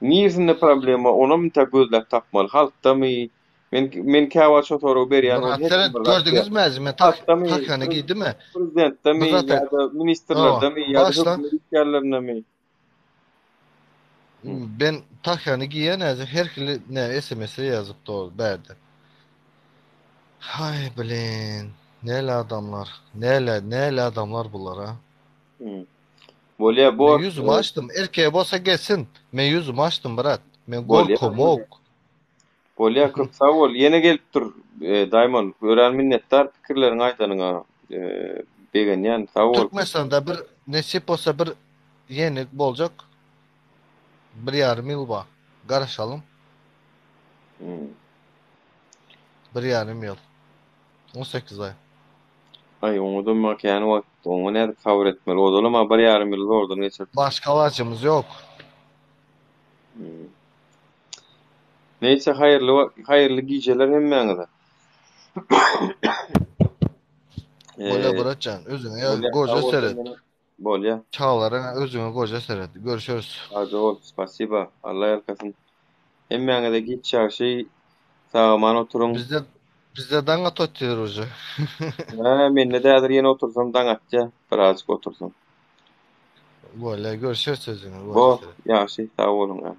Niýesinde problema, ona mı gözläp tapmaly? Halkdamy? Men käwa çotoro berýän o gördüňiz mi? Takyny giýdimi? Prezidentdemi ýa-da ministrlerdemi ýa-da hökümetçilerlerine Ben takyny giýen her kili SMS ýazyp berdi. Hay bilen, näle adamlar, näle adamlar bular ha. Bolýa bu yüzümü açtım. Erkeğe bolsa gelsin. Men yüzümü açtım brat. Men gorkom. Bolýa köp sag bol. Ýene gelip dur. Daýman, gören minnetdar pikirleriň aýtanyňa. begenýän sag bol. Türkmenistan'da bir nesip olsa bir yenik bolacak. 1,5 yıl var. Garaşalım. 1,5 yıl. 18 ay. Ay onu da makany wagt, onu näde kabul etmeli? O da ma 1,5 ýyl ordan geçer. Başka ilacımız yok. Neyse hayırlı geceler hemmeňize. Bola bırakcan. Özüne goja seret. Bolya. Çağlarına özüne goja seret. Görüşürüz. Hadi ol. Spasiba. Allah yarkasın. Hemmeňize gitçä şey sağman oturun. Bizde danga totýar hoca. Menne dädir ýene otursam daňatja, birazcık otursam. Bola görüşürüz sözüne. Bo, ýaşy, sag bolun.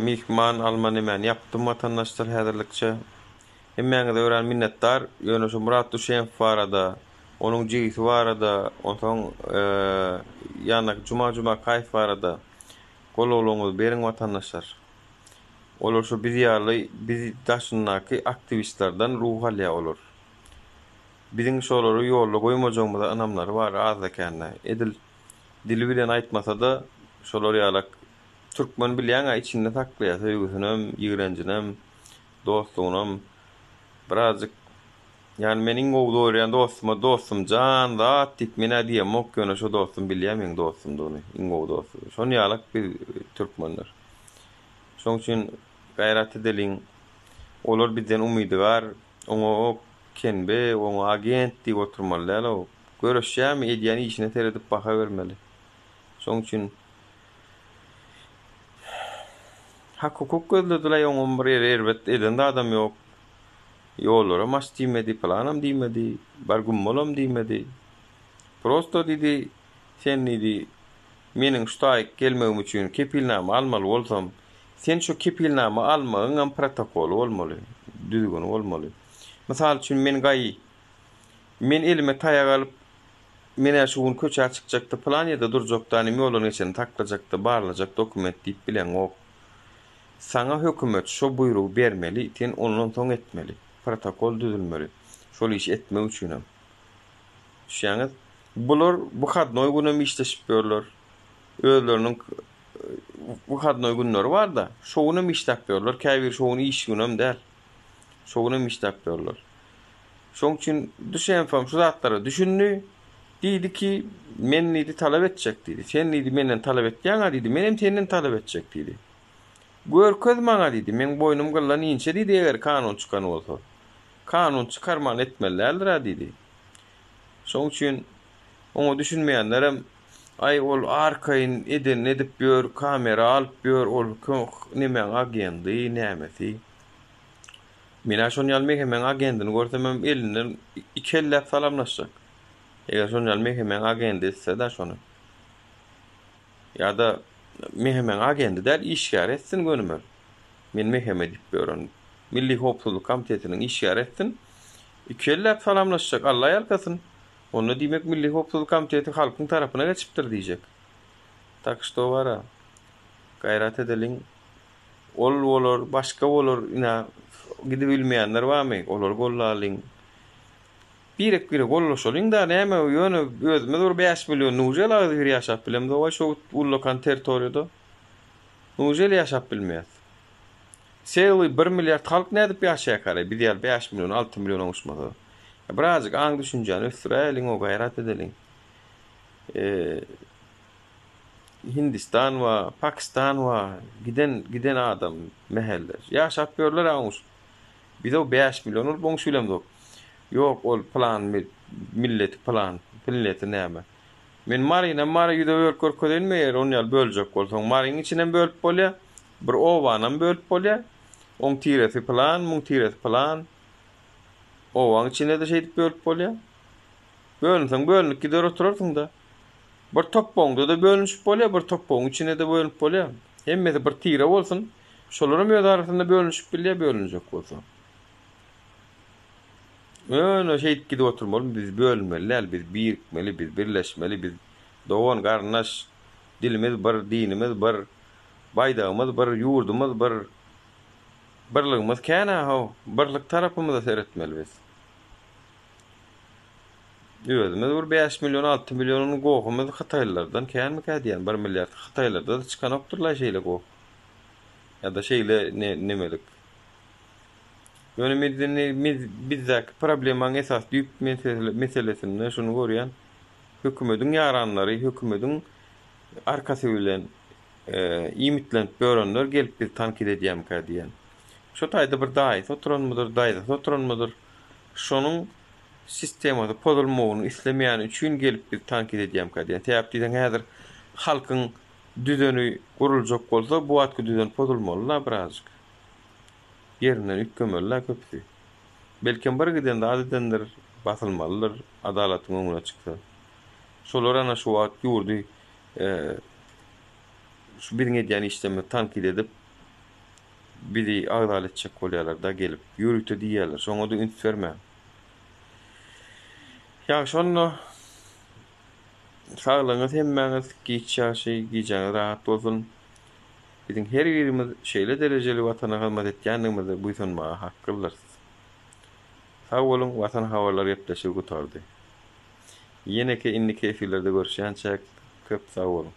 Mihman almany men yapdym vatandaşlar häzirlikçe. Hemmeňize ören minnetdar. Ýöne şu Murat Duşeýew barada, onuň jigisi barada, onsoň ýa-da juma kaýf barada golowlaňyzy beriň vatandaşlar. Olar şu bizi daşyndaky aktivistlerden ruh alýa olur. Biziň şolary ýolga goýmajagymyz anamlar bar az ekenne. Edil dili bilen aýtmasa da şolary ýalak türkmen bilýän içinde taklaýar, söýgüsinem, ýigrenjinem, dostlugynym birazcık yani meniň gowy doýran dostum jan zat diýip mene diýem, okýana şu dostum bilýär meniň dostumdy ony, iň gowy dostum. Şonu ýalak bir türkmenler. Şoň üçin gaýrat edeliň. Olar bizden umydy bar, oňa kenbe, oňa agent diýip oturmalylar. Görüşýärmi, edýän işine teredip baka bermeli. Şoň üçin hak hukuk gözlediler oňa bir erbet eden adam ýok. Ýollara maş diýmedi, planam diýmedi, bargum bolam diýmedi. Prosto diýdi, sen diýdi, meniň şutaýyk gelmegim üçin kepilnama almaly bolsam, sen şu kepilnama almagyň protokol bolmaly, düzgün bolmaly. Mysal üçin men elime taýak alyp mene şuň köçä çykjakda plan ýa-da durjakda any ýolun geçen taklajakda barlajak dokument diýip bilen ok. Sana hökümet şu buyrug bermeli, sen ondan soň etmeli. Protokol düzülmeli. Şol iş etme üçinem. Şeňiz bular bu hadnoy günüm işleşip berler. Özleriniň bu hadnoy günleri bar da, şoňuny işlep berler. Käbir şoňuny iş günüm däl. Şoňuny işlep berler. Şoň üçin düşenfam şu zatlary düşündi. Diýdi ki, men nidi talap etjek diýdi. Sen nidi menden talap etýäň diýdi. Menem senden talap etjek diýdi. Görköz maňa diýdi. Men boynum gyllan inçe diýdi eger kanun çykan bolsa. Kanun çıkarman etmeliler diýdi. Şoň üçin oňa düşünmeýänlerim ay ol arkaýyn edip ber, kamera alyp ber, ol nemeň agendy, nämesi. Mena şonu ýalmy hemen agendyny görsem elinden iki elle salamlaşjak. Eger şonu ýalmy hemen agendy etse da şonu. Ýa-da mehemen agendy däl işgär etsin gönümür. Men meheme diýip berin. Milli Hopsuluk Komitetiniň işgär etsin. İki elle salamlaşjak, Allah ýalkasyn. Onu diýmek Milli Hopsuluk Komiteti halkyň tarapyna geçipdir diýjek. Tak što bara. Gaýrat edeliň. Olar başga bolar, ina gidip bilmeýänler barmy? Olar gollalyň. Birek gollaşalyň da näme ýöne özüme dur 5 milyon nujel agyr ýaşap bilemdi o şu ullakan territoriýada. Nujel ýaşap bilmeýär. Sely 1 milliard halk nädip ýaşaýar kara? Bir ýer 5 milyon 6 milyon oňuşmady. Birazcık aň düşünjäni ösdüreliň, o gaýrat edeliň. Hindistan we Pakistan we giden adam meheller ýaşap berler aňuş. Biz o 5 milyon ol boň şulemdik. Yok ol plan milleti näme? Men marina ýüde görködenmeýär, onu ýal böljek bolsaň maryň içinden bölüp bolýar, bir owanyň bölüp bolýar. On tiresi plan, mung tiresi plan. Owaň içinde de şeýdip bölüp bolýar. Bölünip gider oturarsyň da. Bir topboňda da bölünýüp bolýar, bir topboň içinde de bölünip bolýar. Hemmesi bir tire bolsun, şolaryň ýa arasynda bölünýüp bölünjek bolsa. Öyle şeýdip gidip oturmaly, biz bölünmeli, biz birikmeli, biz birleşmeli, biz dogan garnaş, dilimiz bir, dinimiz bir, baydağımız bir, yurdumuz bir. birligimiz käne ha, birlik tarapymyza seretmelibiz. Özümüz bir 5 milyon 6 milyonun goğumuz Xitaylardan käme kädiýän 1 milliard Xitaylarda da çykan okdurlar şeýle goğ. Ya da şeýle nemelik. Ýöne bizdäki problemaň esas düýp meselesini şunu görýän hökümetiň ýaranlary, hökümetiň arkasy bilen imitlenip görenler gelip bir tankit edýän kädiýän. Şo taýda bir daýy, oturanmydyr. Şonuň sistemada pozulmagyny islemeýän üçin gelip bir tankit edýän kädiýän. Täp diýen häzir halkyň düzeni guruljak bolsa, bu atky düzen pozulmaly birazjyk. Yerinden ütkemeler köpüsi. Belki bir giden de adedenler basılmalıdır, adalatyň öňüne çyksa. Şolar ana şu wagt ýurdy, şu biriňe diýen işlemi tankit edip, biri adalet etjek bolýarlar da gelip, ýürüte diýerler, şoňa da üns berme. Ya şonu sağlygyňyz hemmäňiz giýçäşi, rahat bolsun. Bizim her birimiz şeýle derejeli watana hyzmat etýändigimizi buýsunmaga hakkyllarys. Sag bolun, watan hawalar ýepleşip gutardy. Ýene-ki inniki efirlerde görüşýänçek köp sag bolun.